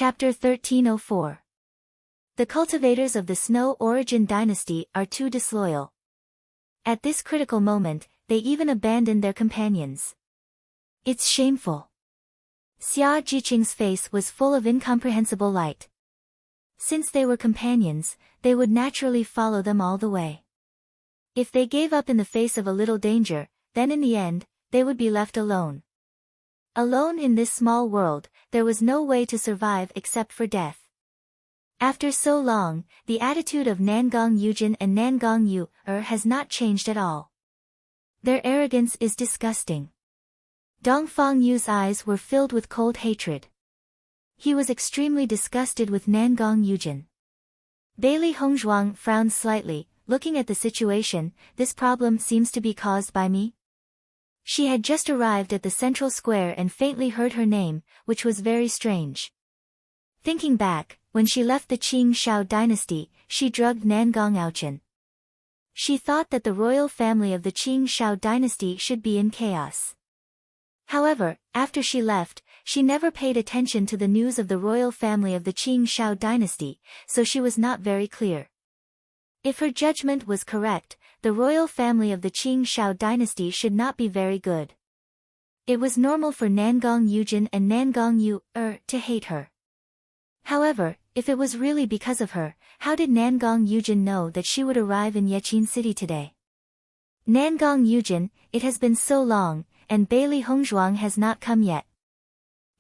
Chapter 1304. The cultivators of the Snow Origin dynasty are too disloyal. At this critical moment, they even abandoned their companions. It's shameful. Xia Jiqing's face was full of incomprehensible light. Since they were companions, they would naturally follow them all the way. If they gave up in the face of a little danger, then in the end, they would be left alone. Alone in this small world, there was no way to survive except for death. After so long, the attitude of Nangong Yujin and Nangong Yu has not changed at all. Their arrogance is disgusting. Dongfang Yu's eyes were filled with cold hatred. He was extremely disgusted with Nangong Yujin. Bailey Hongzhuang frowned slightly, looking at the situation. This problem seems to be caused by me. She had just arrived at the central square and faintly heard her name, which was very strange. Thinking back, when she left the Qing Shao dynasty, she drugged Nangong Aochen. She thought that the royal family of the Qing Shao dynasty should be in chaos. However, after she left, she never paid attention to the news of the royal family of the Qing Shao dynasty, so she was not very clear. If her judgment was correct, the royal family of the Qing Shao dynasty should not be very good. It was normal for Nangong Yujin and Nangong Yu to hate her. However, if it was really because of her, how did Nangong Yujin know that she would arrive in Yaqin City today? Nangong Yujin, it has been so long, and Bailey Hongzhuang has not come yet.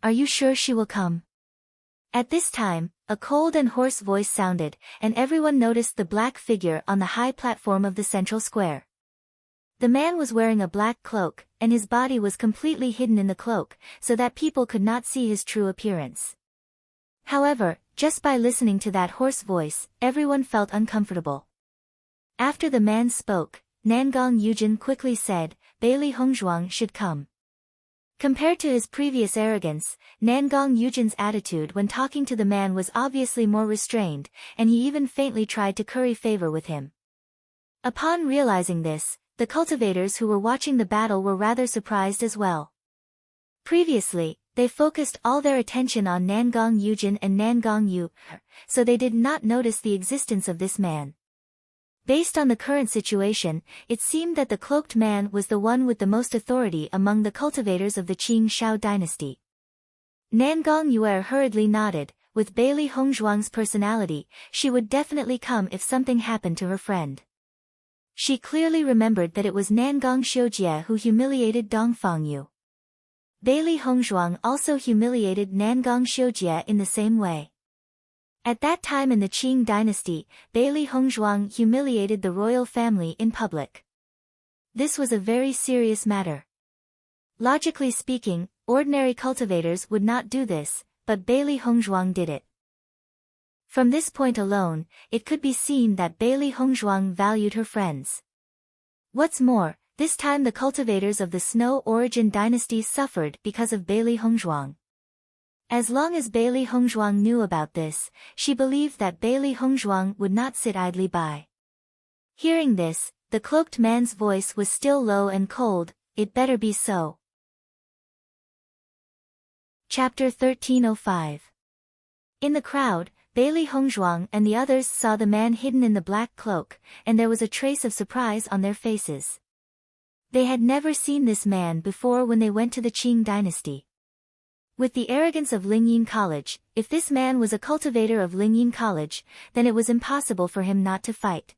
Are you sure she will come? At this time, a cold and hoarse voice sounded, and everyone noticed the black figure on the high platform of the central square. The man was wearing a black cloak, and his body was completely hidden in the cloak, so that people could not see his true appearance. However, just by listening to that hoarse voice, everyone felt uncomfortable. After the man spoke, Nangong Yujin quickly said, Bailey Hongzhuang should come. Compared to his previous arrogance, Nangong Yujin's attitude when talking to the man was obviously more restrained, and he even faintly tried to curry favor with him. Upon realizing this, the cultivators who were watching the battle were rather surprised as well. Previously, they focused all their attention on Nangong Yujin and Nangong Yu, so they did not notice the existence of this man. Based on the current situation, it seemed that the cloaked man was the one with the most authority among the cultivators of the Qing Shao dynasty. Nangong Yu hurriedly nodded. With Bailey Hongzhuang's personality, she would definitely come if something happened to her friend. She clearly remembered that it was Nangong Xiujie who humiliated Dongfang Yu. Bailey Hongzhuang also humiliated Nangong Xiujie in the same way. At that time in the Qing dynasty, Bailey Hongzhuang humiliated the royal family in public. This was a very serious matter. Logically speaking, ordinary cultivators would not do this, but Bailey Hongzhuang did it. From this point alone, it could be seen that Bailey Hongzhuang valued her friends. What's more, this time the cultivators of the Snow Origin dynasty suffered because of Bailey Hongzhuang. As long as Bailey Hongzhuang knew about this, she believed that Bailey Hongzhuang would not sit idly by. Hearing this, the cloaked man's voice was still low and cold. It better be so. Chapter 1305. In the crowd, Bailey Hongzhuang and the others saw the man hidden in the black cloak, and there was a trace of surprise on their faces. They had never seen this man before when they went to the Qing dynasty. With the arrogance of Lingyin College, if this man was a cultivator of Lingyin College, then it was impossible for him not to fight.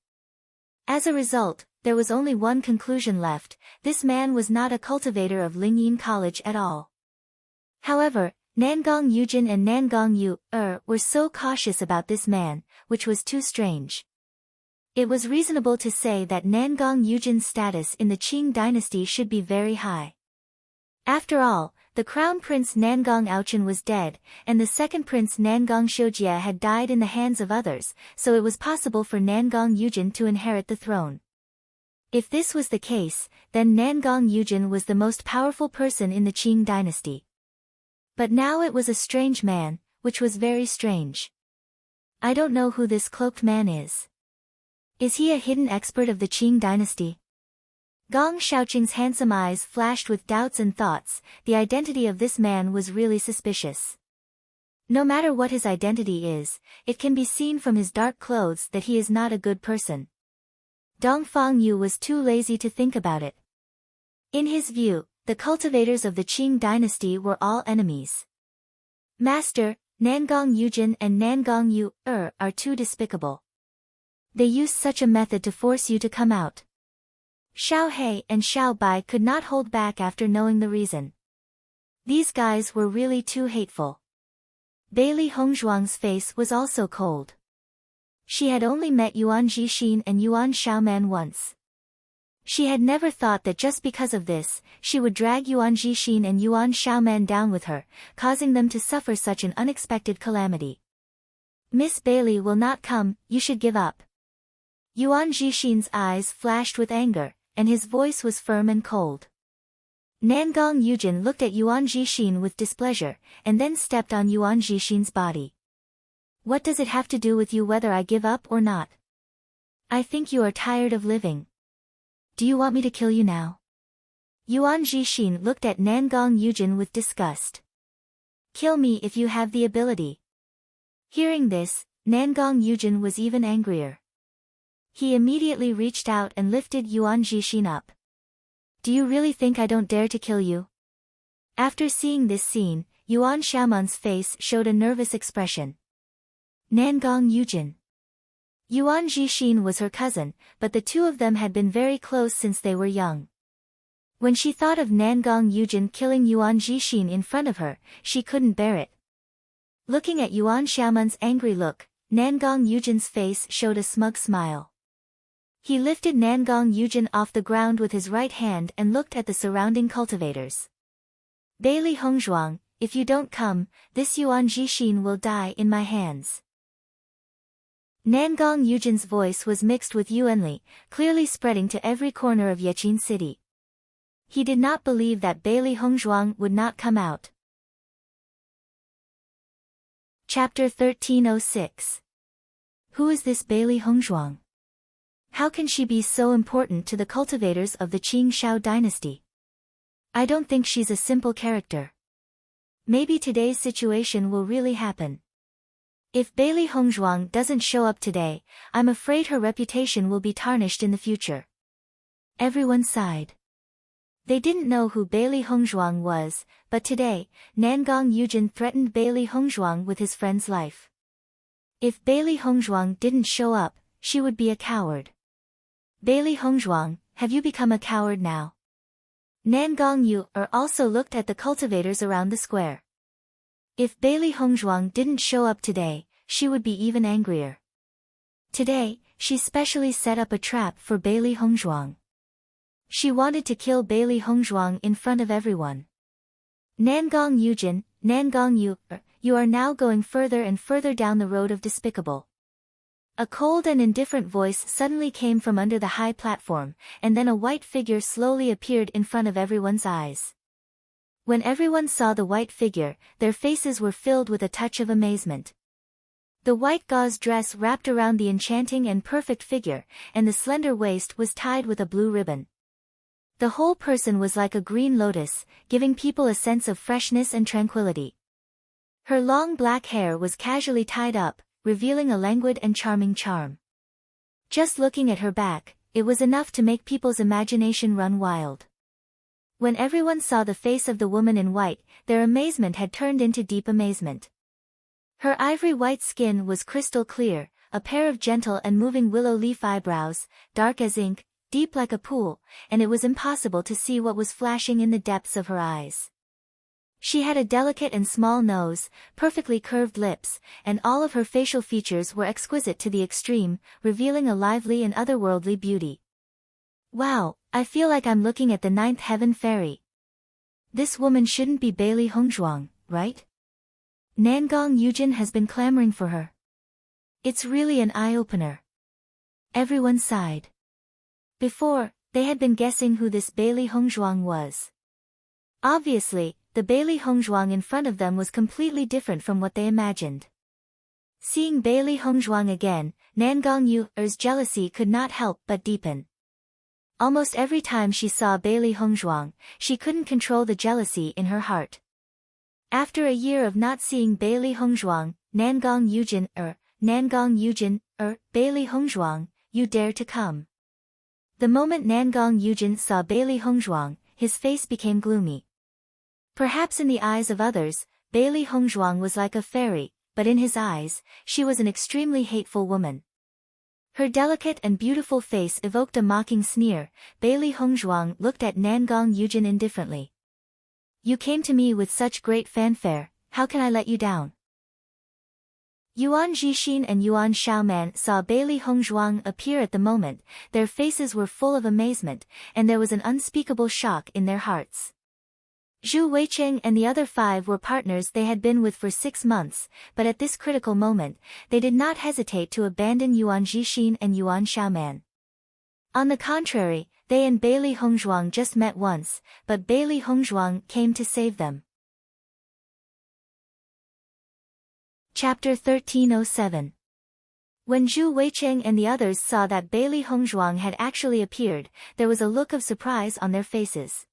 As a result, there was only one conclusion left: this man was not a cultivator of Lingyin College at all. However, Nangong Yujin and Nangong Yu were so cautious about this man, which was too strange. It was reasonable to say that Nangong Yujin's status in the Qing dynasty should be very high. After all, the crown prince Nangong Aochen was dead, and the second prince Nangong Xiujie had died in the hands of others, so it was possible for Nangong Yujin to inherit the throne. If this was the case, then Nangong Yujin was the most powerful person in the Qing dynasty. But now it was a strange man, which was very strange. I don't know who this cloaked man is. Is he a hidden expert of the Qing dynasty? Gong Shaoqing's handsome eyes flashed with doubts and thoughts. The identity of this man was really suspicious. No matter what his identity is, it can be seen from his dark clothes that he is not a good person. Dongfang Yu was too lazy to think about it. In his view, the cultivators of the Qing dynasty were all enemies. Master, Nangong Yujin and Nangong Yu are too despicable. They used such a method to force you to come out. Xiao He and Xiao Bai could not hold back after knowing the reason. These guys were really too hateful. Bailey Hongzhuang's face was also cold. She had only met Yuan Jixin and Yuan Xiaoman once. She had never thought that just because of this, she would drag Yuan Jixin and Yuan Xiaoman down with her, causing them to suffer such an unexpected calamity. Miss Bailey will not come, you should give up. Yuan Jixin's eyes flashed with anger, and his voice was firm and cold. Nangong Yujin looked at Yuan Jixin with displeasure, and then stepped on Yuan Jixin's body. What does it have to do with you whether I give up or not? I think you are tired of living. Do you want me to kill you now? Yuan Jixin looked at Nangong Yujin with disgust. Kill me if you have the ability. Hearing this, Nangong Yujin was even angrier. He immediately reached out and lifted Yuan Jixin up. Do you really think I don't dare to kill you? After seeing this scene, Yuan Xiaoman's face showed a nervous expression. Nangong Yujin. Yuan Jixin was her cousin, but the two of them had been very close since they were young. When she thought of Nangong Yujin killing Yuan Jixin in front of her, she couldn't bear it. Looking at Yuan Xiaoman's angry look, Nangong Yujin's face showed a smug smile. He lifted Nangong Yujin off the ground with his right hand and looked at the surrounding cultivators. Bailey Hongzhuang, if you don't come, this Yuan Jixin will die in my hands. Nangong Yujin's voice was mixed with Yuanli, clearly spreading to every corner of Yeqin City. He did not believe that Bailey Hongzhuang would not come out. Chapter 1306. Who is this Bailey Hongzhuang? How can she be so important to the cultivators of the Qing Shao dynasty? I don't think she's a simple character. Maybe today's situation will really happen. If Bailey Hongzhuang doesn't show up today, I'm afraid her reputation will be tarnished in the future. Everyone sighed. They didn't know who Bailey Hongzhuang was, but today, Nangong Yujin threatened Bailey Hongzhuang with his friend's life. If Bailey Hongzhuang didn't show up, she would be a coward. Bailey Hongzhuang, have you become a coward now? Nangong Yu also looked at the cultivators around the square. If Bailey Hongzhuang didn't show up today, she would be even angrier. Today, she specially set up a trap for Bailey Hongzhuang. She wanted to kill Bailey Hongzhuang in front of everyone. Nangong Yujin, Nangong Yu, you are now going further and further down the road of despicable. A cold and indifferent voice suddenly came from under the high platform, and then a white figure slowly appeared in front of everyone's eyes. When everyone saw the white figure, their faces were filled with a touch of amazement. The white gauze dress wrapped around the enchanting and perfect figure, and the slender waist was tied with a blue ribbon. The whole person was like a green lotus, giving people a sense of freshness and tranquility. Her long black hair was casually tied up, revealing a languid and charming charm. Just looking at her back, it was enough to make people's imagination run wild. When everyone saw the face of the woman in white, their amazement had turned into deep amazement. Her ivory white skin was crystal clear, a pair of gentle and moving willow leaf eyebrows, dark as ink, deep like a pool, and it was impossible to see what was flashing in the depths of her eyes. She had a delicate and small nose, perfectly curved lips, and all of her facial features were exquisite to the extreme, revealing a lively and otherworldly beauty. Wow, I feel like I'm looking at the ninth heaven fairy. This woman shouldn't be Bailey Hongzhuang, right? Nangong Yujin has been clamoring for her. It's really an eye-opener. Everyone sighed. Before, they had been guessing who this Bailey Hongzhuang was. Obviously, the Bailey Hongzhuang in front of them was completely different from what they imagined. Seeing Bailey Hongzhuang again, Nangong Yu's jealousy could not help but deepen. Almost every time she saw Bailey Hongzhuang, she couldn't control the jealousy in her heart. After a year of not seeing Bailey Hongzhuang, Nangong Yujin, Bailey Hongzhuang, you dare to come. The moment Nangong Yujin saw Bailey Hongzhuang, his face became gloomy. Perhaps in the eyes of others, Bailey Hongzhuang was like a fairy, but in his eyes, she was an extremely hateful woman. Her delicate and beautiful face evoked a mocking sneer. Bailey Hongzhuang looked at Nangong Yujin indifferently. You came to me with such great fanfare, how can I let you down? Yuan Jixin and Yuan Xiaoman saw Bailey Hongzhuang appear at the moment. Their faces were full of amazement, and there was an unspeakable shock in their hearts. Zhu Weicheng and the other 5 were partners they had been with for 6 months, but at this critical moment, they did not hesitate to abandon Yuan Jixin and Yuan Xiaoman. On the contrary, they and Bailey Hongzhuang just met once, but Bailey Hongzhuang came to save them. Chapter 1307. When Zhu Weicheng and the others saw that Bailey Hongzhuang had actually appeared, there was a look of surprise on their faces.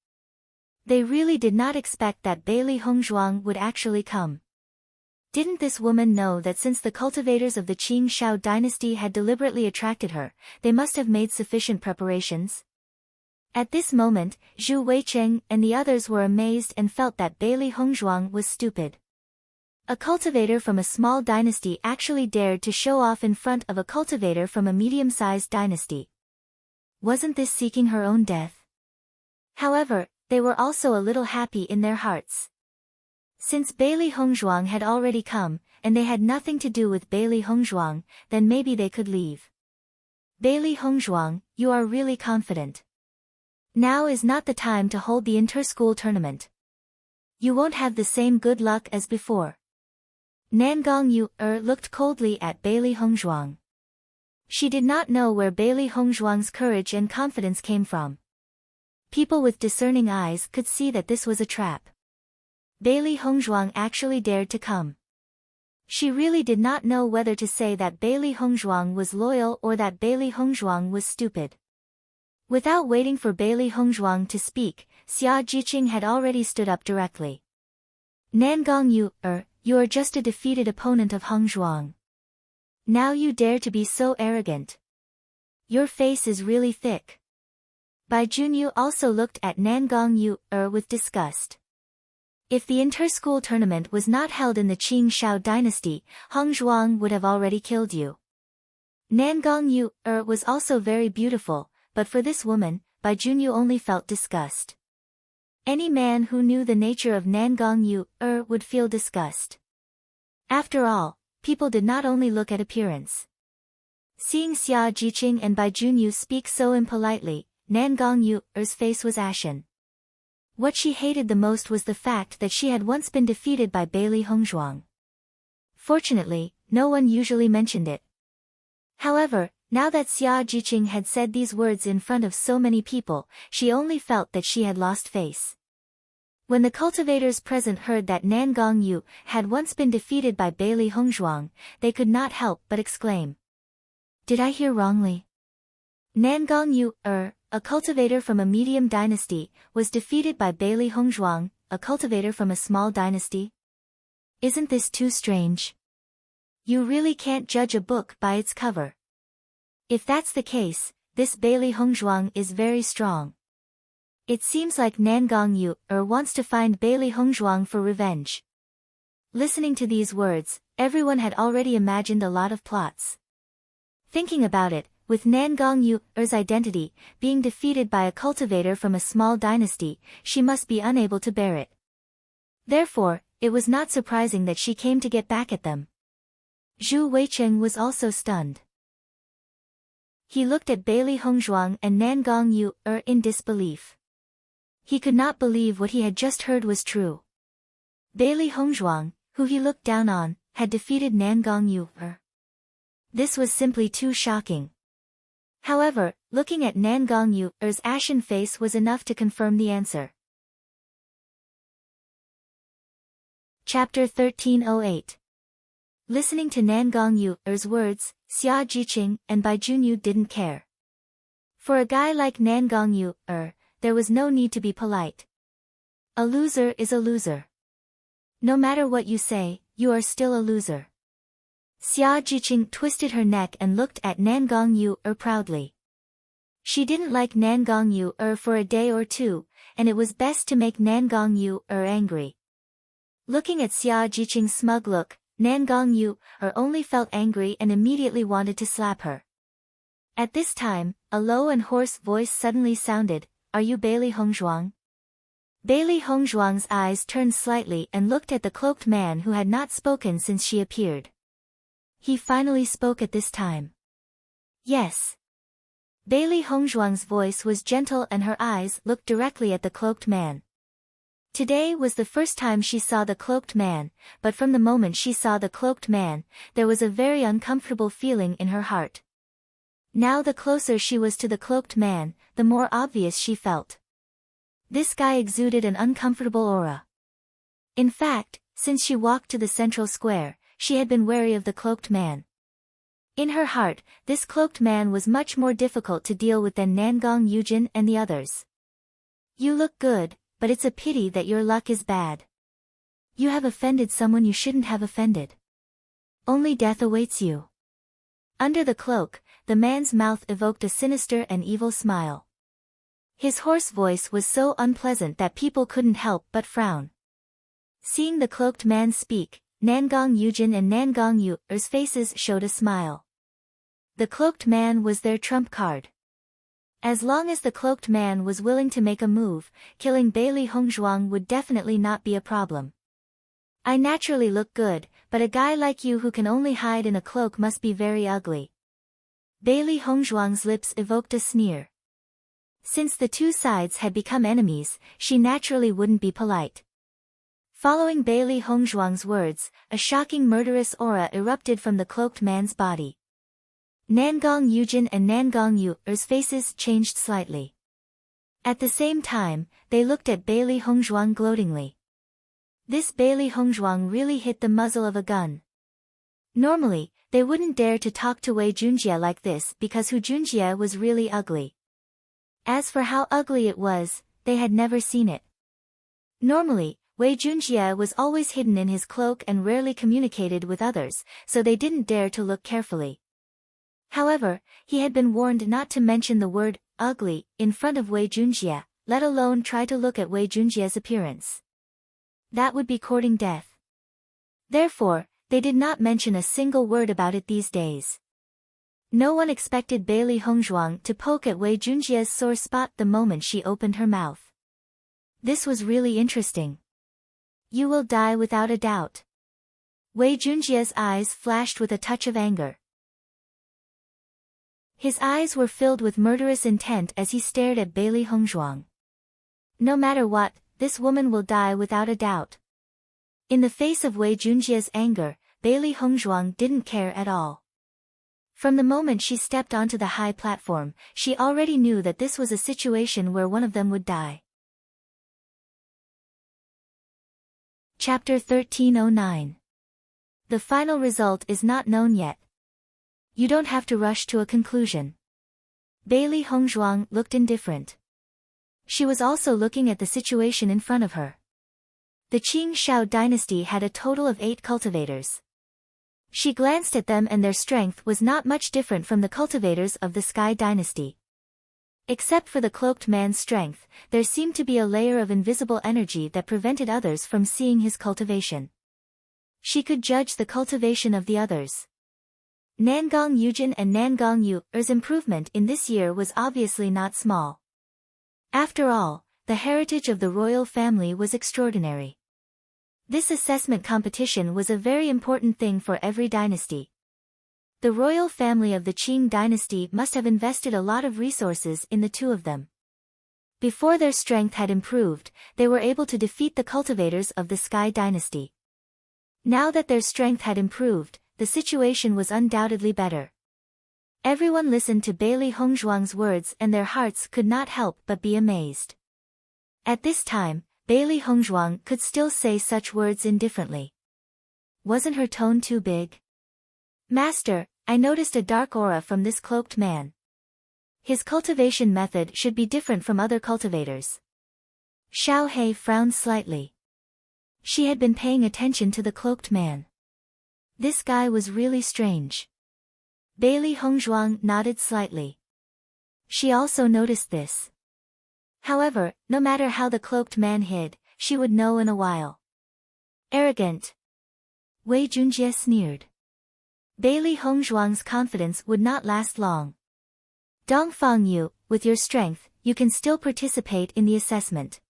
They really did not expect that Bailey Hongzhuang would actually come. Didn't this woman know that since the cultivators of the Qing Shao dynasty had deliberately attracted her, they must have made sufficient preparations? At this moment, Zhu Weicheng and the others were amazed and felt that Bailey Hongzhuang was stupid. A cultivator from a small dynasty actually dared to show off in front of a cultivator from a medium-sized dynasty. Wasn't this seeking her own death? However, they were also a little happy in their hearts. Since Bailey Hongzhuang had already come, and they had nothing to do with Bailey Hongzhuang, then maybe they could leave. Bailey Hongzhuang, you are really confident. Now is not the time to hold the inter-school tournament. You won't have the same good luck as before. Nangong Yu looked coldly at Bailey Hongzhuang. She did not know where Bailey Hongzhuang's courage and confidence came from. People with discerning eyes could see that this was a trap. Bailey Hongzhuang actually dared to come. She really did not know whether to say that Bailey Hongzhuang was loyal or that Bailey Hongzhuang was stupid. Without waiting for Bailey Hongzhuang to speak, Xia Jiqing had already stood up directly. Nangong Yu, you are just a defeated opponent of Hongzhuang. Now you dare to be so arrogant. Your face is really thick. Bai Junyu also looked at Nangong Yu, with disgust. If the inter-school tournament was not held in the Qing Shao dynasty, Hongzhuang would have already killed you. Nangong Yu, was also very beautiful, but for this woman, Bai Junyu only felt disgust. Any man who knew the nature of Nangong Yu, would feel disgust. After all, people did not only look at appearance. Seeing Xia Jiqing and Bai Junyu speak so impolitely, Nangong Yu's face was ashen. What she hated the most was the fact that she had once been defeated by Bailey Hongzhuang. Fortunately, no one usually mentioned it. However, now that Xia Jiqing had said these words in front of so many people, she only felt that she had lost face. When the cultivators present heard that Nangong Yu had once been defeated by Bailey Hongzhuang, they could not help but exclaim. Did I hear wrongly? Nangong Yu, a cultivator from a medium dynasty, was defeated by Bailey Hongzhuang, a cultivator from a small dynasty? Isn't this too strange? You really can't judge a book by its cover. If that's the case, this Bailey Hongzhuang is very strong. It seems like Nangong Yu wants to find Bailey Hongzhuang for revenge. Listening to these words, everyone had already imagined a lot of plots. Thinking about it, with Nangong Yu's identity being defeated by a cultivator from a small dynasty, she must be unable to bear it. Therefore, it was not surprising that she came to get back at them. Zhu Weicheng was also stunned. He looked at Bailey Hongzhuang and Nangong Yu in disbelief. He could not believe what he had just heard was true. Bailey Hongzhuang, who he looked down on, had defeated Nangong Yu. This was simply too shocking. However, looking at Nangong Yu's ashen face was enough to confirm the answer. Chapter 1308. Listening to Nangong Yu's words, Xia Jiqing and Bai Junyu didn't care. For a guy like Nangong Yu, there was no need to be polite. A loser is a loser. No matter what you say, you are still a loser. Xia Jiqing twisted her neck and looked at Nan Gongyu proudly. She didn't like Nan Gongyu for a day or two, and it was best to make Nan Gongyu angry. Looking at Xia Jiqing's smug look, Nan Gongyu only felt angry and immediately wanted to slap her. At this time, a low and hoarse voice suddenly sounded, "Are you Bailey Hongzhuang?" Bailey Hongzhuang's eyes turned slightly and looked at the cloaked man who had not spoken since she appeared. He finally spoke at this time. Yes. Bailey Hongzhuang's voice was gentle and her eyes looked directly at the cloaked man. Today was the first time she saw the cloaked man, but from the moment she saw the cloaked man, there was a very uncomfortable feeling in her heart. Now the closer she was to the cloaked man, the more obvious she felt. This guy exuded an uncomfortable aura. In fact, since she walked to the central square, she had been wary of the cloaked man. In her heart, this cloaked man was much more difficult to deal with than Nangong Yujin and the others. You look good, but it's a pity that your luck is bad. You have offended someone you shouldn't have offended. Only death awaits you. Under the cloak, the man's mouth evoked a sinister and evil smile. His hoarse voice was so unpleasant that people couldn't help but frown. Seeing the cloaked man speak, Nangong Yujin and Nangong Yu's faces showed a smile. The cloaked man was their trump card. As long as the cloaked man was willing to make a move, killing Bailey Hongzhuang would definitely not be a problem. I naturally look good, but a guy like you who can only hide in a cloak must be very ugly. Bailey Hongzhuang's lips evoked a sneer. Since the two sides had become enemies, she naturally wouldn't be polite. Following Bailey Hongzhuang's words, a shocking murderous aura erupted from the cloaked man's body. Nangong Yujin and Nangong Yu's faces changed slightly. At the same time, they looked at Bailey Hongzhuang gloatingly. This Bailey Hongzhuang really hit the muzzle of a gun. Normally, they wouldn't dare to talk to Wei Junjie like this because Hu Junjie was really ugly. As for how ugly it was, they had never seen it. Normally, Wei Junjie was always hidden in his cloak and rarely communicated with others, so they didn't dare to look carefully. However, he had been warned not to mention the word ugly in front of Wei Junjie, let alone try to look at Wei Junjie's appearance. That would be courting death. Therefore, they did not mention a single word about it these days. No one expected Bailey Hongzhuang to poke at Wei Junjie's sore spot the moment she opened her mouth. This was really interesting. You will die without a doubt. Wei Junjie's eyes flashed with a touch of anger. His eyes were filled with murderous intent as he stared at Bailey Hongzhuang. No matter what, this woman will die without a doubt. In the face of Wei Junjie's anger, Bailey Hongzhuang didn't care at all. From the moment she stepped onto the high platform, she already knew that this was a situation where one of them would die. Chapter 1309. The final result is not known yet. You don't have to rush to a conclusion. Bailey Hongzhuang looked indifferent. She was also looking at the situation in front of her. The Qing Shao dynasty had a total of 8 cultivators. She glanced at them and their strength was not much different from the cultivators of the Sky dynasty. Except for the cloaked man's strength, there seemed to be a layer of invisible energy that prevented others from seeing his cultivation. She could judge the cultivation of the others. Nangong Yujin and Nangong Yu's improvement in this year was obviously not small. After all, the heritage of the royal family was extraordinary. This assessment competition was a very important thing for every dynasty. The royal family of the Qing dynasty must have invested a lot of resources in the two of them. Before their strength had improved, they were able to defeat the cultivators of the Sky dynasty. Now that their strength had improved, the situation was undoubtedly better. Everyone listened to Bailey Hongzhuang's words and their hearts could not help but be amazed. At this time, Bailey Hongzhuang could still say such words indifferently. Wasn't her tone too big? Master, I noticed a dark aura from this cloaked man. His cultivation method should be different from other cultivators. Xiao He frowned slightly. She had been paying attention to the cloaked man. This guy was really strange. Bailey Hongzhuang nodded slightly. She also noticed this. However, no matter how the cloaked man hid, she would know in a while. Arrogant. Wei Junjie sneered. Bailey Hongzhuang's confidence would not last long. Dongfang Yu, with your strength, you can still participate in the assessment.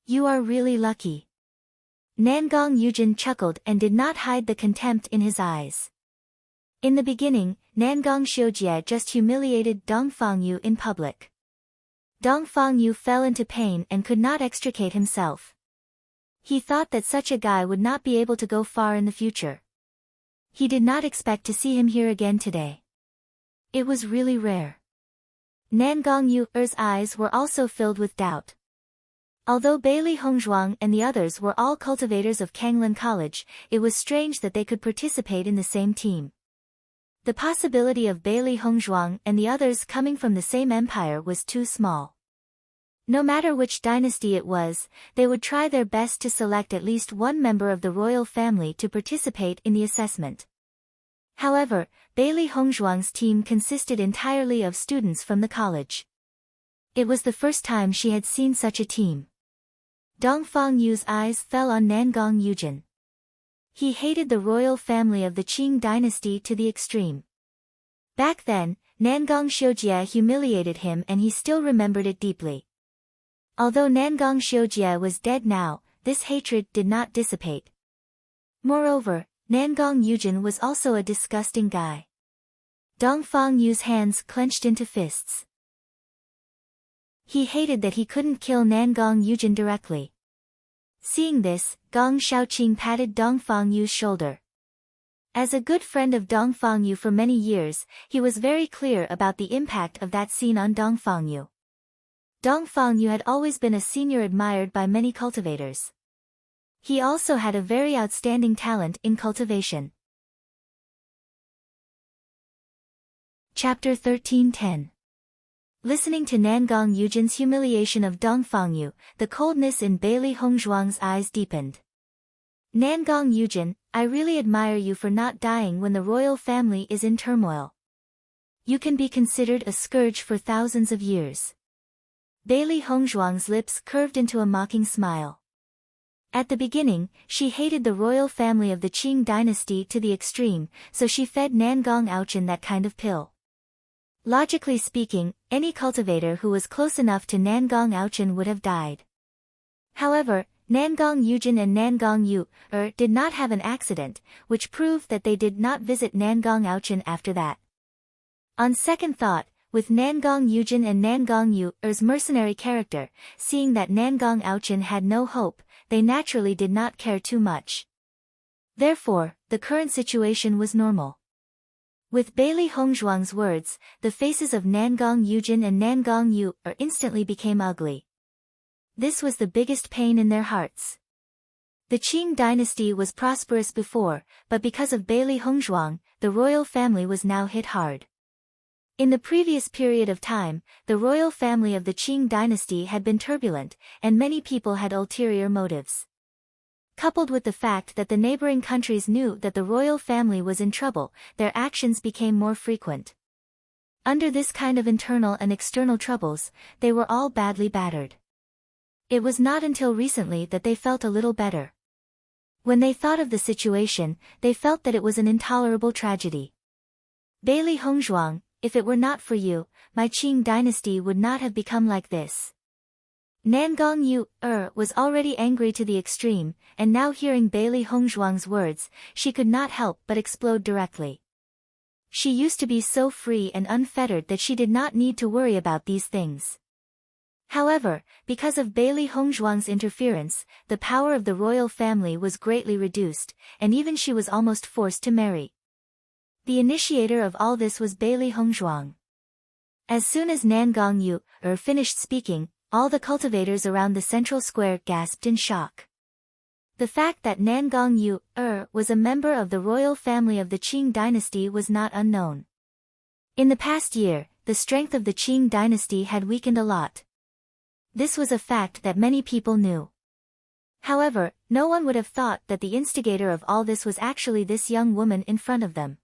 You are really lucky. Nangong Yujin chuckled and did not hide the contempt in his eyes. In the beginning, Nangong Xiujie just humiliated Dongfang Yu in public. Dongfang Yu fell into pain and could not extricate himself. He thought that such a guy would not be able to go far in the future. He did not expect to see him here again today. It was really rare. Nangong Yu's eyes were also filled with doubt. Although Bailey Hongzhuang and the others were all cultivators of Kanglan College, it was strange that they could participate in the same team. The possibility of Bailey Hongzhuang and the others coming from the same empire was too small. No matter which dynasty it was, they would try their best to select at least one member of the royal family to participate in the assessment. However, Bailey Hongzhuang's team consisted entirely of students from the college. It was the first time she had seen such a team. Dongfang Yu's eyes fell on Nangong Yujin. He hated the royal family of the Qing dynasty to the extreme. Back then, Nangong Xiujie humiliated him and he still remembered it deeply. Although Nangong Xiujie was dead now, this hatred did not dissipate. Moreover, Nangong Yujin was also a disgusting guy. Dongfang Yu's hands clenched into fists. He hated that he couldn't kill Nangong Yujin directly. Seeing this, Gong Shaoqing patted Dongfang Yu's shoulder. As a good friend of Dongfang Yu for many years, he was very clear about the impact of that scene on Dongfang Yu. Dongfang Yu had always been a senior admired by many cultivators. He also had a very outstanding talent in cultivation. Chapter 13:10. Listening to Nangong Yujin's humiliation of Dongfang Yu, the coldness in Bailey Hongzhuang's eyes deepened. Nangong Yujin, I really admire you for not dying when the royal family is in turmoil. You can be considered a scourge for thousands of years. Bailey Hongzhuang's lips curved into a mocking smile. At the beginning, she hated the royal family of the Qing dynasty to the extreme, so she fed Nangong Ouchin that kind of pill. Logically speaking, any cultivator who was close enough to Nangong Ouchin would have died. However, Nangong Yujin and Nangong Yu did not have an accident, which proved that they did not visit Nangong Ouchin after that. On second thought, with Nangong Yujin and Nangong Yu's mercenary character, seeing that Nangong Ouchin had no hope, they naturally did not care too much. Therefore, the current situation was normal. With Bailey Hongzhuang's words, the faces of Nangong Yujin and Nangong Yu instantly became ugly. This was the biggest pain in their hearts. The Qing dynasty was prosperous before, but because of Bailey Hongzhuang, the royal family was now hit hard. In the previous period of time, the royal family of the Qing dynasty had been turbulent, and many people had ulterior motives. Coupled with the fact that the neighboring countries knew that the royal family was in trouble, their actions became more frequent. Under this kind of internal and external troubles, they were all badly battered. It was not until recently that they felt a little better. When they thought of the situation, they felt that it was an intolerable tragedy. Bailey Hongzhuang, if it were not for you, my Qing dynasty would not have become like this. Nangong Yu was already angry to the extreme, and now hearing Bailey Hongzhuang's words, she could not help but explode directly. She used to be so free and unfettered that she did not need to worry about these things. However, because of Bailey Hongzhuang's interference, the power of the royal family was greatly reduced, and even she was almost forced to marry. The initiator of all this was Bailey Hongzhuang. As soon as Nangong Yu finished speaking, all the cultivators around the central square gasped in shock. The fact that Nangong Yu was a member of the royal family of the Qing dynasty was not unknown. In the past year, the strength of the Qing dynasty had weakened a lot. This was a fact that many people knew. However, no one would have thought that the instigator of all this was actually this young woman in front of them.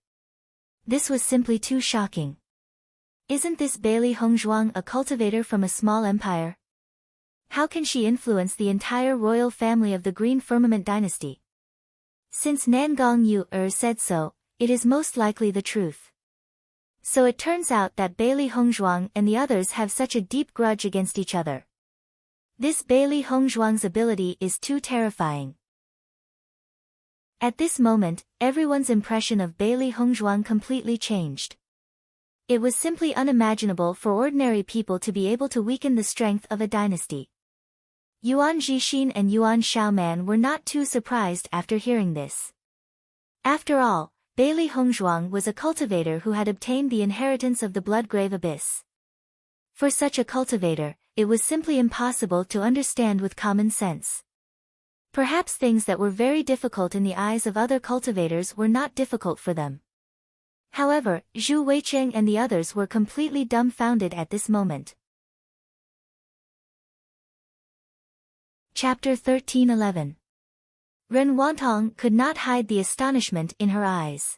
This was simply too shocking. Isn't this Bailey Hongzhuang a cultivator from a small empire? How can she influence the entire royal family of the Green Firmament dynasty? Since Nangong Yu said so, it is most likely the truth. So it turns out that Bailey Hongzhuang and the others have such a deep grudge against each other. This Bailey Hongzhuang's ability is too terrifying. At this moment, everyone's impression of Bailey Hongzhuang completely changed. It was simply unimaginable for ordinary people to be able to weaken the strength of a dynasty. Yuan Jixin and Yuan Xiaoman were not too surprised after hearing this. After all, Bailey Hongzhuang was a cultivator who had obtained the inheritance of the Bloodgrave Abyss. For such a cultivator, it was simply impossible to understand with common sense. Perhaps things that were very difficult in the eyes of other cultivators were not difficult for them. However, Zhu Weicheng and the others were completely dumbfounded at this moment. Chapter 13:11. Ren Wantong could not hide the astonishment in her eyes.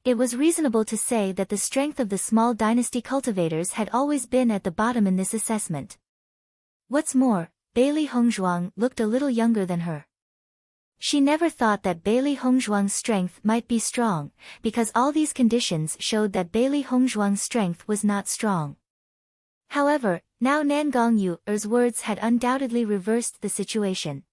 It was reasonable to say that the strength of the small dynasty cultivators had always been at the bottom in this assessment. What's more, Bailey Hongzhuang looked a little younger than her. She never thought that Bailey Hongzhuang's strength might be strong, because all these conditions showed that Bailey Hongzhuang's strength was not strong. However, now Nangong Yu's words had undoubtedly reversed the situation.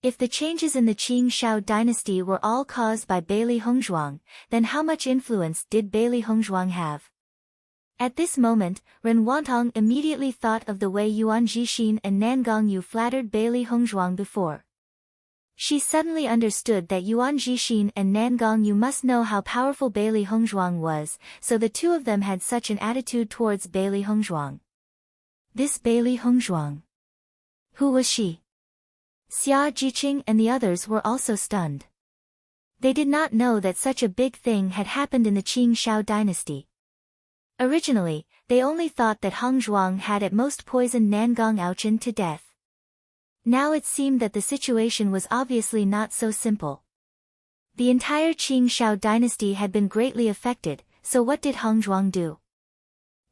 If the changes in the Qing Shao dynasty were all caused by Bailey Hongzhuang, then how much influence did Bailey Hongzhuang have? At this moment, Ren Wantong immediately thought of the way Yuan Jixin and Nangong Yu flattered Bailey Hongzhuang before. She suddenly understood that Yuan Jixin and Nangong Yu must know how powerful Bailey Hongzhuang was, so the two of them had such an attitude towards Bailey Hongzhuang. This Bailey Hongzhuang. Who was she? Xia Jiqing and the others were also stunned. They did not know that such a big thing had happened in the Qing Shao dynasty. Originally, they only thought that Hongzhuang had at most poisoned Nangong Aochen to death. Now it seemed that the situation was obviously not so simple. The entire Qing Shao dynasty had been greatly affected, so what did Hongzhuang do?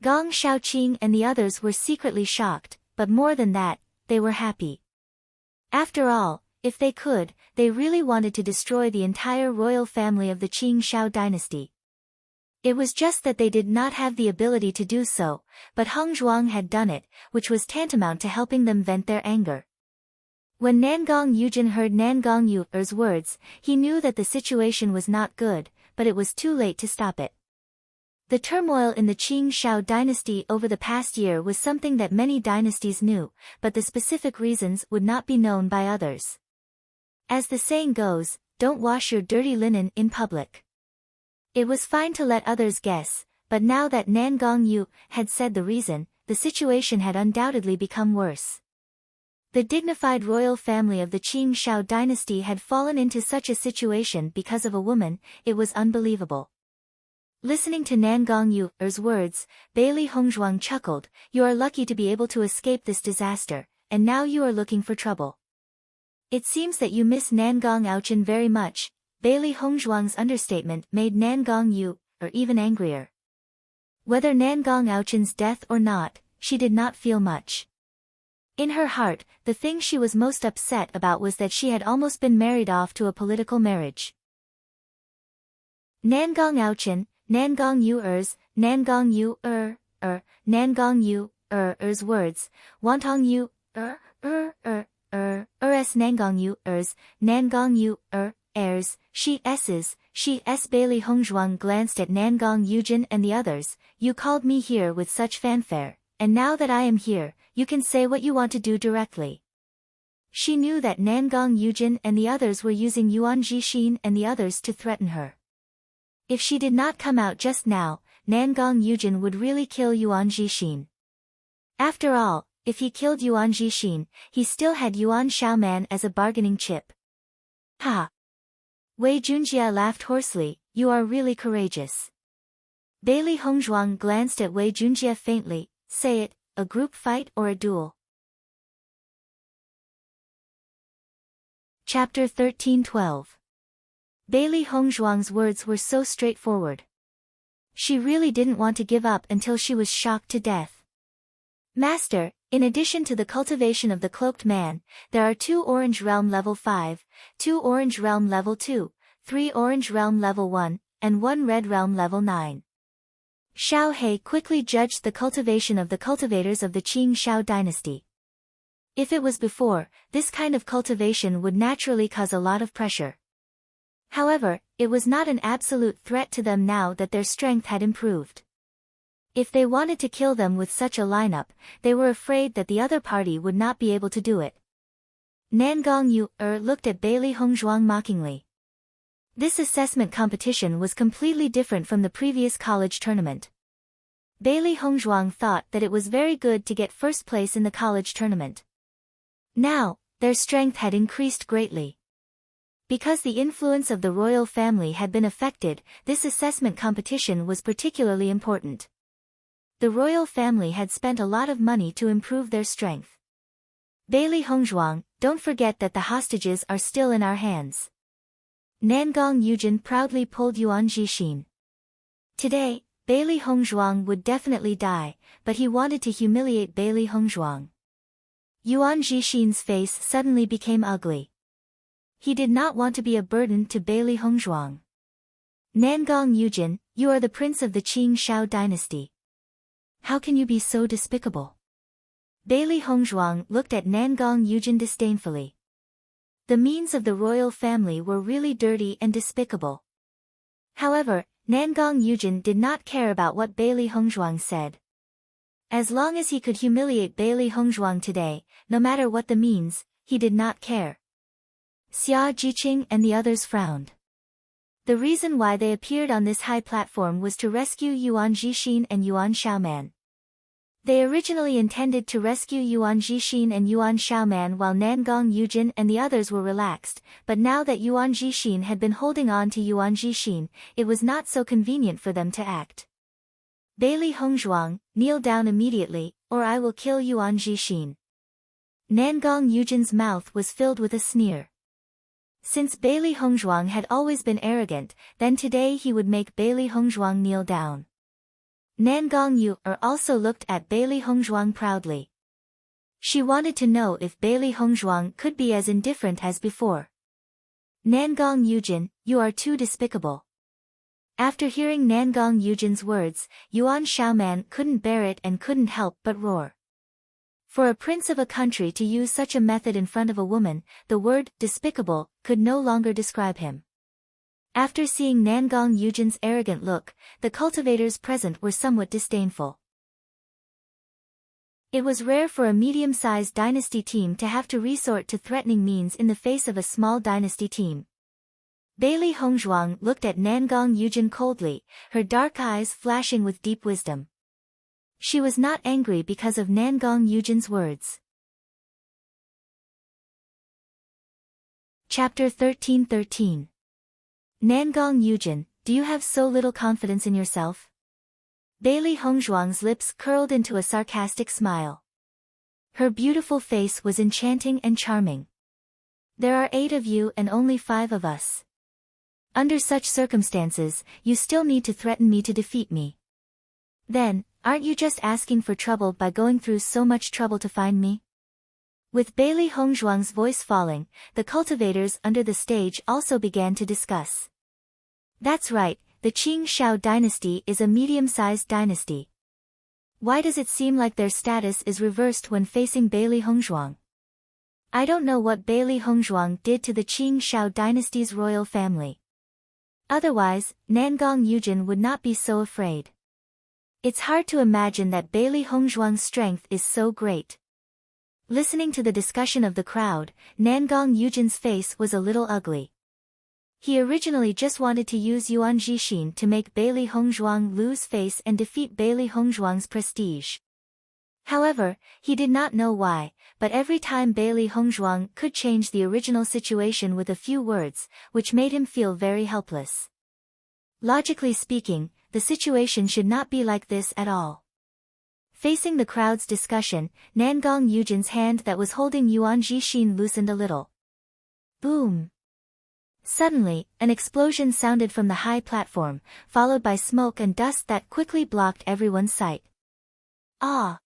Gong Shaoqing and the others were secretly shocked, but more than that, they were happy. After all, if they could, they really wanted to destroy the entire royal family of the Qing Shao dynasty. It was just that they did not have the ability to do so, but Hongzhuang had done it, which was tantamount to helping them vent their anger. When Nangong Yujin heard Nangong Yu's words, he knew that the situation was not good, but it was too late to stop it. The turmoil in the Qing Shao dynasty over the past year was something that many dynasties knew, but the specific reasons would not be known by others. As the saying goes, don't wash your dirty linen in public. It was fine to let others guess, but now that Nangong Yu had said the reason, the situation had undoubtedly become worse. The dignified royal family of the Qing Shao dynasty had fallen into such a situation because of a woman. It was unbelievable. Listening to Nangong Yu's words, Bailey Hongzhuang chuckled. You are lucky to be able to escape this disaster, and now you are looking for trouble. It seems that you miss Nangong Aochen very much. Bailey Hongzhuang's understatement made Nangong Yu even angrier. Whether Nangong Aochen's death or not, she did not feel much. In her heart, the thing she was most upset about was that she had almost been married off to a political marriage. Nangong Aochen, Nangong Yu's, Nangong Yu's words, Wantong Yu, Nangong Yu's, Nangong Yu's, she s. Bailey Hongzhuang glanced at Nangong Yujin and the others. You called me here with such fanfare, and now that I am here, you can say what you want to do directly. She knew that Nangong Yujin and the others were using Yuan Jixin and the others to threaten her. If she did not come out just now, Nangong Yujin would really kill Yuan Jixin. After all, if he killed Yuan Jixin, he still had Yuan Xiaoman as a bargaining chip. Ha! Wei Junjie laughed hoarsely. You are really courageous. Bailey Hongzhuang glanced at Wei Junjie faintly. Say it, a group fight or a duel? Chapter 13:12. Bailey Hongzhuang's words were so straightforward. She really didn't want to give up until she was shocked to death. Master, in addition to the cultivation of the cloaked man, there are 2 Orange Realm Level 5, 2 Orange Realm Level 2, 3 Orange Realm Level 1, and 1 Red Realm Level 9. Xiao He quickly judged the cultivation of the cultivators of the Qing Shao dynasty. If it was before, this kind of cultivation would naturally cause a lot of pressure. However, it was not an absolute threat to them now that their strength had improved. If they wanted to kill them with such a lineup, they were afraid that the other party would not be able to do it. Nangong Yu looked at Bailey Hongzhuang mockingly. This assessment competition was completely different from the previous college tournament. Bailey Hongzhuang thought that it was very good to get first place in the college tournament. Now, their strength had increased greatly. Because the influence of the royal family had been affected, this assessment competition was particularly important. The royal family had spent a lot of money to improve their strength. Bailey Hongzhuang, don't forget that the hostages are still in our hands. Nangong Yujin proudly pulled Yuan Jixin. Today, Bailey Hongzhuang would definitely die, but he wanted to humiliate Bailey Hongzhuang. Yuan Jixin's face suddenly became ugly. He did not want to be a burden to Bailey Hongzhuang. Nangong Yujin, you are the prince of the Qing Shao dynasty. How can you be so despicable? Bailey Hongzhuang looked at Nangong Yujin disdainfully. The means of the royal family were really dirty and despicable. However, Nangong Yujin did not care about what Bailey Hongzhuang said. As long as he could humiliate Bailey Hongzhuang today, no matter what the means, he did not care. Xia Jiqing and the others frowned. The reason why they appeared on this high platform was to rescue Yuan Jixin and Yuan Xiaoman. They originally intended to rescue Yuan Jixin and Yuan Xiaoman while Nangong Yujin and the others were relaxed, but now that Yuan Jixin had been holding on to Yuan Jixin, it was not so convenient for them to act. Bailey Hongzhuang, kneel down immediately, or I will kill Yuan Jixin. Nangong Yujin's mouth was filled with a sneer. Since Bailey Hongzhuang had always been arrogant, then today he would make Bailey Hongzhuang kneel down. Nangong Yu also looked at Bailey Hongzhuang proudly. She wanted to know if Bailey Hongzhuang could be as indifferent as before. Nangong Yujin, you are too despicable. After hearing Nangong Yujin's words, Yuan Xiaoman couldn't bear it and couldn't help but roar. For a prince of a country to use such a method in front of a woman, the word despicable could no longer describe him. After seeing Nangong Yujin's arrogant look, the cultivators present were somewhat disdainful. It was rare for a medium-sized dynasty team to have to resort to threatening means in the face of a small dynasty team. Bailey Hongzhuang looked at Nangong Yujin coldly, her dark eyes flashing with deep wisdom. She was not angry because of Nangong Yujin's words. Chapter 13:13. Nangong Yujin, do you have so little confidence in yourself? Bailey Hongzhuang's lips curled into a sarcastic smile. Her beautiful face was enchanting and charming. There are 8 of you and only 5 of us. Under such circumstances, you still need to threaten me to defeat me. Then, aren't you just asking for trouble by going through so much trouble to find me? With Bailey Hongzhuang's voice falling, the cultivators under the stage also began to discuss. That's right, the Qing Shao dynasty is a medium-sized dynasty. Why does it seem like their status is reversed when facing Bailey Hongzhuang? I don't know what Bailey Hongzhuang did to the Qing Shao dynasty's royal family. Otherwise, Nangong Yujin would not be so afraid. It's hard to imagine that Bailey Hongzhuang's strength is so great. Listening to the discussion of the crowd, Nangong Yujin's face was a little ugly. He originally just wanted to use Yuan Jixin to make Bailey Hongzhuang lose face and defeat Bailey Hongzhuang's prestige. However, he did not know why, but every time Bailey Hongzhuang could change the original situation with a few words, which made him feel very helpless. Logically speaking, the situation should not be like this at all. Facing the crowd's discussion, Nangong Yujin's hand that was holding Yuan Jixin loosened a little. Boom! Suddenly, an explosion sounded from the high platform, followed by smoke and dust that quickly blocked everyone's sight. Ah!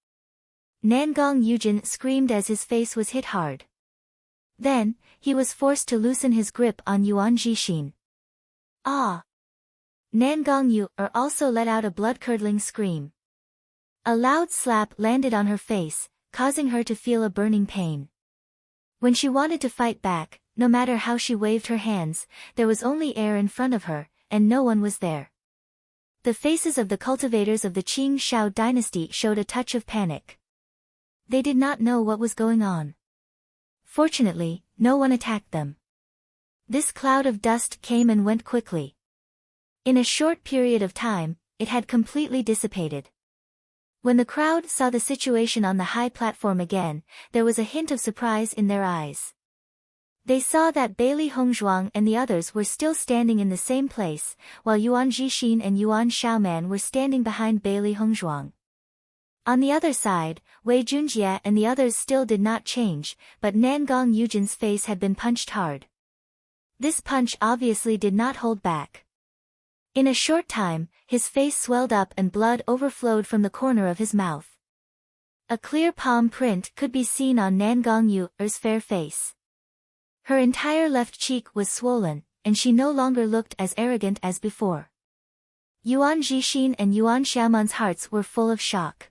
Nangong Yujin screamed as his face was hit hard. Then, he was forced to loosen his grip on Yuan Jixin. Ah! Nangong Yu also let out a blood-curdling scream. A loud slap landed on her face, causing her to feel a burning pain. When she wanted to fight back, no matter how she waved her hands, there was only air in front of her, and no one was there. The faces of the cultivators of the Qing Shao dynasty showed a touch of panic. They did not know what was going on. Fortunately, no one attacked them. This cloud of dust came and went quickly. In a short period of time, it had completely dissipated. When the crowd saw the situation on the high platform again, there was a hint of surprise in their eyes. They saw that Bailey Hongzhuang and the others were still standing in the same place, while Yuan Jixin and Yuan Xiaoman were standing behind Bailey Hongzhuang. On the other side, Wei Junjie and the others still did not change, but Nangong Yujin's face had been punched hard. This punch obviously did not hold back. In a short time, his face swelled up and blood overflowed from the corner of his mouth. A clear palm print could be seen on Nangong Yu's fair face. Her entire left cheek was swollen, and she no longer looked as arrogant as before. Yuan Jixin and Yuan Xiaoman's hearts were full of shock.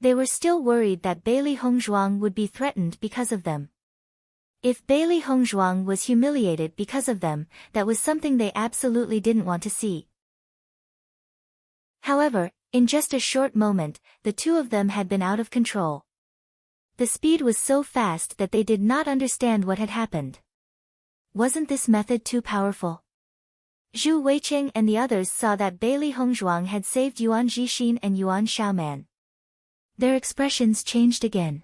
They were still worried that Bailey Hongzhuang would be threatened because of them. If Bailey Hongzhuang was humiliated because of them, that was something they absolutely didn't want to see. However, in just a short moment, the two of them had been out of control. The speed was so fast that they did not understand what had happened. Wasn't this method too powerful? Zhu Weicheng and the others saw that Bailey Hongzhuang had saved Yuan Jixin and Yuan Xiaoman. Their expressions changed again.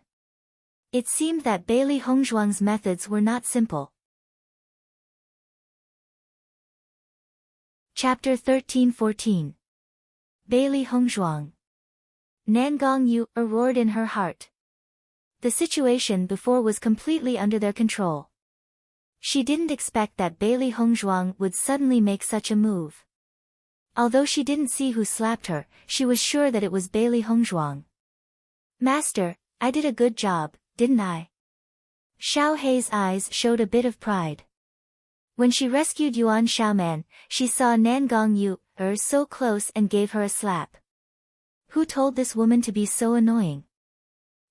It seemed that Bailey Hongzhuang's methods were not simple. Chapter 13-14. Bailey Hongzhuang. Nangong Yu roared in her heart. The situation before was completely under their control. She didn't expect that Bailey Hongzhuang would suddenly make such a move. Although she didn't see who slapped her, she was sure that it was Bailey Hongzhuang. Master, I did a good job, didn't I? Xiao Hei's eyes showed a bit of pride. When she rescued Yuan Xiaoman, she saw Nangong Yu so close and gave her a slap. Who told this woman to be so annoying?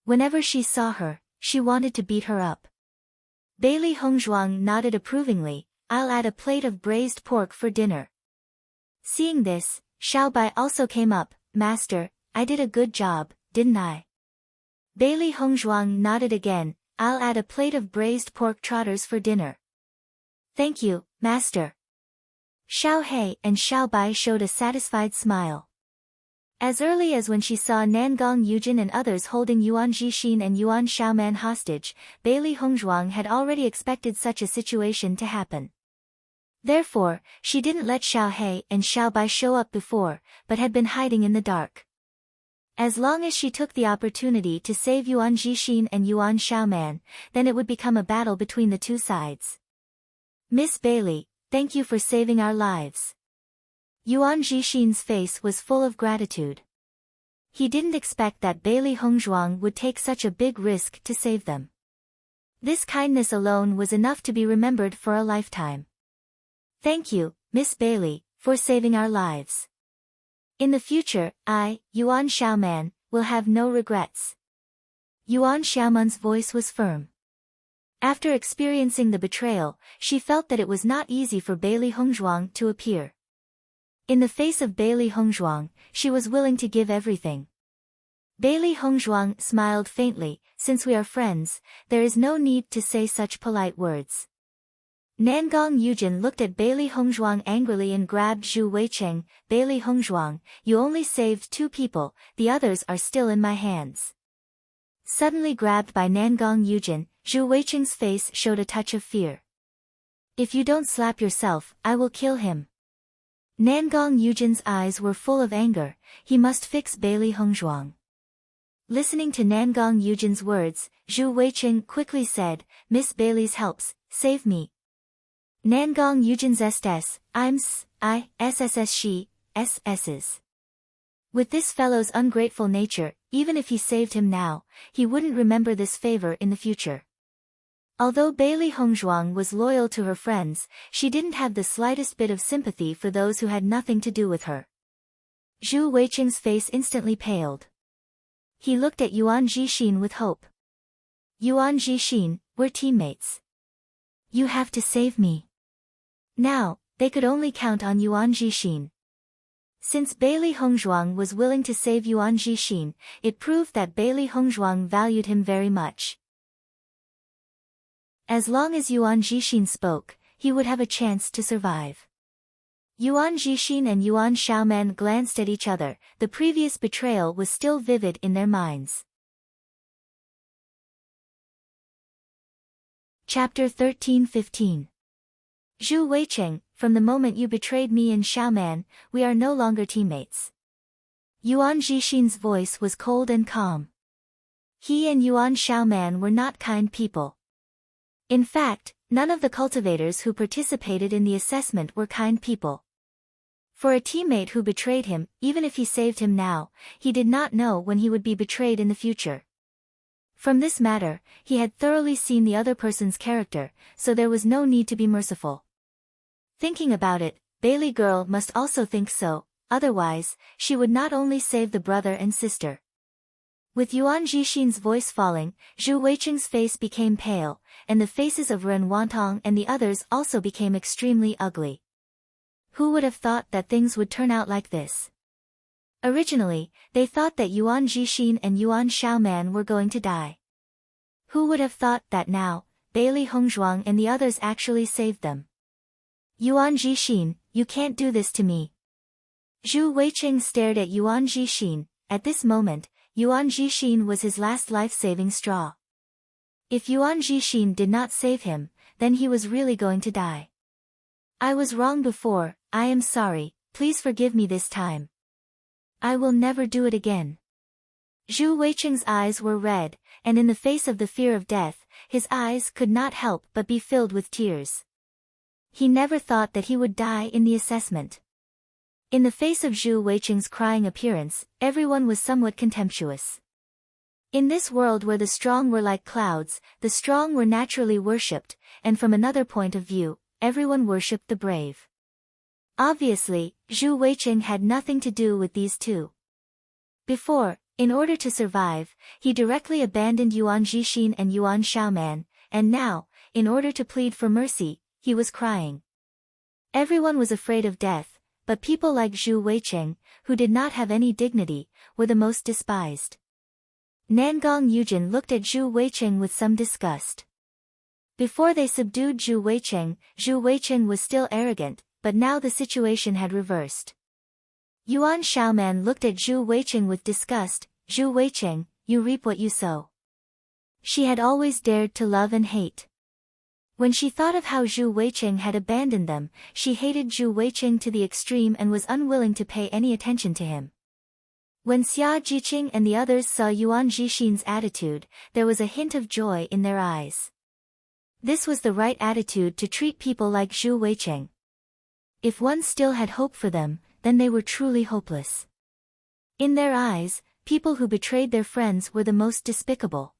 Whenever she saw her, she wanted to beat her up. Bailey Hongzhuang nodded approvingly. I'll add a plate of braised pork for dinner. Seeing this, Xiao Bai also came up. Master, I did a good job, didn't I? Bailey Hongzhuang nodded again. I'll add a plate of braised pork trotters for dinner. Thank you, Master. Xiao Hei and Xiao Bai showed a satisfied smile. As early as when she saw Nangong Yujin and others holding Yuan Jixin and Yuan Xiaoman hostage, Bailey Hongzhuang had already expected such a situation to happen. Therefore, she didn't let Xiao Hei and Xiao Bai show up before, but had been hiding in the dark. As long as she took the opportunity to save Yuan Jixin and Yuan Xiaoman, then it would become a battle between the two sides. Miss Bailey, thank you for saving our lives. Yuan Jixin's face was full of gratitude. He didn't expect that Bailey Hongzhuang would take such a big risk to save them. This kindness alone was enough to be remembered for a lifetime. Thank you, Miss Bailey, for saving our lives. In the future, I, Yuan Xiaoman, will have no regrets. Yuan Xiaoman's voice was firm. After experiencing the betrayal, she felt that it was not easy for Bailey Hongzhuang to appear. In the face of Bailey Hongzhuang, she was willing to give everything. Bailey Hongzhuang smiled faintly. Since we are friends, there is no need to say such polite words. Nangong Yujin looked at Bailey Hongzhuang angrily and grabbed Zhu Weicheng. Bailey Hongzhuang, you only saved 2 people, the others are still in my hands. Suddenly grabbed by Nangong Yujin, Zhu Weicheng's face showed a touch of fear. If you don't slap yourself, I will kill him. Nangong Yujin's eyes were full of anger. He must fix Bailey Hongzhuang. Listening to Nangong Yujin's words, Zhu Weiqing quickly said, "Miss Bailey's helps, save me." Nangong Yujin's SSS she, SS's. With this fellow's ungrateful nature, even if he saved him now, he wouldn't remember this favor in the future. Although Bailey Hongzhuang was loyal to her friends, she didn't have the slightest bit of sympathy for those who had nothing to do with her. Zhu Weiqing's face instantly paled. He looked at Yuan Jixin with hope. "Yuan Jixin, we're teammates. You have to save me." Now, they could only count on Yuan Jixin. Since Bailey Hongzhuang was willing to save Yuan Jixin, it proved that Bailey Hongzhuang valued him very much. As long as Yuan Jixin spoke, he would have a chance to survive. Yuan Jixin and Yuan Xiaoman glanced at each other. The previous betrayal was still vivid in their minds. Chapter 13-15. Zhu Weiqing, from the moment you betrayed me and Xiaoman, we are no longer teammates. Yuan Jixin's voice was cold and calm. He and Yuan Xiaoman were not kind people. In fact, none of the cultivators who participated in the assessment were kind people. For a teammate who betrayed him, even if he saved him now, he did not know when he would be betrayed in the future. From this matter, he had thoroughly seen the other person's character, so there was no need to be merciful. Thinking about it, Bailey girl must also think so, otherwise, she would not only save the brother and sister. With Yuan Jixin's voice falling, Zhu Weiqing's face became pale, and the faces of Ren Wantong and the others also became extremely ugly. Who would have thought that things would turn out like this? Originally, they thought that Yuan Jixin and Yuan Xiaoman were going to die. Who would have thought that now, Bailey Hongzhuang and the others actually saved them? "Yuan Jixin, you can't do this to me." Zhu Weiqing stared at Yuan Jixin. At this moment, Yuan Jixin was his last life-saving straw. If Yuan Jixin did not save him, then he was really going to die. "I was wrong before, I am sorry, please forgive me this time. I will never do it again." Zhu Weiqing's eyes were red, and in the face of the fear of death, his eyes could not help but be filled with tears. He never thought that he would die in the assessment. In the face of Zhu Weiqing's crying appearance, everyone was somewhat contemptuous. In this world where the strong were like clouds, the strong were naturally worshipped, and from another point of view, everyone worshipped the brave. Obviously, Zhu Weiqing had nothing to do with these two. Before, in order to survive, he directly abandoned Yuan Jixin and Yuan Xiaoman, and now, in order to plead for mercy, he was crying. Everyone was afraid of death, but people like Zhu Weiqing, who did not have any dignity, were the most despised. Nangong Yujin looked at Zhu Weiqing with some disgust. Before they subdued Zhu Weiqing was still arrogant, but now the situation had reversed. Yuan Xiaoman looked at Zhu Weiqing with disgust. "Zhu Weiqing, you reap what you sow." She had always dared to love and hate. When she thought of how Zhu Weiqing had abandoned them, she hated Zhu Weiqing to the extreme and was unwilling to pay any attention to him. When Xia Jiqing and the others saw Yuan Jixin's attitude, there was a hint of joy in their eyes. This was the right attitude to treat people like Zhu Weiqing. If one still had hope for them, then they were truly hopeless. In their eyes, people who betrayed their friends were the most despicable.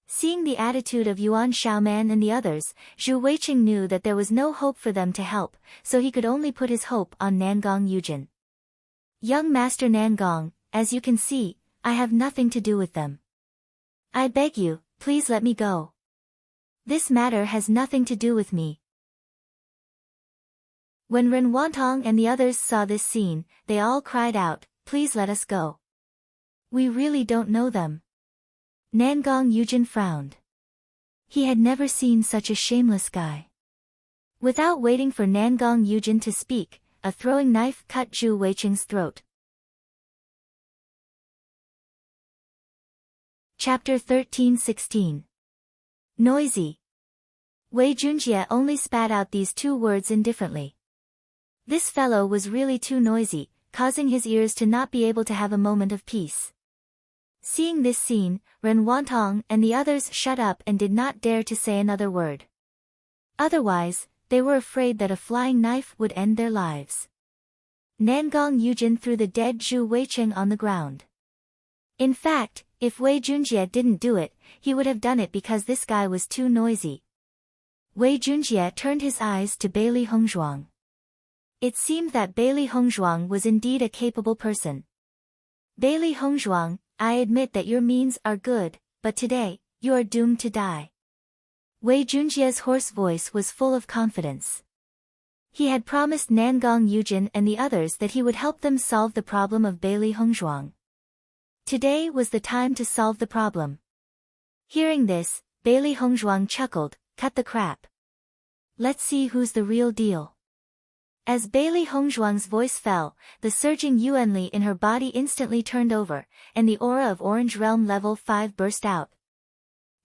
Seeing the attitude of Yuan Xiaoman and the others, Zhu Weiqing knew that there was no hope for them to help, so he could only put his hope on Nangong Yujin. "Young Master Nangong, as you can see, I have nothing to do with them. I beg you, please let me go. This matter has nothing to do with me." When Ren Wantong and the others saw this scene, they all cried out, "Please let us go. We really don't know them." Nangong Yujin frowned. He had never seen such a shameless guy. Without waiting for Nangong Yujin to speak, a throwing knife cut Zhu Weiqing's throat. Chapter 13-16. Noisy. Wei Junjie only spat out these two words indifferently. This fellow was really too noisy, causing his ears to not be able to have a moment of peace. Seeing this scene, Ren Wantong and the others shut up and did not dare to say another word. Otherwise, they were afraid that a flying knife would end their lives. Nangong Yujin threw the dead Zhu Weicheng on the ground. In fact, if Wei Junjie didn't do it, he would have done it because this guy was too noisy. Wei Junjie turned his eyes to Bailey Hongzhuang. It seemed that Bailey Hongzhuang was indeed a capable person. Bailey Hongzhuang, I admit that your means are good, but today, you are doomed to die. Wei Junjie's hoarse voice was full of confidence. He had promised Nangong Yujin and the others that he would help them solve the problem of Bailey Hongzhuang. Today was the time to solve the problem. Hearing this, Bailey Hongzhuang chuckled, cut the crap. Let's see who's the real deal. As Bailey Hongzhuang's voice fell, the surging Yuanli in her body instantly turned over, and the aura of Orange Realm Level 5 burst out.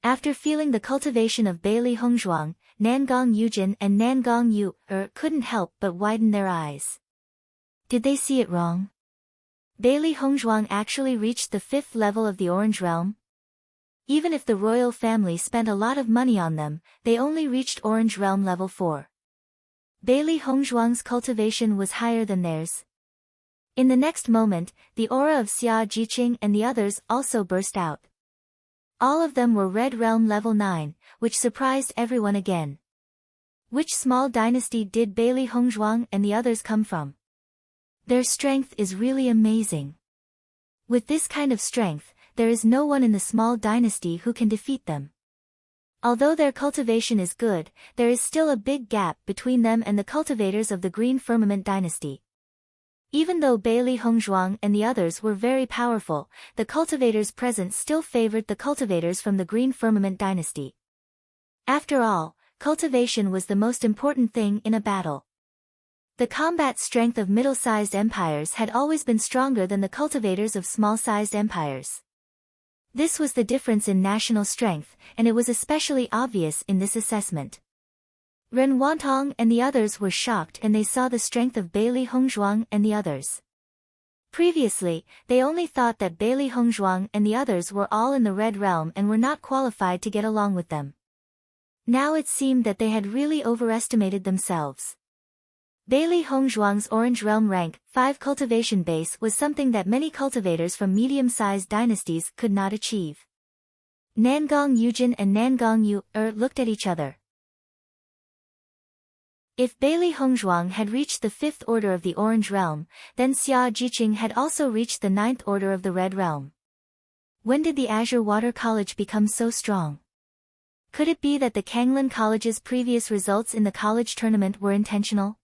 After feeling the cultivation of Bailey Hongzhuang, Nangong Yujin and Nangong Yu couldn't help but widen their eyes. Did they see it wrong? Bailey Hongzhuang actually reached the 5th level of the Orange Realm? Even if the royal family spent a lot of money on them, they only reached Orange Realm Level 4. Bailey Hongzhuang's cultivation was higher than theirs. In the next moment, the aura of Xia Jiqing and the others also burst out. All of them were Red Realm Level 9, which surprised everyone again. Which small dynasty did Bailey Hongzhuang and the others come from? Their strength is really amazing. With this kind of strength, there is no one in the small dynasty who can defeat them. Although their cultivation is good, there is still a big gap between them and the cultivators of the Green Firmament dynasty. Even though Bailey Hongzhuang and the others were very powerful, the cultivators present still favored the cultivators from the Green Firmament dynasty. After all, cultivation was the most important thing in a battle. The combat strength of middle-sized empires had always been stronger than the cultivators of small-sized empires. This was the difference in national strength, and it was especially obvious in this assessment. Ren Wantong and the others were shocked and they saw the strength of Bailey Hongzhuang and the others. Previously, they only thought that Bailey Hongzhuang and the others were all in the Red Realm and were not qualified to get along with them. Now it seemed that they had really overestimated themselves. Bailey Hongzhuang's Orange Realm Rank 5 cultivation base was something that many cultivators from medium-sized dynasties could not achieve. Nangong Yujin and Nangong Yu looked at each other. If Bailey Hongzhuang had reached the 5th order of the Orange Realm, then Xia Jiqing had also reached the 9th order of the Red Realm. When did the Azure Water College become so strong? Could it be that the Kanglin College's previous results in the college tournament were intentional?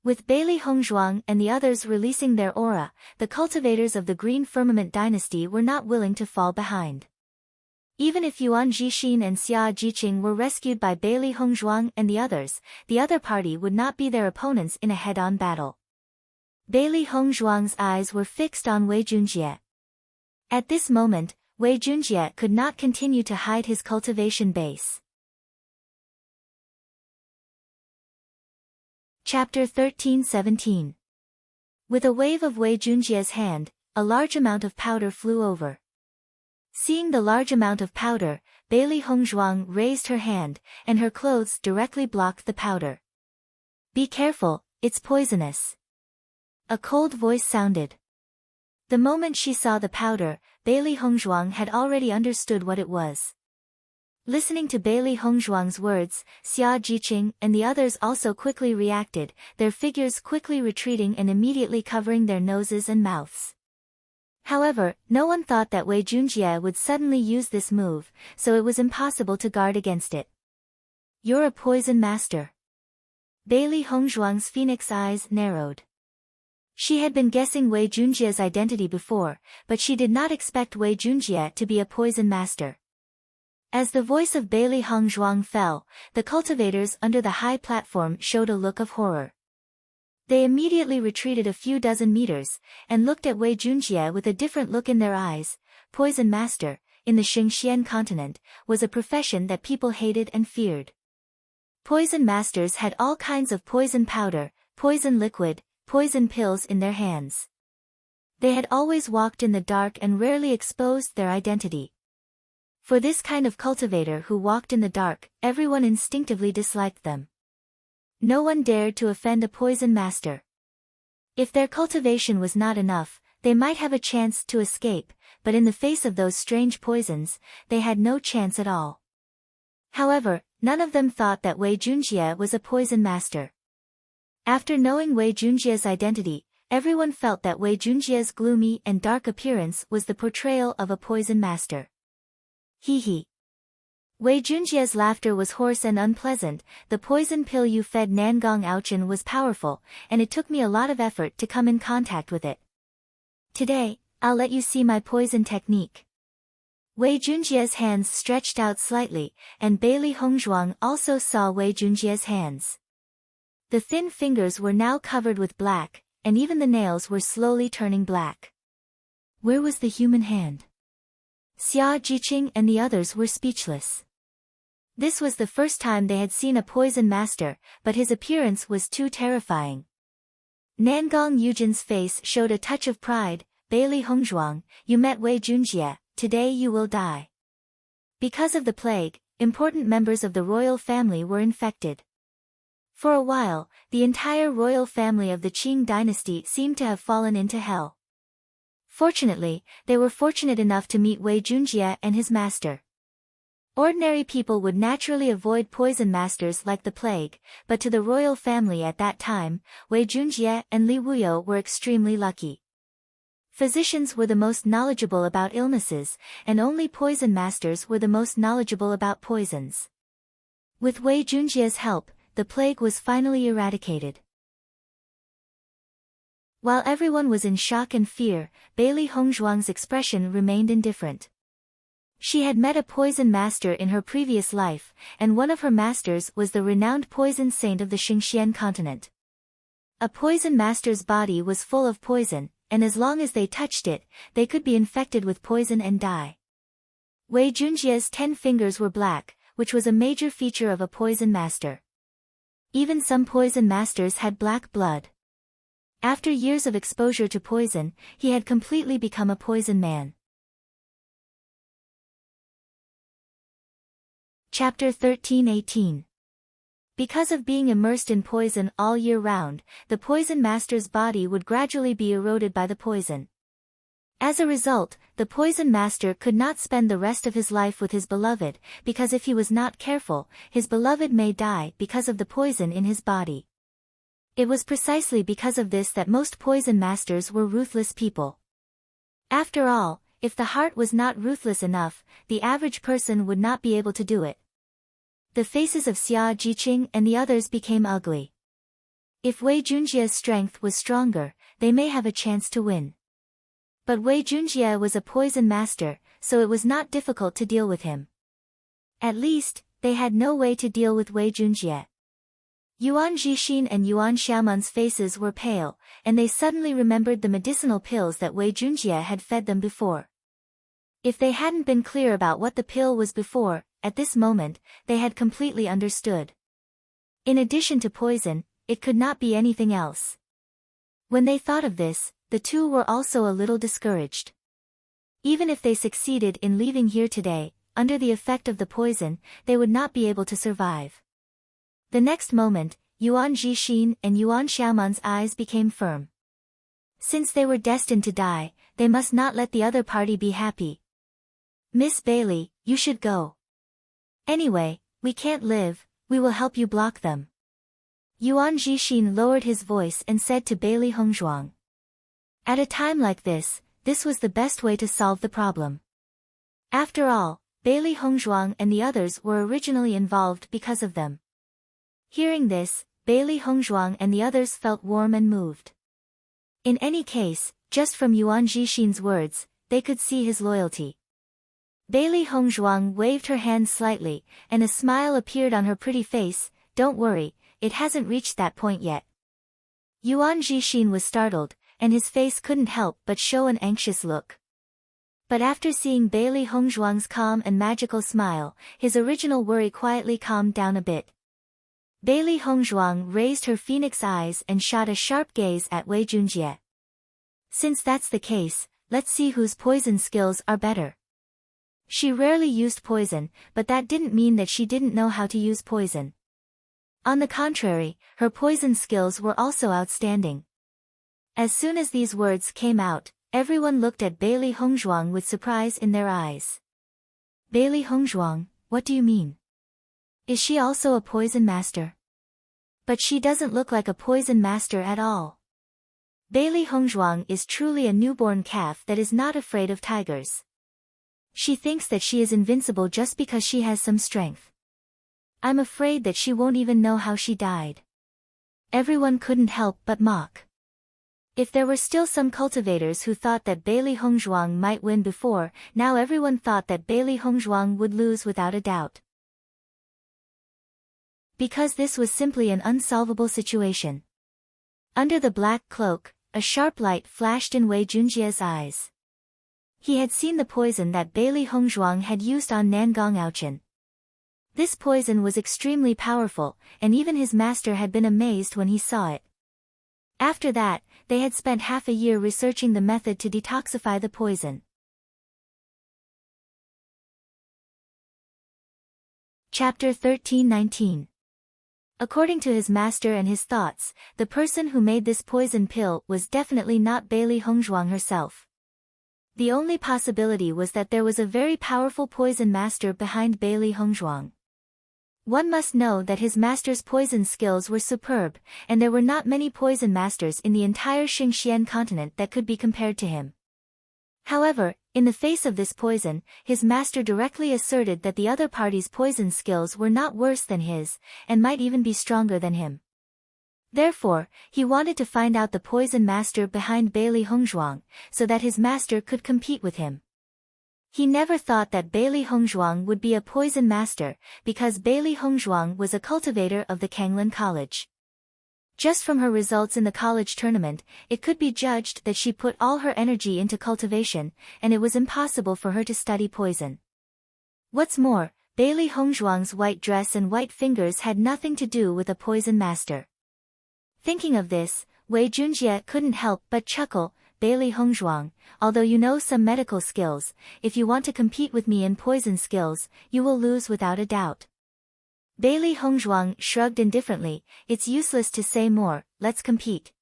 With Bailey Hongzhuang and the others releasing their aura, the cultivators of the Green Firmament dynasty were not willing to fall behind. Even if Yuan Jixin and Xia Jiqing were rescued by Bailey Hongzhuang and the other party would not be their opponents in a head-on battle. Bailey Hongzhuang's eyes were fixed on Wei Junjie. At this moment, Wei Junjie could not continue to hide his cultivation base. Chapter 13-17. With a wave of Wei Junjie's hand, a large amount of powder flew over. Seeing the large amount of powder, Bailey Hongzhuang raised her hand, and her clothes directly blocked the powder. Be careful, it's poisonous. A cold voice sounded. The moment she saw the powder, Bailey Hongzhuang had already understood what it was. Listening to Bailey Hongzhuang's words, Xia Jiqing and the others also quickly reacted, their figures quickly retreating and immediately covering their noses and mouths. However, no one thought that Wei Junjie would suddenly use this move, so it was impossible to guard against it. You're a poison master. Bailey Hongzhuang's phoenix eyes narrowed. She had been guessing Wei Junjie's identity before, but she did not expect Wei Junjie to be a poison master. As the voice of Bailey Hongzhuang fell, the cultivators under the high platform showed a look of horror. They immediately retreated a few dozen meters, and looked at Wei Junjie with a different look in their eyes. Poison master, in the Xingxian continent, was a profession that people hated and feared. Poison masters had all kinds of poison powder, poison liquid, poison pills in their hands. They had always walked in the dark and rarely exposed their identity. For this kind of cultivator who walked in the dark, everyone instinctively disliked them. No one dared to offend a poison master. If their cultivation was not enough, they might have a chance to escape, but in the face of those strange poisons, they had no chance at all. However, none of them thought that Wei Junjie was a poison master. After knowing Wei Junjie's identity, everyone felt that Wei Junjie's gloomy and dark appearance was the portrayal of a poison master. Hee hee. Wei Junjie's laughter was hoarse and unpleasant. The poison pill you fed Nangong Ouchin was powerful, and it took me a lot of effort to come in contact with it. Today, I'll let you see my poison technique. Wei Junjie's hands stretched out slightly, and Bailey Hongzhuang also saw Wei Junjie's hands. The thin fingers were now covered with black, and even the nails were slowly turning black. Where was the human hand? Xia Jiqing and the others were speechless. This was the first time they had seen a poison master, but his appearance was too terrifying. Nangong Yujin's face showed a touch of pride. Bailey Hongzhuang, you met Wei Junjie, today you will die. Because of the plague, important members of the royal family were infected. For a while, the entire royal family of the Qing dynasty seemed to have fallen into hell. Fortunately, they were fortunate enough to meet Wei Junjie and his master. Ordinary people would naturally avoid poison masters like the plague, but to the royal family at that time, Wei Junjie and Li Wuyo were extremely lucky. Physicians were the most knowledgeable about illnesses, and only poison masters were the most knowledgeable about poisons. With Wei Junjie's help, the plague was finally eradicated. While everyone was in shock and fear, Bailey Hongzhuang's expression remained indifferent. She had met a poison master in her previous life, and one of her masters was the renowned poison saint of the Xingxian continent. A poison master's body was full of poison, and as long as they touched it, they could be infected with poison and die. Wei Junjie's 10 fingers were black, which was a major feature of a poison master. Even some poison masters had black blood. After years of exposure to poison, he had completely become a poison man. Chapter 13-18. Because of being immersed in poison all year round, the poison master's body would gradually be eroded by the poison. As a result, the poison master could not spend the rest of his life with his beloved, because if he was not careful, his beloved may die because of the poison in his body. It was precisely because of this that most poison masters were ruthless people. After all, if the heart was not ruthless enough, the average person would not be able to do it. The faces of Xia Jiqing and the others became ugly. If Wei Junjie's strength was stronger, they may have a chance to win. But Wei Junjie was a poison master, so it was not difficult to deal with him. At least, they had no way to deal with Wei Junjie. Yuan Jixin and Yuan Xiaoman's faces were pale, and they suddenly remembered the medicinal pills that Wei Junjie had fed them before. If they hadn't been clear about what the pill was before, at this moment, they had completely understood. In addition to poison, it could not be anything else. When they thought of this, the two were also a little discouraged. Even if they succeeded in leaving here today, under the effect of the poison, they would not be able to survive. The next moment, Yuan Jixin and Yuan Xiaoman's eyes became firm. Since they were destined to die, they must not let the other party be happy. Miss Bailey, you should go. Anyway, we can't live, we will help you block them. Yuan Jixin lowered his voice and said to Bailey Hongzhuang. At a time like this was the best way to solve the problem. After all, Bailey Hongzhuang and the others were originally involved because of them. Hearing this, Bailey Hongzhuang and the others felt warm and moved. In any case, just from Yuan Jixin's words, they could see his loyalty. Bailey Hongzhuang waved her hand slightly, and a smile appeared on her pretty face. Don't worry, it hasn't reached that point yet. Yuan Jixin was startled, and his face couldn't help but show an anxious look. But after seeing Bailey Hongzhuang's calm and magical smile, his original worry quietly calmed down a bit. Bailey Hongzhuang raised her phoenix eyes and shot a sharp gaze at Wei Junjie. Since that's the case, let's see whose poison skills are better. She rarely used poison, but that didn't mean that she didn't know how to use poison. On the contrary, her poison skills were also outstanding. As soon as these words came out, everyone looked at Bailey Hongzhuang with surprise in their eyes. Bailey Hongzhuang, what do you mean? Is she also a poison master? But she doesn't look like a poison master at all. Bailey Hongzhuang is truly a newborn calf that is not afraid of tigers. She thinks that she is invincible just because she has some strength. I'm afraid that she won't even know how she died. Everyone couldn't help but mock. If there were still some cultivators who thought that Bailey Hongzhuang might win before, now everyone thought that Bailey Hongzhuang would lose without a doubt. Because this was simply an unsolvable situation. Under the black cloak, a sharp light flashed in Wei Junjie's eyes. He had seen the poison that Bailey Hongzhuang had used on Nangong Aochen. This poison was extremely powerful, and even his master had been amazed when he saw it. After that, they had spent half a year researching the method to detoxify the poison. Chapter 13:19. According to his master and his thoughts, the person who made this poison pill was definitely not Bailey Hongzhuang herself. The only possibility was that there was a very powerful poison master behind Bailey Hongzhuang. One must know that his master's poison skills were superb, and there were not many poison masters in the entire Xingxian continent that could be compared to him. However, in the face of this poison, his master directly asserted that the other party's poison skills were not worse than his, and might even be stronger than him. Therefore, he wanted to find out the poison master behind Bailey Hongzhuang, so that his master could compete with him. He never thought that Bailey Hongzhuang would be a poison master, because Bailey Hongzhuang was a cultivator of the Kanglin College. Just from her results in the college tournament, it could be judged that she put all her energy into cultivation, and it was impossible for her to study poison. What's more, Bailey Hongzhuang's white dress and white fingers had nothing to do with a poison master. Thinking of this, Wei Junjie couldn't help but chuckle. Bailey Hongzhuang, although you know some medical skills, if you want to compete with me in poison skills, you will lose without a doubt. Bailey Hongzhuang shrugged indifferently. It's useless to say more, let's compete.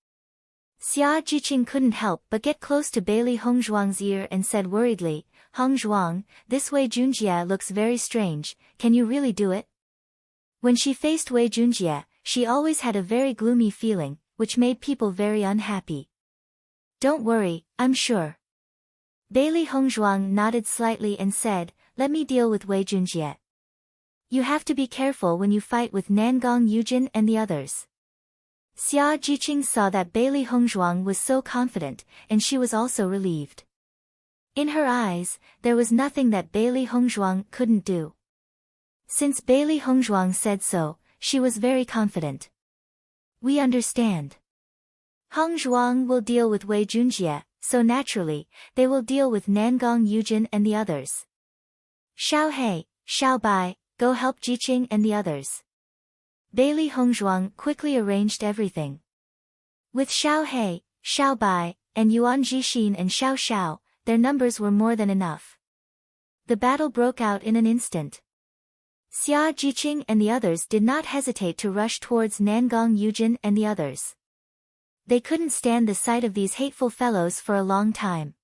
Xia Jiqing couldn't help but get close to Bailey Hongzhuang's ear and said worriedly, Hongzhuang, this Wei Junjie looks very strange, can you really do it? When she faced Wei Junjie, she always had a very gloomy feeling, which made people very unhappy. Don't worry, I'm sure. Bailey Hongzhuang nodded slightly and said, let me deal with Wei Junjie. You have to be careful when you fight with Nangong Yujin and the others. Xia Jiqing saw that Bailey Hongzhuang was so confident, and she was also relieved. In her eyes, there was nothing that Bailey Hongzhuang couldn't do. Since Bailey Hongzhuang said so, she was very confident. We understand. Hongzhuang will deal with Wei Junjie, so naturally, they will deal with Nangong Yujin and the others. Xiao He, Xiao Bai, go help Jiqing and the others. Bailey Hongzhuang quickly arranged everything. With Xiao He, Xiao Bai, and Yuan Jixin and Xiao Xiao, their numbers were more than enough. The battle broke out in an instant. Xia Jiqing and the others did not hesitate to rush towards Nangong Yujin and the others. They couldn't stand the sight of these hateful fellows for a long time.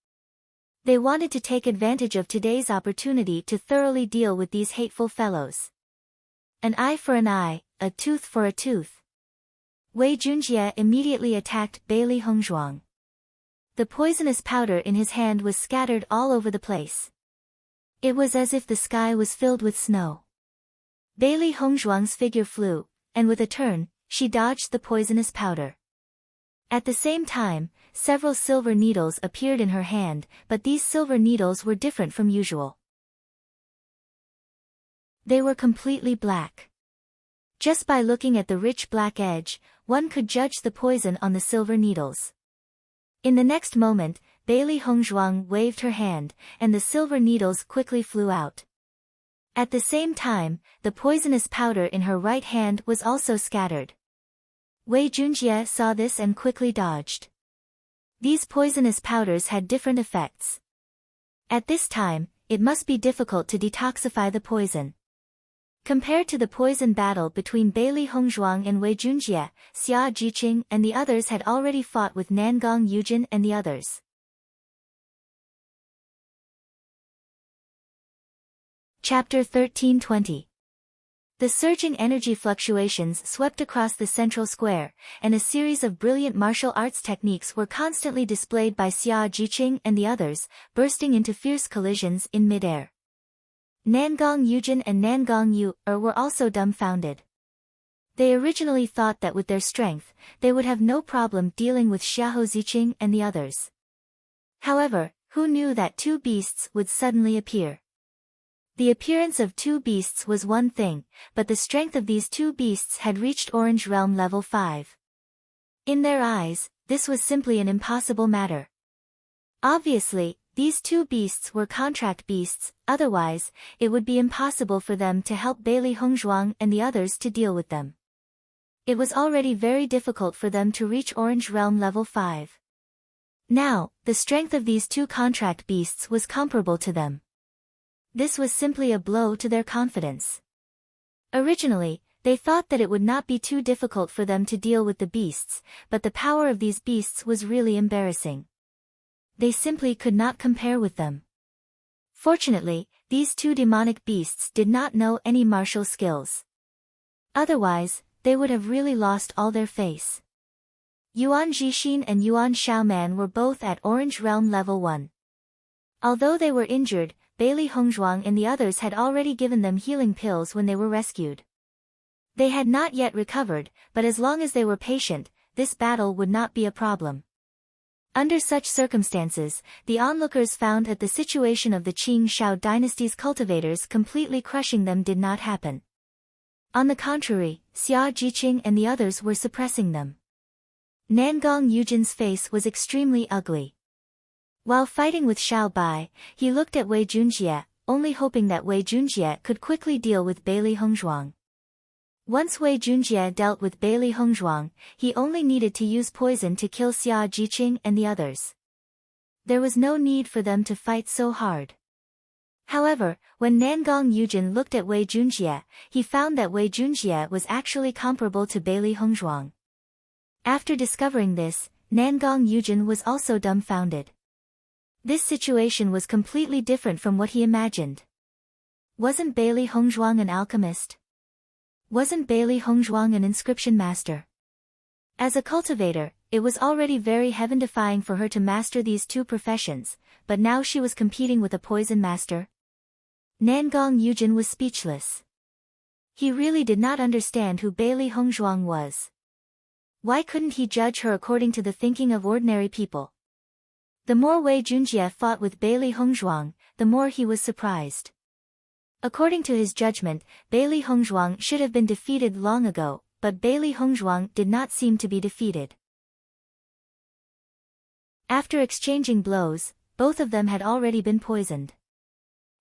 They wanted to take advantage of today's opportunity to thoroughly deal with these hateful fellows. An eye for an eye, a tooth for a tooth. Wei Junjie immediately attacked Bailey Hongzhuang. The poisonous powder in his hand was scattered all over the place. It was as if the sky was filled with snow. Bailey Hongzhuang's figure flew, and with a turn, she dodged the poisonous powder. At the same time, several silver needles appeared in her hand, but these silver needles were different from usual. They were completely black. Just by looking at the rich black edge, one could judge the poison on the silver needles. In the next moment, Bailey Hongzhuang waved her hand, and the silver needles quickly flew out. At the same time, the poisonous powder in her right hand was also scattered. Wei Junjie saw this and quickly dodged. These poisonous powders had different effects. At this time, it must be difficult to detoxify the poison. Compared to the poison battle between Bailey Hongzhuang and Wei Junjie, Xia Jiqing and the others had already fought with Nangong Yujin and the others. Chapter 1320. The surging energy fluctuations swept across the central square, and a series of brilliant martial arts techniques were constantly displayed by Xia Jiqing and the others, bursting into fierce collisions in midair. Nangong Yujin and Nangong Yu were also dumbfounded. They originally thought that with their strength, they would have no problem dealing with Xiahou Ziqing and the others. However, who knew that two beasts would suddenly appear? The appearance of two beasts was one thing, but the strength of these two beasts had reached Orange Realm level 5. In their eyes, this was simply an impossible matter. Obviously, these two beasts were contract beasts, otherwise, it would be impossible for them to help Bailey Hongzhuang and the others to deal with them. It was already very difficult for them to reach Orange Realm level 5. Now, the strength of these two contract beasts was comparable to them. This was simply a blow to their confidence. Originally, they thought that it would not be too difficult for them to deal with the beasts, but the power of these beasts was really embarrassing. They simply could not compare with them. Fortunately, these two demonic beasts did not know any martial skills. Otherwise, they would have really lost all their face. Yuan Jixin and Yuan Xiaoman were both at Orange Realm level 1. Although they were injured, Bailey Hongzhuang and the others had already given them healing pills when they were rescued. They had not yet recovered, but as long as they were patient, this battle would not be a problem. Under such circumstances, the onlookers found that the situation of the Qing Shao dynasty's cultivators completely crushing them did not happen. On the contrary, Xia Jiqing and the others were suppressing them. Nangong Yujin's face was extremely ugly. While fighting with Xiao Bai, he looked at Wei Junjie, only hoping that Wei Junjie could quickly deal with Bailey Hongzhuang. Once Wei Junjie dealt with Bailey Hongzhuang, he only needed to use poison to kill Xia Jiqing and the others. There was no need for them to fight so hard. However, when Nangong Yujin looked at Wei Junjie, he found that Wei Junjie was actually comparable to Bailey Hongzhuang. After discovering this, Nangong Yujin was also dumbfounded. This situation was completely different from what he imagined. Wasn't Bailey Hongzhuang an alchemist? Wasn't Bailey Hongzhuang an inscription master? As a cultivator, it was already very heaven-defying for her to master these two professions, but now she was competing with a poison master? Nangong Yujin was speechless. He really did not understand who Bailey Hongzhuang was. Why couldn't he judge her according to the thinking of ordinary people? The more Wei Junjie fought with Bailey Hongzhuang, the more he was surprised. According to his judgment, Bailey Hongzhuang should have been defeated long ago, but Bailey Hongzhuang did not seem to be defeated. After exchanging blows, both of them had already been poisoned.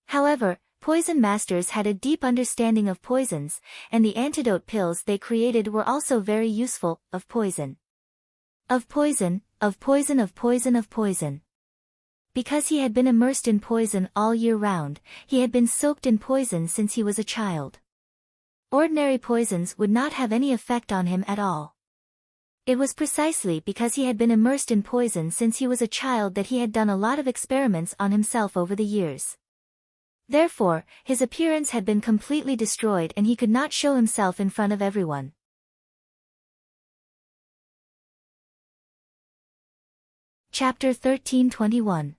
However, poison masters had a deep understanding of poisons, and the antidote pills they created were also very useful, of poison. Of poison, of poison, of poison, of poison. Because he had been immersed in poison all year round, he had been soaked in poison since he was a child. Ordinary poisons would not have any effect on him at all. It was precisely because he had been immersed in poison since he was a child that he had done a lot of experiments on himself over the years. Therefore, his appearance had been completely destroyed and he could not show himself in front of everyone. Chapter 1321.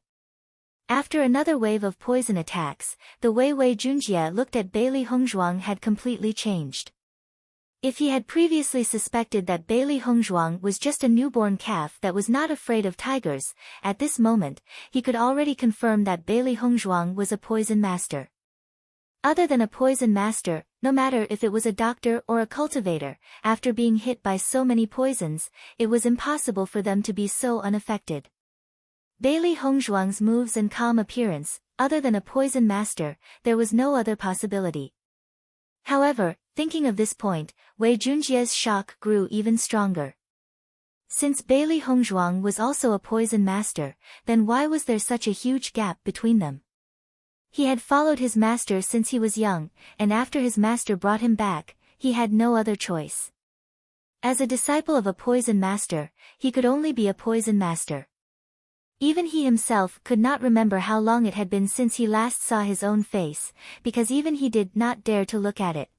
After another wave of poison attacks, the way Wei Junjie looked at Bailey Hongzhuang had completely changed. If he had previously suspected that Bailey Hongzhuang was just a newborn calf that was not afraid of tigers, at this moment, he could already confirm that Bailey Hongzhuang was a poison master. Other than a poison master, no matter if it was a doctor or a cultivator, after being hit by so many poisons, it was impossible for them to be so unaffected. Bailey Hongzhuang's moves and calm appearance, other than a poison master, there was no other possibility. However, thinking of this point, Wei Junjie's shock grew even stronger. Since Bailey Hongzhuang was also a poison master, then why was there such a huge gap between them? He had followed his master since he was young, and after his master brought him back, he had no other choice. As a disciple of a poison master, he could only be a poison master. Even he himself could not remember how long it had been since he last saw his own face, because even he did not dare to look at it.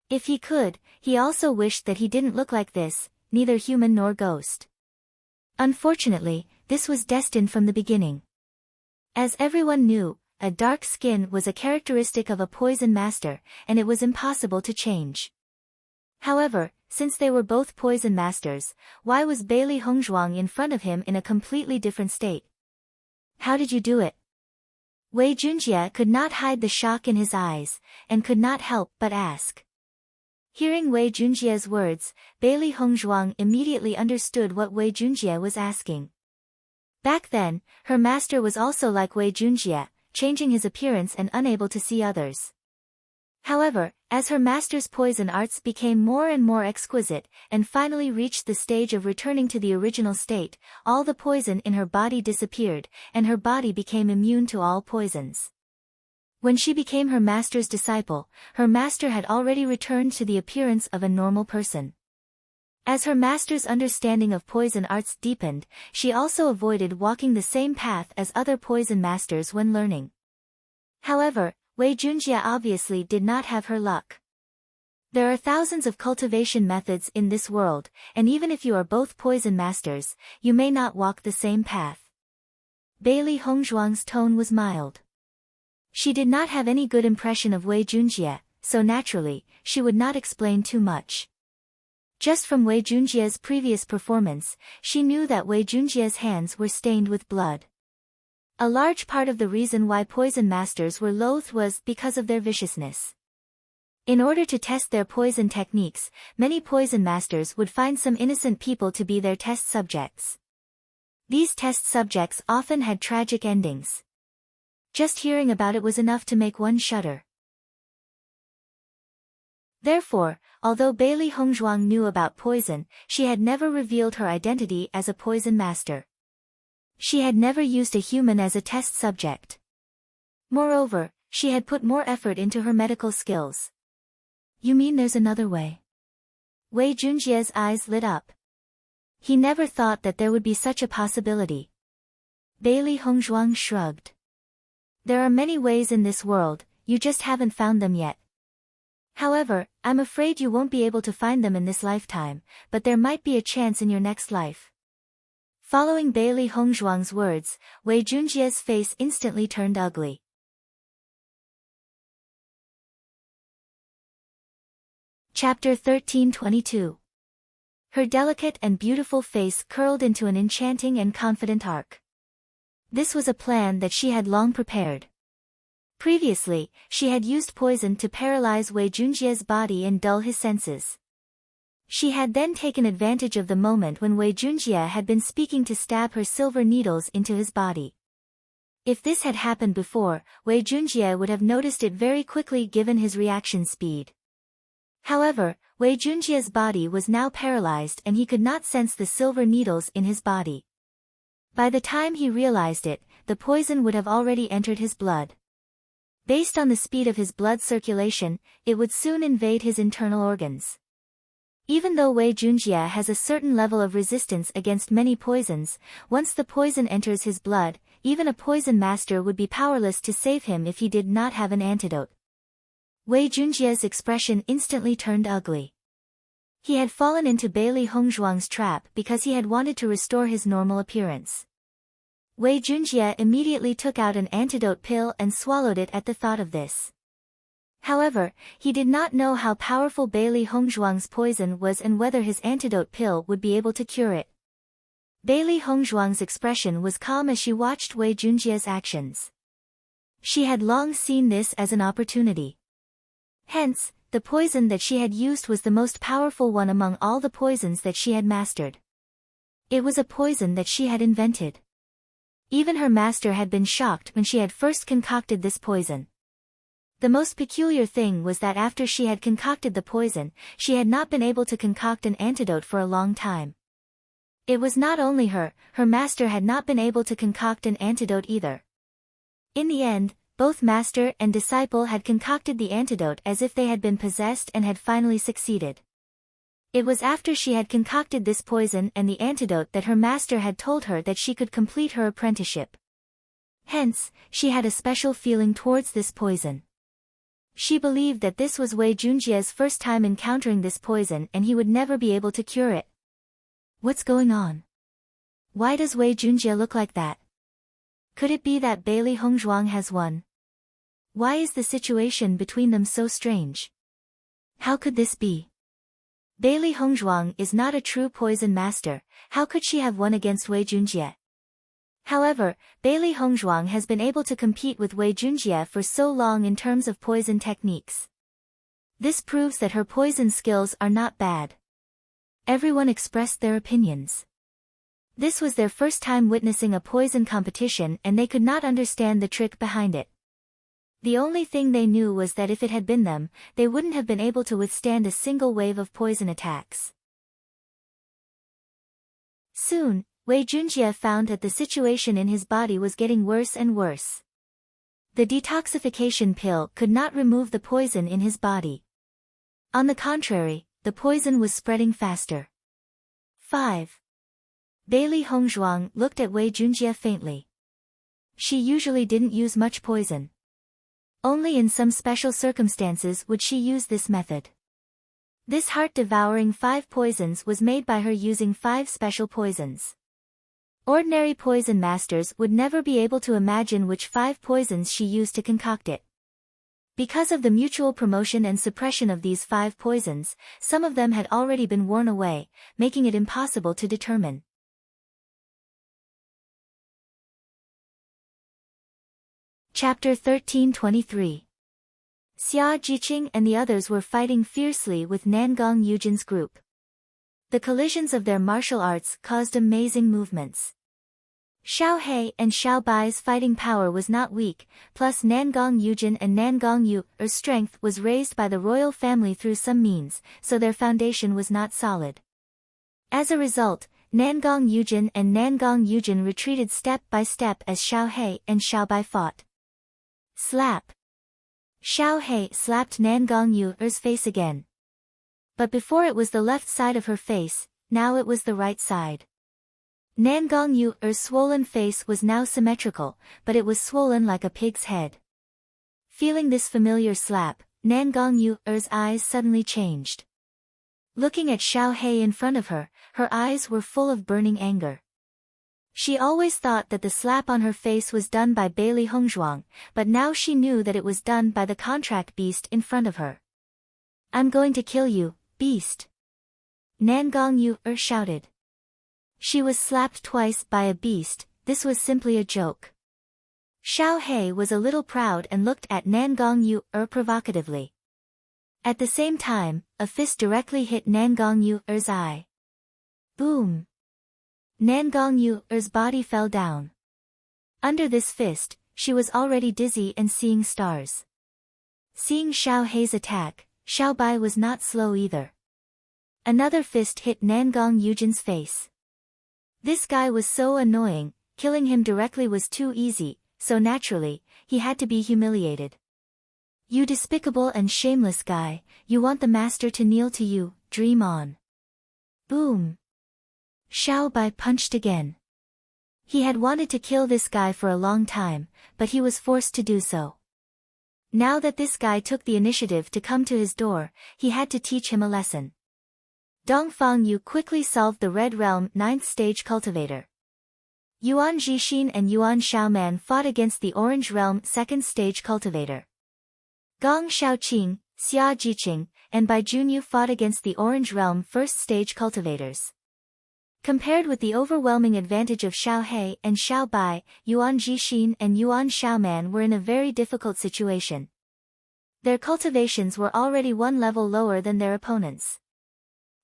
If he could, he also wished that he didn't look like this, neither human nor ghost. Unfortunately, this was destined from the beginning. As everyone knew, a dark skin was a characteristic of a poison master, and it was impossible to change. However, since they were both poison masters, why was Bailey Hongzhuang in front of him in a completely different state? How did you do it? Wei Junjie could not hide the shock in his eyes, and could not help but ask. Hearing Wei Junjie's words, Bailey Hongzhuang immediately understood what Wei Junjie was asking. Back then, her master was also like Wei Junjie, changing his appearance and unable to see others. However, as her master's poison arts became more and more exquisite, and finally reached the stage of returning to the original state, all the poison in her body disappeared, and her body became immune to all poisons. When she became her master's disciple, her master had already returned to the appearance of a normal person. As her master's understanding of poison arts deepened, she also avoided walking the same path as other poison masters when learning. However, Wei Junjie obviously did not have her luck. There are thousands of cultivation methods in this world, and even if you are both poison masters, you may not walk the same path. Bailey Hongzhuang's tone was mild. She did not have any good impression of Wei Junjie, so naturally, she would not explain too much. Just from Wei Junjie's previous performance, she knew that Wei Junjie's hands were stained with blood. A large part of the reason why poison masters were loathed was because of their viciousness. In order to test their poison techniques, many poison masters would find some innocent people to be their test subjects. These test subjects often had tragic endings. Just hearing about it was enough to make one shudder. Therefore, although Bailey Hongzhuang knew about poison, she had never revealed her identity as a poison master. She had never used a human as a test subject. Moreover, she had put more effort into her medical skills. You mean there's another way? Wei Junjie's eyes lit up. He never thought that there would be such a possibility. Bailey Hongzhuang shrugged. There are many ways in this world, you just haven't found them yet. However, I'm afraid you won't be able to find them in this lifetime, but there might be a chance in your next life. Following Bailey Hongzhuang's words, Wei Junjie's face instantly turned ugly. Chapter 1322. Her delicate and beautiful face curled into an enchanting and confident arc. This was a plan that she had long prepared. Previously, she had used poison to paralyze Wei Junjie's body and dull his senses. She had then taken advantage of the moment when Wei Junjie had been speaking to stab her silver needles into his body. If this had happened before, Wei Junjie would have noticed it very quickly given his reaction speed. However, Wei Junjie's body was now paralyzed and he could not sense the silver needles in his body. By the time he realized it, the poison would have already entered his blood. Based on the speed of his blood circulation, it would soon invade his internal organs. Even though Wei Junjie has a certain level of resistance against many poisons, once the poison enters his blood, even a poison master would be powerless to save him if he did not have an antidote. Wei Junjie's expression instantly turned ugly. He had fallen into Bailey Hongzhuang's trap because he had wanted to restore his normal appearance. Wei Junjie immediately took out an antidote pill and swallowed it at the thought of this. However, he did not know how powerful Bailey Hongzhuang's poison was and whether his antidote pill would be able to cure it. Bailey Hongzhuang's expression was calm as she watched Wei Junjie's actions. She had long seen this as an opportunity. Hence, the poison that she had used was the most powerful one among all the poisons that she had mastered. It was a poison that she had invented. Even her master had been shocked when she had first concocted this poison. The most peculiar thing was that after she had concocted the poison, she had not been able to concoct an antidote for a long time. It was not only her master had not been able to concoct an antidote either. In the end, both master and disciple had concocted the antidote as if they had been possessed and had finally succeeded. It was after she had concocted this poison and the antidote that her master had told her that she could complete her apprenticeship. Hence, she had a special feeling towards this poison. She believed that this was Wei Junjie's first time encountering this poison and he would never be able to cure it. What's going on? Why does Wei Junjie look like that? Could it be that Bailey Hongzhuang has won? Why is the situation between them so strange? How could this be? Bailey Hongzhuang is not a true poison master, how could she have won against Wei Junjie? However, Bailey Hongzhuang has been able to compete with Wei Junjie for so long in terms of poison techniques. This proves that her poison skills are not bad. Everyone expressed their opinions. This was their first time witnessing a poison competition and they could not understand the trick behind it. The only thing they knew was that if it had been them, they wouldn't have been able to withstand a single wave of poison attacks. Soon, Wei Junjie found that the situation in his body was getting worse and worse. The detoxification pill could not remove the poison in his body. On the contrary, the poison was spreading faster. 5. Bailey Hongzhuang looked at Wei Junjie faintly. She usually didn't use much poison. Only in some special circumstances would she use this method. This heart-devouring 5 poisons was made by her using 5 special poisons. Ordinary poison masters would never be able to imagine which 5 poisons she used to concoct it. Because of the mutual promotion and suppression of these 5 poisons, some of them had already been worn away, making it impossible to determine. Chapter 13:23. Xia Jiqing and the others were fighting fiercely with Nangong Yujin's group. The collisions of their martial arts caused amazing movements. Xiao He and Xiao Bai's fighting power was not weak, plus Nangong Yujin and Nangong Yu's strength was raised by the royal family through some means, so their foundation was not solid. As a result, Nangong Yujin and Nangong Yujin retreated step by step as Xiao He and Xiao Bai fought. Slap! Xiao He slapped Nangong Yu's face again. But before it was the left side of her face, now it was the right side. Nangong Yu's swollen face was now symmetrical, but it was swollen like a pig's head. Feeling this familiar slap, Nangong Yu's eyes suddenly changed. Looking at Xiao He in front of her, her eyes were full of burning anger. She always thought that the slap on her face was done by Bailey Hongzhuang, but now she knew that it was done by the contract beast in front of her. "I'm going to kill you, beast!" Nangong Yu shouted. She was slapped twice by a beast, this was simply a joke. Xiao He was a little proud and looked at Nangong Yu provocatively. At the same time, a fist directly hit Nangong Yu's eye. Boom! Nangong Yu's body fell down. Under this fist, she was already dizzy and seeing stars. Seeing Xiao He's attack, Xiao Bai was not slow either. Another fist hit Nangong Yujin's face. This guy was so annoying, killing him directly was too easy, so naturally, he had to be humiliated. "You despicable and shameless guy, you want the master to kneel to you, dream on." Boom! Xiao Bai punched again. He had wanted to kill this guy for a long time, but he was forced to do so. Now that this guy took the initiative to come to his door, he had to teach him a lesson. Dongfang Yu quickly solved the Red Realm 9th stage cultivator. Yuan Jixin and Yuan Xiaoman fought against the Orange Realm 2nd stage cultivator. Gong Xiaoqing, Xia Jiqing, and Bai Junyu fought against the Orange Realm 1st stage cultivators. Compared with the overwhelming advantage of Xiao He and Xiao Bai, Yuan Jixin and Yuan Xiaoman were in a very difficult situation. Their cultivations were already one level lower than their opponents.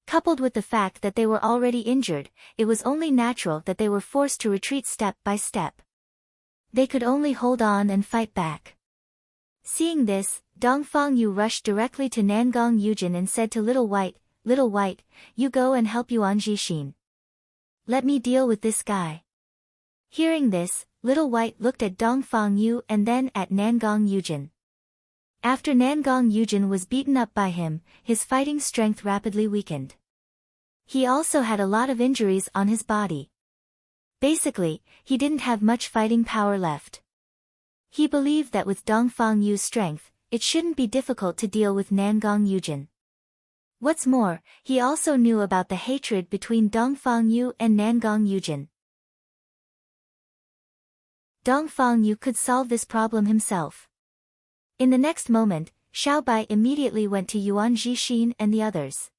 Coupled with the fact that they were already injured, it was only natural that they were forced to retreat step by step. They could only hold on and fight back. Seeing this, Dongfang Yu rushed directly to Nangong Yujin and said to Little White, "Little White, you go and help Yuan Jixin." let me deal with this guy. Hearing this, Little White looked at Dongfang Yu and then at Nangong Yujin. After Nangong Yujin was beaten up by him, his fighting strength rapidly weakened. He also had a lot of injuries on his body. Basically, he didn't have much fighting power left. He believed that with Dongfang Yu's strength, it shouldn't be difficult to deal with Nangong Yujin. What's more, he also knew about the hatred between Dongfang Yu and Nangong Yujin. Dongfang Yu could solve this problem himself. In the next moment, Xiaobai immediately went to Yuan Jixin and the others.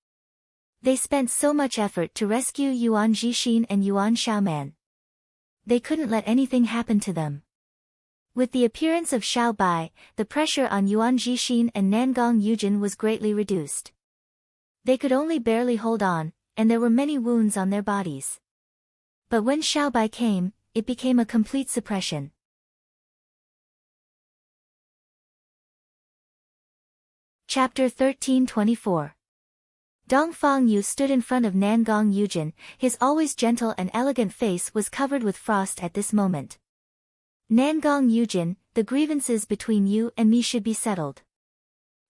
They spent so much effort to rescue Yuan Jixin and Yuan Xiaoman. They couldn't let anything happen to them. With the appearance of Xiaobai, the pressure on Yuan Jixin and Nangong Yujin was greatly reduced. They could only barely hold on, and there were many wounds on their bodies. But when Xiaobai came, it became a complete suppression. Chapter 13:24. Dongfang Yu stood in front of Nangong Yujin, his always gentle and elegant face was covered with frost at this moment. Nangong Yujin, the grievances between you and me should be settled.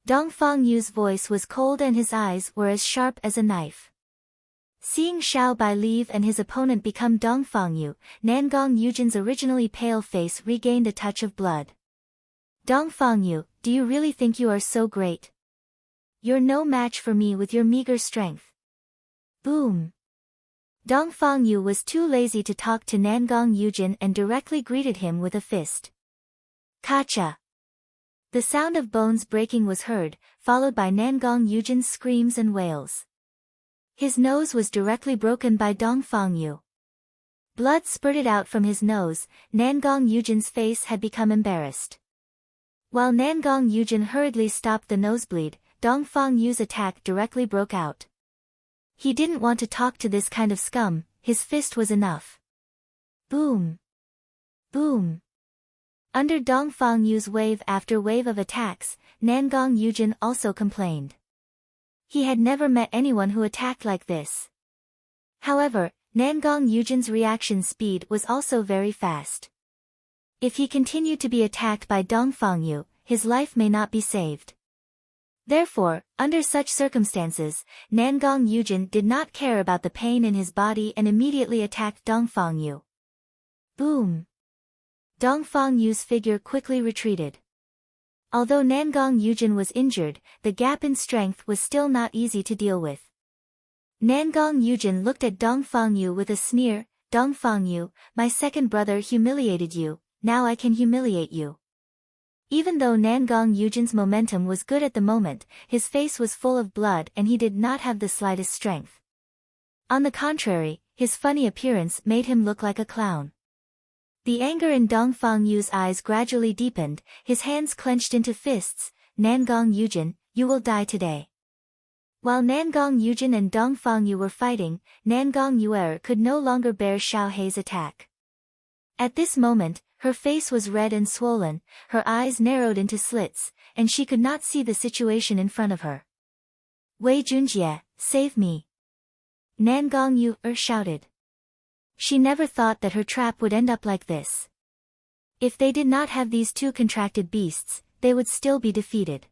Dongfang Yu's voice was cold and his eyes were as sharp as a knife. Seeing Xiaobai leave and his opponent become Dongfang Yu, Nangong Yujin's originally pale face regained a touch of blood. Dongfang Yu, do you really think you are so great? You're no match for me with your meager strength. Boom! Dongfang Yu was too lazy to talk to Nangong Yujin and directly greeted him with a fist. Kacha! The sound of bones breaking was heard, followed by Nangong Yujin's screams and wails. His nose was directly broken by Dongfang Yu. Blood spurted out from his nose, Nangong Yujin's face had become embarrassed. While Nangong Yujin hurriedly stopped the nosebleed, Dongfang Yu's attack directly broke out. He didn't want to talk to this kind of scum, his fist was enough. Boom! Boom! Under Dongfang Yu's wave after wave of attacks, Nangong Yujin also complained. He had never met anyone who attacked like this. However, Nangong Yujin's reaction speed was also very fast. If he continued to be attacked by Dongfang Yu, his life may not be saved. Therefore, under such circumstances, Nangong Yujin did not care about the pain in his body and immediately attacked Dongfang Yu. Boom! Dongfang Yu's figure quickly retreated. Although Nangong Yujin was injured, the gap in strength was still not easy to deal with. Nangong Yujin looked at Dongfang Yu with a sneer, Dongfang Yu, my second brother humiliated you, now I can humiliate you. Even though Nangong Yujin's momentum was good at the moment, his face was full of blood and he did not have the slightest strength. On the contrary, his funny appearance made him look like a clown. The anger in Dongfang Yu's eyes gradually deepened, his hands clenched into fists, Nangong Yujin, you will die today. While Nangong Yujin and Dongfang Yu were fighting, Nangong Yuer could no longer bear Xiao Hei's attack. At this moment, her face was red and swollen, her eyes narrowed into slits, and she could not see the situation in front of her. Wei Junjie, save me! Nangong Yuer shouted. She never thought that her trap would end up like this. If they did not have these two contracted beasts, they would still be defeated.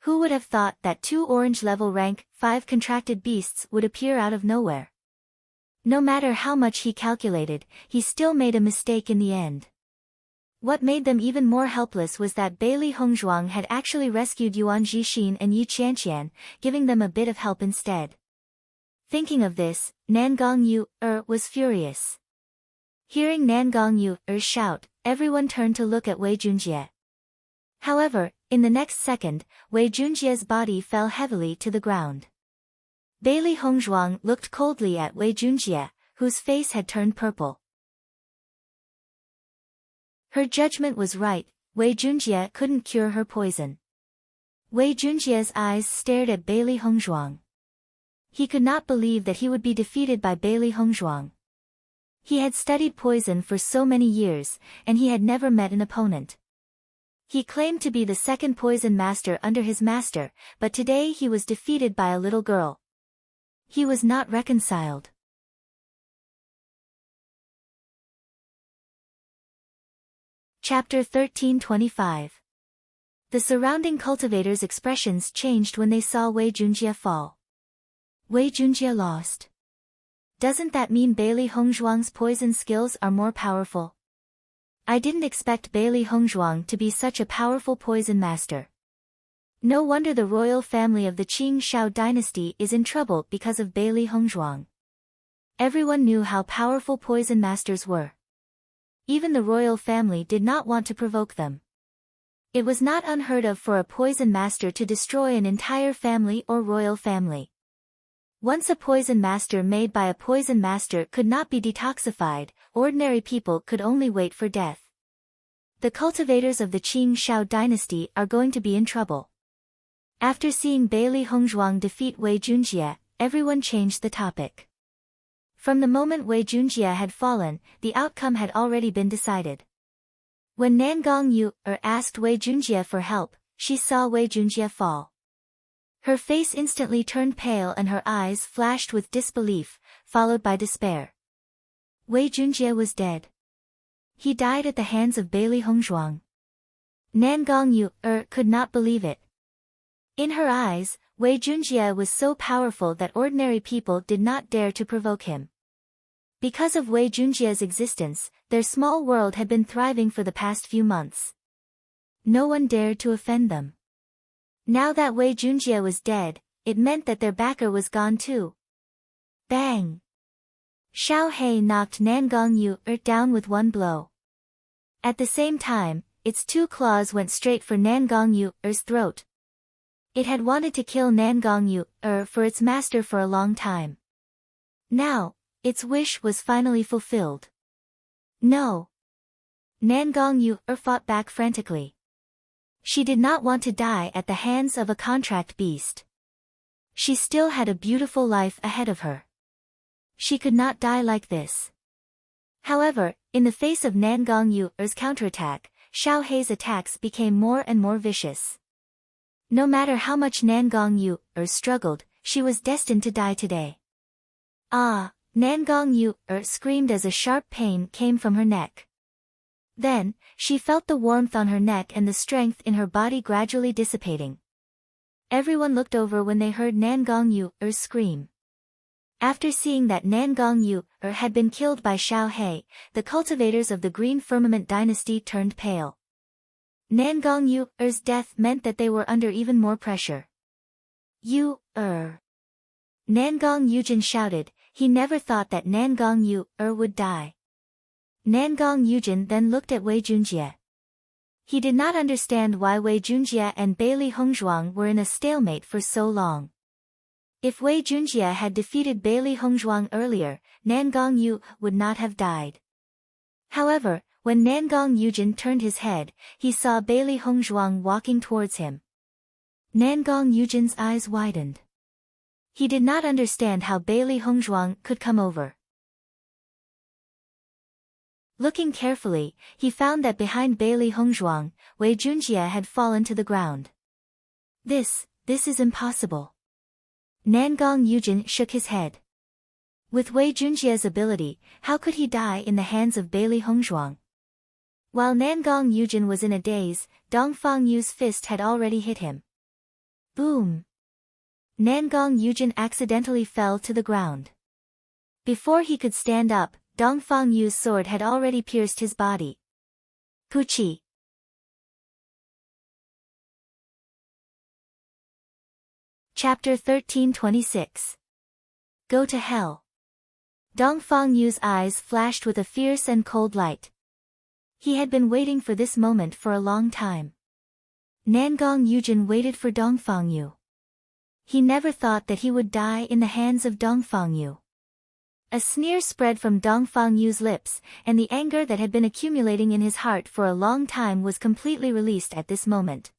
Who would have thought that two orange level rank 5 contracted beasts would appear out of nowhere? No matter how much he calculated, he still made a mistake in the end. What made them even more helpless was that Bailey Hongzhuang had actually rescued Yuan Jixin and Yi Qianqian, giving them a bit of help instead. Thinking of this, Nangong Yuer was furious. Hearing Nangong Yuer shout, everyone turned to look at Wei Junjie. However, in the next second, Wei Junjie's body fell heavily to the ground. Bailey Hongzhuang looked coldly at Wei Junjie, whose face had turned purple. Her judgment was right, Wei Junjie couldn't cure her poison. Wei Junjie's eyes stared at Bailey Hongzhuang. He could not believe that he would be defeated by Bailey Hongzhuang. He had studied poison for so many years, and he had never met an opponent. He claimed to be the second poison master under his master, but today he was defeated by a little girl. He was not reconciled. Chapter 1325. The surrounding cultivators' expressions changed when they saw Wei Junjie fall. Wei Junjie lost. Doesn't that mean Bailey Hongzhuang's poison skills are more powerful? I didn't expect Bailey Hongzhuang to be such a powerful poison master. No wonder the royal family of the Qing Shao dynasty is in trouble because of Bailey Hongzhuang. Everyone knew how powerful poison masters were. Even the royal family did not want to provoke them. It was not unheard of for a poison master to destroy an entire family or royal family. Once a poison master made by a poison master could not be detoxified, ordinary people could only wait for death. The cultivators of the Qing Shao dynasty are going to be in trouble. After seeing Bailey Hongzhuang defeat Wei Junjie, everyone changed the topic. From the moment Wei Junjie had fallen, the outcome had already been decided. When Nan Gongyu asked Wei Junjie for help, she saw Wei Junjie fall. Her face instantly turned pale and her eyes flashed with disbelief, followed by despair. Wei Junjie was dead. He died at the hands of Bailey Hongzhuang. Nan Gongyu could not believe it. In her eyes, Wei Junjie was so powerful that ordinary people did not dare to provoke him. Because of Wei Junjie's existence, their small world had been thriving for the past few months. No one dared to offend them. Now that Wei Junjie was dead, it meant that their backer was gone too. Bang! Xiao He knocked Nan Gongyu down with one blow. At the same time, its two claws went straight for Nan Gongyu's throat. It had wanted to kill Nan Gongyu for its master for a long time. Now, its wish was finally fulfilled. No! Nan Gongyu fought back frantically. She did not want to die at the hands of a contract beast. She still had a beautiful life ahead of her. She could not die like this. However, in the face of Nan Gongyu's counterattack, Xiao He's attacks became more and more vicious. No matter how much Nan Gongyu struggled, she was destined to die today. Ah! Nan Gongyu screamed as a sharp pain came from her neck. Then, she felt the warmth on her neck and the strength in her body gradually dissipating. Everyone looked over when they heard Nan Gongyu's scream. After seeing that Nan Gongyu had been killed by Xiao He, the cultivators of the Green Firmament dynasty turned pale. Nan Gongyu's death meant that they were under even more pressure. Nan Gong Yujin shouted. He never thought that Nan Gongyu would die. Nan Gong Yujin then looked at Wei Junjie. He did not understand why Wei Junjie and Bailey Hongzhuang were in a stalemate for so long. If Wei Junjie had defeated Bailey Hongzhuang earlier, Nan Gongyu would not have died. However, when Nan Gong Yujin turned his head, he saw Bailey Hongzhuang walking towards him. Nan Gong Yujin's eyes widened. He did not understand how Bailey Hongzhuang could come over. Looking carefully, he found that behind Bailey Hongzhuang, Wei Junjie had fallen to the ground. This is impossible. Nan Gong Yujin shook his head. With Wei Junjie's ability, how could he die in the hands of Bailey Hongzhuang? While Nan Gong Yujin was in a daze, Dongfang Yu's fist had already hit him. Boom! Nan Gong Yujin accidentally fell to the ground. Before he could stand up, Dongfang Yu's sword had already pierced his body. Puchi! Chapter 1326. Go to hell. Dongfang Yu's eyes flashed with a fierce and cold light. He had been waiting for this moment for a long time. Nan Gong Yujin waited for Dongfang Yu. He never thought that he would die in the hands of Dongfang Yu. A sneer spread from Dongfang Yu's lips, and the anger that had been accumulating in his heart for a long time was completely released at this moment.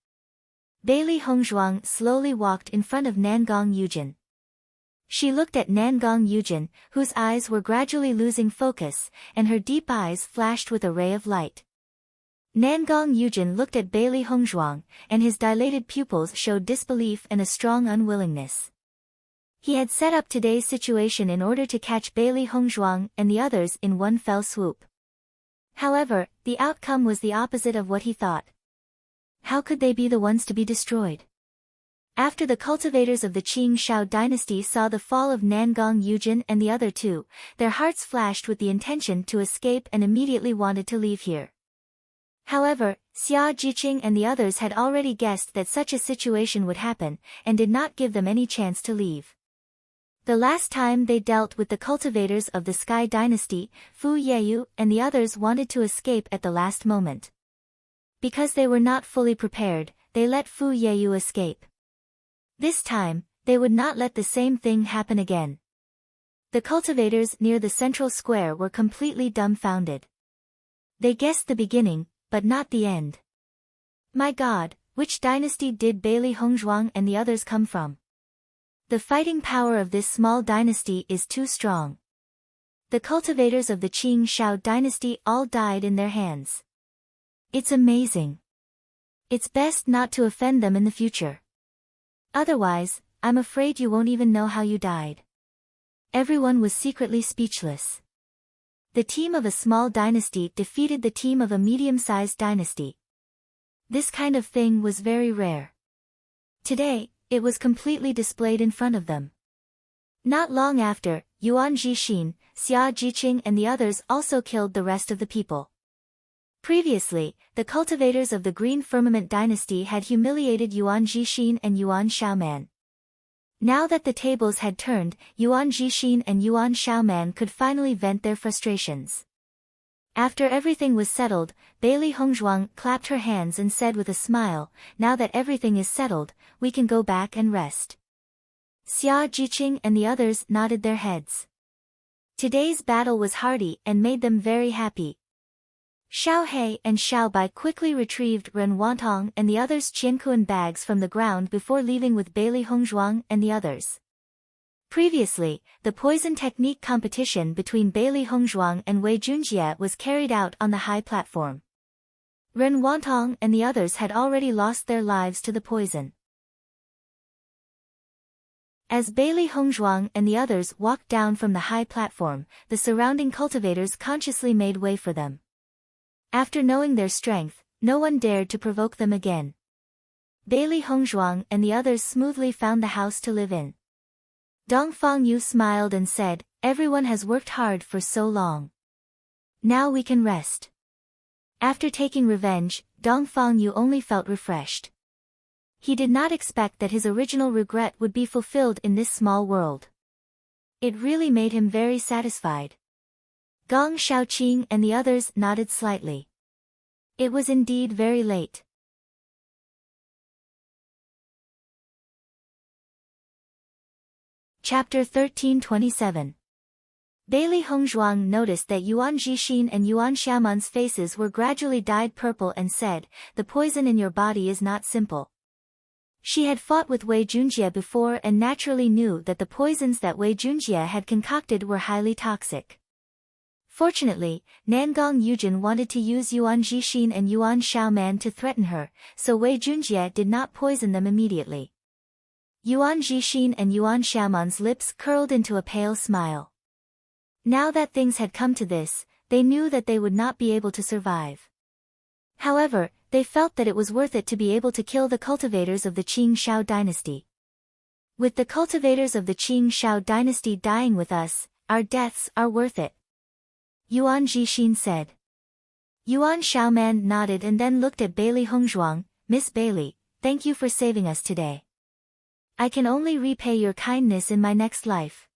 Bailey Hongzhuang slowly walked in front of Nan Gong Yujin. She looked at Nan Gong Yujin, whose eyes were gradually losing focus, and her deep eyes flashed with a ray of light. Nan Gong Yujin looked at Bailey Hongzhuang, and his dilated pupils showed disbelief and a strong unwillingness. He had set up today's situation in order to catch Bailey Hongzhuang and the others in one fell swoop. However, the outcome was the opposite of what he thought. How could they be the ones to be destroyed? After the cultivators of the Qing Shao dynasty saw the fall of Nangong Yujin and the other two, their hearts flashed with the intention to escape and immediately wanted to leave here. However, Xia Jiqing and the others had already guessed that such a situation would happen, and did not give them any chance to leave. The last time they dealt with the cultivators of the Sky dynasty, Fu Yeyu and the others wanted to escape at the last moment. Because they were not fully prepared, they let Fu Yeyu escape. This time, they would not let the same thing happen again. The cultivators near the central square were completely dumbfounded. They guessed the beginning, but not the end. My God, which dynasty did Bailey Hongzhuang and the others come from? The fighting power of this small dynasty is too strong. The cultivators of the Qing Shao dynasty all died in their hands. It's amazing. It's best not to offend them in the future. Otherwise, I'm afraid you won't even know how you died. Everyone was secretly speechless. The team of a small dynasty defeated the team of a medium-sized dynasty. This kind of thing was very rare. Today, it was completely displayed in front of them. Not long after, Yuan Jixin, Xia Jiqing and the others also killed the rest of the people. Previously, the cultivators of the Green Firmament dynasty had humiliated Yuan Jixin and Yuan Xiaoman. Now that the tables had turned, Yuan Jixin and Yuan Xiaoman could finally vent their frustrations. After everything was settled, Bailey Hongzhuang clapped her hands and said with a smile, "Now that everything is settled, we can go back and rest." Xia Jiqing and the others nodded their heads. Today's battle was hearty and made them very happy. Xiao He and Xiao Bai quickly retrieved Ren Wantong and the others' Qiankuan bags from the ground before leaving with Bailey Hongzhuang and the others. Previously, the poison technique competition between Bailey Hongzhuang and Wei Junjie was carried out on the high platform. Ren Wantong and the others had already lost their lives to the poison. As Bailey Hongzhuang and the others walked down from the high platform, the surrounding cultivators consciously made way for them. After knowing their strength, no one dared to provoke them again. Bailey Hongzhuang and the others smoothly found the house to live in. Dong Fangyu smiled and said, "Everyone has worked hard for so long. Now we can rest." After taking revenge, Dong Fangyu only felt refreshed. He did not expect that his original regret would be fulfilled in this small world. It really made him very satisfied. Gong Shaoqing and the others nodded slightly. It was indeed very late. Chapter 1327. Bailey Hongzhuang noticed that Yuan Jixin and Yuan Xiaoman's faces were gradually dyed purple and said, "The poison in your body is not simple." She had fought with Wei Junjie before and naturally knew that the poisons that Wei Junjie had concocted were highly toxic. Fortunately, Nangong Yujin wanted to use Yuan Jixin and Yuan Xiaoman to threaten her, so Wei Junjie did not poison them immediately. Yuan Jixin and Yuan Xiaoman's lips curled into a pale smile. Now that things had come to this, they knew that they would not be able to survive. However, they felt that it was worth it to be able to kill the cultivators of the Qing Shao dynasty. With the cultivators of the Qing Shao dynasty dying with us, our deaths are worth it. Yuan Jixin said. Yuan Xiaoman nodded and then looked at Bailey Hongzhuang. "Miss Bailey, thank you for saving us today. I can only repay your kindness in my next life."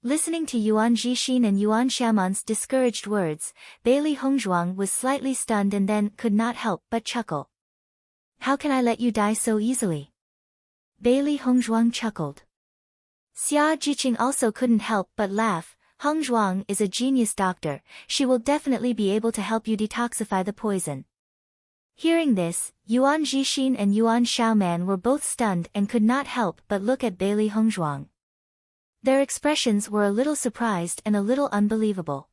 Listening to Yuan Jixin and Yuan Xiaoman's discouraged words, Bailey Hongzhuang was slightly stunned and then could not help but chuckle. "How can I let you die so easily?" Bailey Hongzhuang chuckled. Xia Jiqing also couldn't help but laugh. "Hongzhuang is a genius doctor, she will definitely be able to help you detoxify the poison." Hearing this, Yuan Jixin and Yuan Xiaoman were both stunned and could not help but look at Bailey Hongzhuang. Their expressions were a little surprised and a little unbelievable.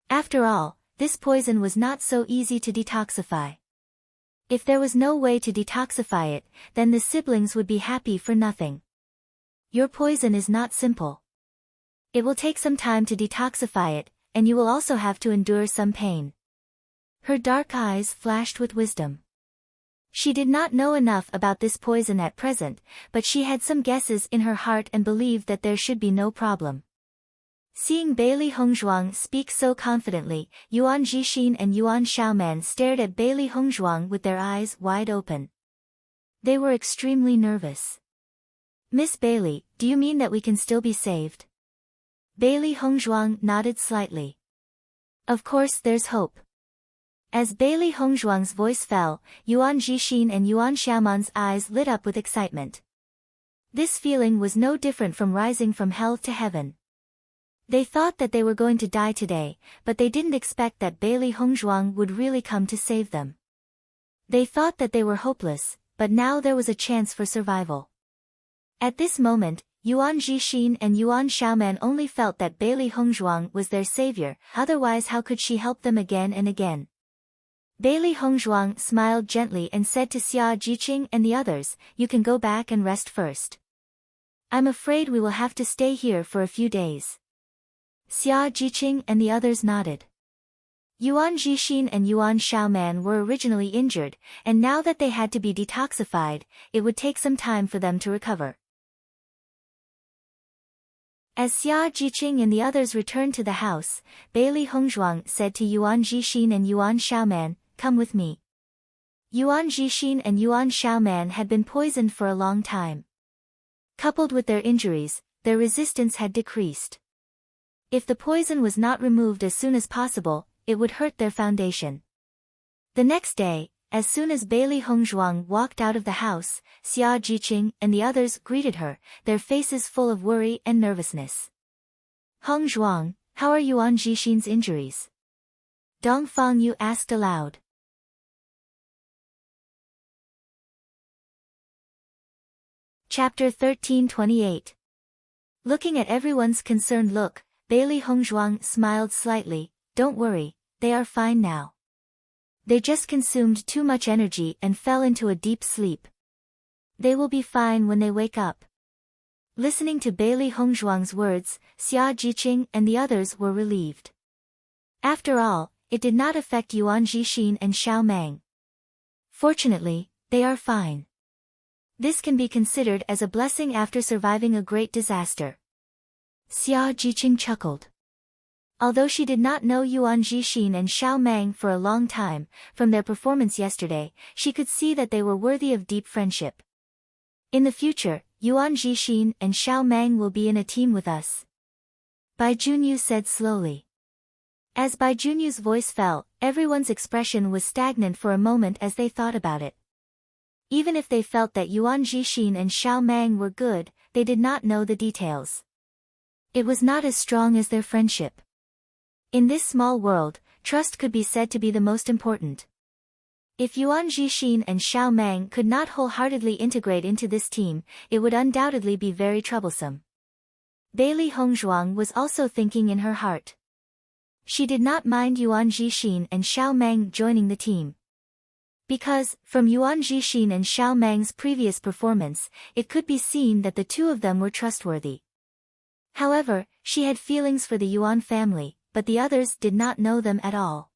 After all, this poison was not so easy to detoxify. If there was no way to detoxify it, then the siblings would be happy for nothing. "Your poison is not simple. It will take some time to detoxify it, and you will also have to endure some pain." Her dark eyes flashed with wisdom. She did not know enough about this poison at present, but she had some guesses in her heart and believed that there should be no problem. Seeing Bailey Hongzhuang speak so confidently, Yuan Jixin and Yuan Xiaoman stared at Bailey Hongzhuang with their eyes wide open. They were extremely nervous. Miss Bailey, do you mean that we can still be saved? Bailey Hongzhuang nodded slightly. Of course there's hope. As Bailey Hongzhuang's voice fell, Yuan Jixin and Yuan Xiaoman's eyes lit up with excitement. This feeling was no different from rising from hell to heaven. They thought that they were going to die today, but they didn't expect that Bailey Hongzhuang would really come to save them. They thought that they were hopeless, but now there was a chance for survival. At this moment, Yuan Jixin and Yuan Xiaoman only felt that Bailey Hongzhuang was their savior, otherwise how could she help them again and again? Bailey Hongzhuang smiled gently and said to Xia Jiqing and the others, "You can go back and rest first. I'm afraid we will have to stay here for a few days." Xia Jiqing and the others nodded. Yuan Jixin and Yuan Xiaoman were originally injured, and now that they had to be detoxified, it would take some time for them to recover. As Xia Jiqing and the others returned to the house, Bailey Hongzhuang said to Yuan Jixin and Yuan Xiaoman, "Come with me." Yuan Jixin and Yuan Xiaoman had been poisoned for a long time. Coupled with their injuries, their resistance had decreased. If the poison was not removed as soon as possible, it would hurt their foundation. The next day, as soon as Bailey Hongzhuang walked out of the house, Xia Jiqing and the others greeted her, their faces full of worry and nervousness. "Hongzhuang, how are Yuan Jixin's injuries?" Dong Fangyu asked aloud. Chapter 13:28. Looking at everyone's concerned look, Bailey Hongzhuang smiled slightly. "Don't worry, they are fine now. They just consumed too much energy and fell into a deep sleep. They will be fine when they wake up." Listening to Bailey Hongzhuang's words, Xia Jiqing and the others were relieved. After all, it did not affect Yuan Jixin and Xiao Mang. Fortunately, they are fine. This can be considered as a blessing after surviving a great disaster. Xia Jiqing chuckled. Although she did not know Yuan Jixin and Xiao Mang for a long time, from their performance yesterday, she could see that they were worthy of deep friendship. In the future, Yuan Jixin and Xiao Mang will be in a team with us. Bai Junyu said slowly. As Bai Junyu's voice fell, everyone's expression was stagnant for a moment as they thought about it. Even if they felt that Yuan Jixin and Xiao Mang were good, they did not know the details. It was not as strong as their friendship. In this small world, trust could be said to be the most important. If Yuan Jixin and Xiao Mang could not wholeheartedly integrate into this team, it would undoubtedly be very troublesome. Bailey Hongzhuang was also thinking in her heart. She did not mind Yuan Jixin and Xiao Mang joining the team. Because, from Yuan Jixin and Xiao Mang's previous performance, it could be seen that the two of them were trustworthy. However, she had feelings for the Yuan family, but the others did not know them at all.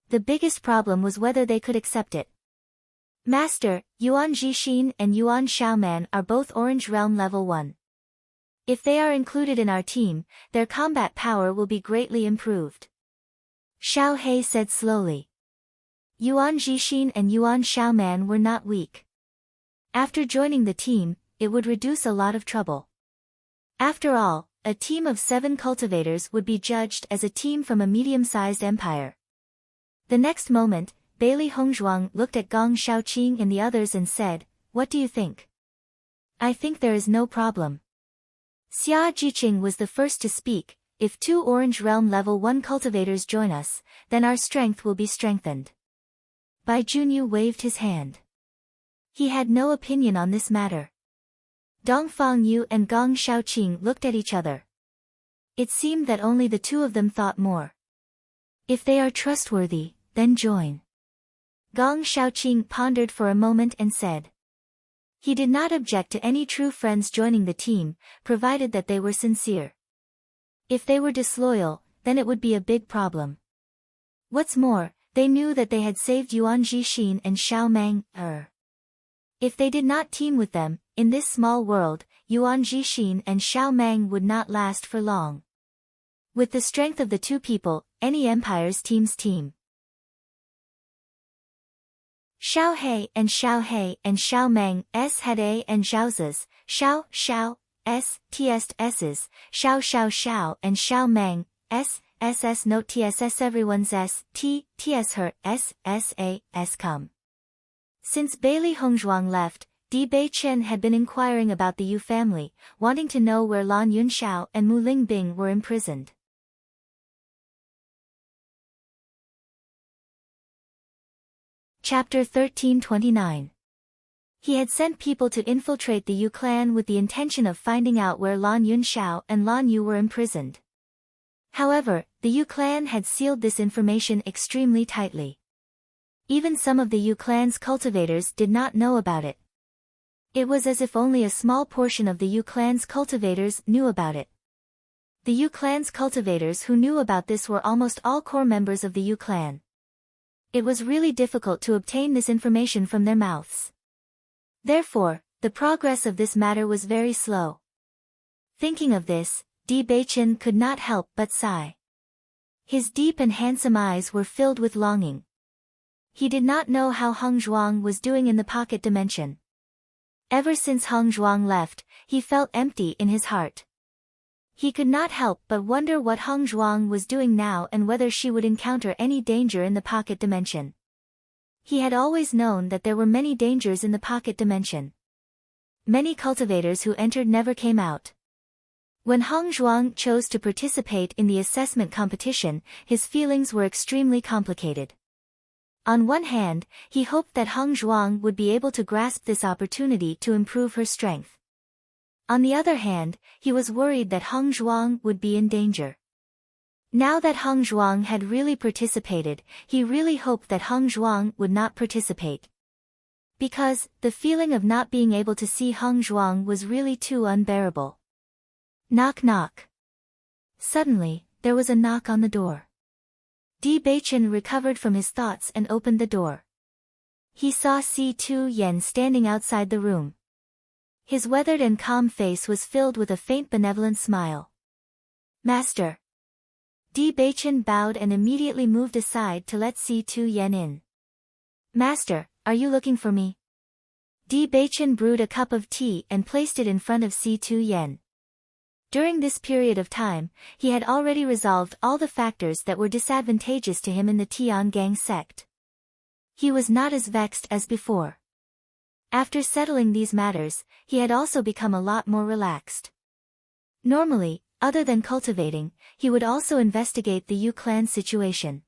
The biggest problem was whether they could accept it. "Master, Yuan Jixin and Yuan Xiaoman are both Orange Realm Level 1. If they are included in our team, their combat power will be greatly improved," Xiao He said slowly. Yuan Jixin and Yuan Xiaoman were not weak. After joining the team, it would reduce a lot of trouble. After all, a team of 7 cultivators would be judged as a team from a medium-sized empire. The next moment, Bailey Hongzhuang looked at Gong Shaoqing and the others and said, "What do you think?" "I think there is no problem." Xia Jiqing was the first to speak. "If 2 Orange Realm Level 1 cultivators join us, then our strength will be strengthened." Bai Junyu waved his hand. He had no opinion on this matter. Dong Fangyu and Gong Shaoqing looked at each other. It seemed that only the two of them thought more. "If they are trustworthy, then join." Gong Shaoqing pondered for a moment and said. He did not object to any true friends joining the team, provided that they were sincere. If they were disloyal, then it would be a big problem. What's more, They knew that they had saved Yuan Jixin and Xiao Mang. If they did not team with them, in this small world, Yuan Jixin and Xiao Mang would not last for long. With the strength of the two people, any empire's teams team. Xiao He and Xiao Mang s had A and Zhao's, Xiao S's, Xiao and Xiao Mang SS note TSS everyone's TS her S come. Since Bailey Hongzhuang left, Di Beichen had been inquiring about the Yu family, wanting to know where Lan Yunxiao and Mu Lingbing were imprisoned. Chapter 1329. He had sent people to infiltrate the Yu clan with the intention of finding out where Lan Yunxiao and Lan Yu were imprisoned. However, the Yu clan had sealed this information extremely tightly. Even some of the Yu clan's cultivators did not know about it. It was as if only a small portion of the Yu clan's cultivators knew about it. The Yu clan's cultivators who knew about this were almost all core members of the Yu clan. It was really difficult to obtain this information from their mouths. Therefore, the progress of this matter was very slow. Thinking of this, Di Beichen could not help but sigh. His deep and handsome eyes were filled with longing. He did not know how Hongzhuang was doing in the pocket dimension. Ever since Hongzhuang left, he felt empty in his heart. He could not help but wonder what Hongzhuang was doing now and whether she would encounter any danger in the pocket dimension. He had always known that there were many dangers in the pocket dimension. Many cultivators who entered never came out. When Hongzhuang chose to participate in the assessment competition, his feelings were extremely complicated. On one hand, he hoped that Hongzhuang would be able to grasp this opportunity to improve her strength. On the other hand, he was worried that Hongzhuang would be in danger. Now that Hongzhuang had really participated, he really hoped that Hongzhuang would not participate. Because, the feeling of not being able to see Hongzhuang was really too unbearable. Knock knock. Suddenly, there was a knock on the door. Di Beichen recovered from his thoughts and opened the door. He saw Si-Tu Yen standing outside the room. His weathered and calm face was filled with a faint benevolent smile. Master. Di Beichen bowed and immediately moved aside to let Si-Tu Yen in. Master, are you looking for me? Di Beichen brewed a cup of tea and placed it in front of Si-Tu Yen. During this period of time, he had already resolved all the factors that were disadvantageous to him in the Tiangang sect. He was not as vexed as before. After settling these matters, he had also become a lot more relaxed. Normally, other than cultivating, he would also investigate the Yu clan situation.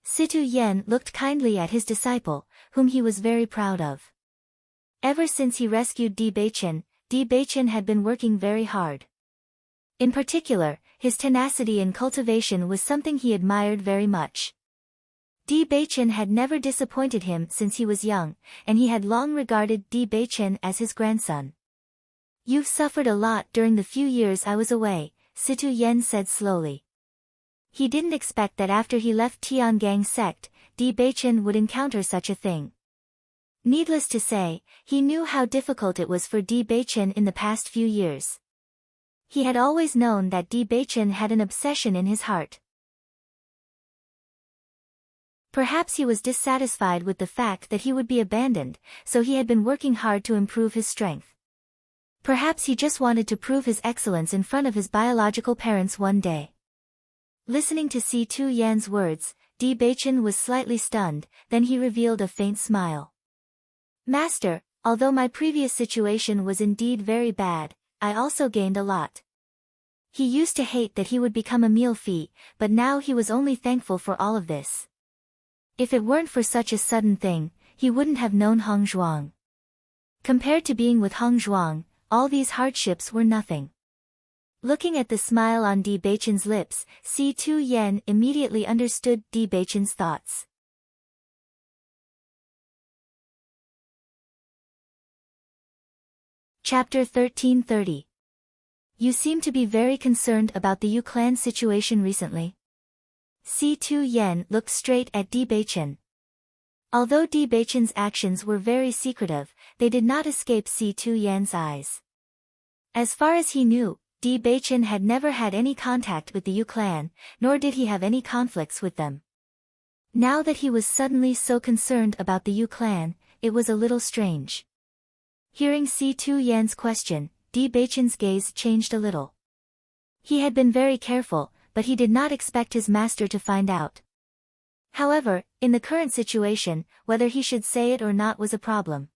Si-Tu Yen looked kindly at his disciple, whom he was very proud of. Ever since he rescued Di Beichen had been working very hard. In particular, his tenacity in cultivation was something he admired very much. Di Beichen had never disappointed him since he was young, and he had long regarded Di Beichen as his grandson. You've suffered a lot during the few years I was away, Si-Tu Yen said slowly. He didn't expect that after he left Tiangang sect, Di Beichen would encounter such a thing. Needless to say, he knew how difficult it was for Di Beichen in the past few years. He had always known that Di Beichen had an obsession in his heart. Perhaps he was dissatisfied with the fact that he would be abandoned, so he had been working hard to improve his strength. Perhaps he just wanted to prove his excellence in front of his biological parents one day. Listening to Si-Tu Yan's words, Di Beichen was slightly stunned, then he revealed a faint smile. Master, although my previous situation was indeed very bad, I also gained a lot. He used to hate that he would become a meal fee, but now he was only thankful for all of this. If it weren't for such a sudden thing, he wouldn't have known Hongzhuang. Compared to being with Hongzhuang, all these hardships were nothing. Looking at the smile on Di Beichen's lips, Si-Tu Yen immediately understood Di Beichen's thoughts. Chapter 1330. You seem to be very concerned about the Yu clan situation recently. Si Tu-yen looked straight at Bewitching. Although Bewitching's actions were very secretive, they did not escape Si Tu-yen's eyes. As far as he knew, Bewitching had never had any contact with the Yu clan, nor did he have any conflicts with them. Now that he was suddenly so concerned about the Yu clan, it was a little strange. Hearing Si Tu-yen's question, Bewitching's gaze changed a little. He had been very careful, but he did not expect his master to find out. However, in the current situation, whether he should say it or not was a problem.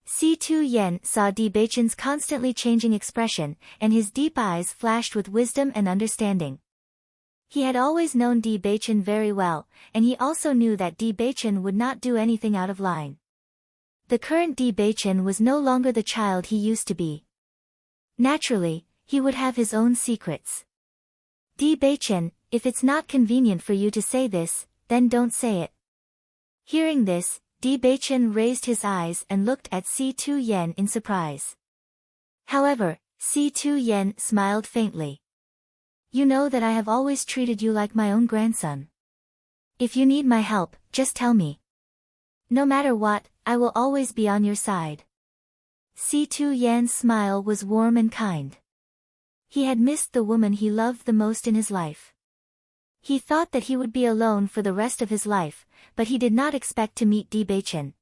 Si Tu-yen saw Bewitching's constantly changing expression, and his deep eyes flashed with wisdom and understanding. He had always known Bewitching very well, and he also knew that Bewitching would not do anything out of line. The current Bewitching was no longer the child he used to be. Naturally, he would have his own secrets. Bewitching, if it's not convenient for you to say this, then don't say it. Hearing this, Bewitching raised his eyes and looked at Si Tu-yen in surprise. However, Si Tu-yen smiled faintly. You know that I have always treated you like my own grandson. If you need my help, just tell me. No matter what, I will always be on your side. Si Tu-yen's smile was warm and kind. He had missed the woman he loved the most in his life. He thought that he would be alone for the rest of his life, but he did not expect to meet Bewitching.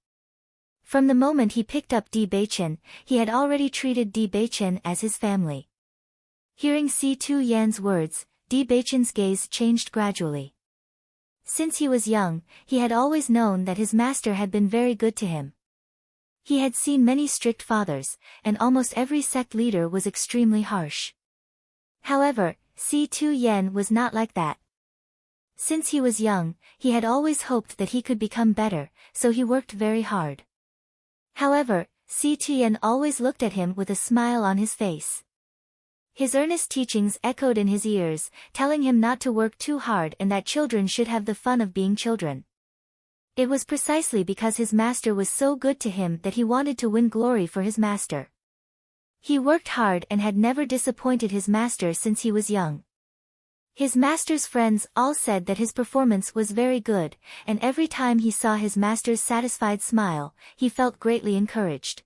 From the moment he picked up Bewitching, he had already treated Bewitching as his family. Hearing Si Tu-yen's words, Bewitching's gaze changed gradually. Since he was young, he had always known that his master had been very good to him. He had seen many strict fathers, and almost every sect leader was extremely harsh. However, Si Tu-yen was not like that. Since he was young, he had always hoped that he could become better, so he worked very hard. However, Si Tu-yen always looked at him with a smile on his face. His earnest teachings echoed in his ears, telling him not to work too hard and that children should have the fun of being children. It was precisely because his master was so good to him that he wanted to win glory for his master. He worked hard and had never disappointed his master since he was young. His master's friends all said that his performance was very good, and every time he saw his master's satisfied smile, he felt greatly encouraged.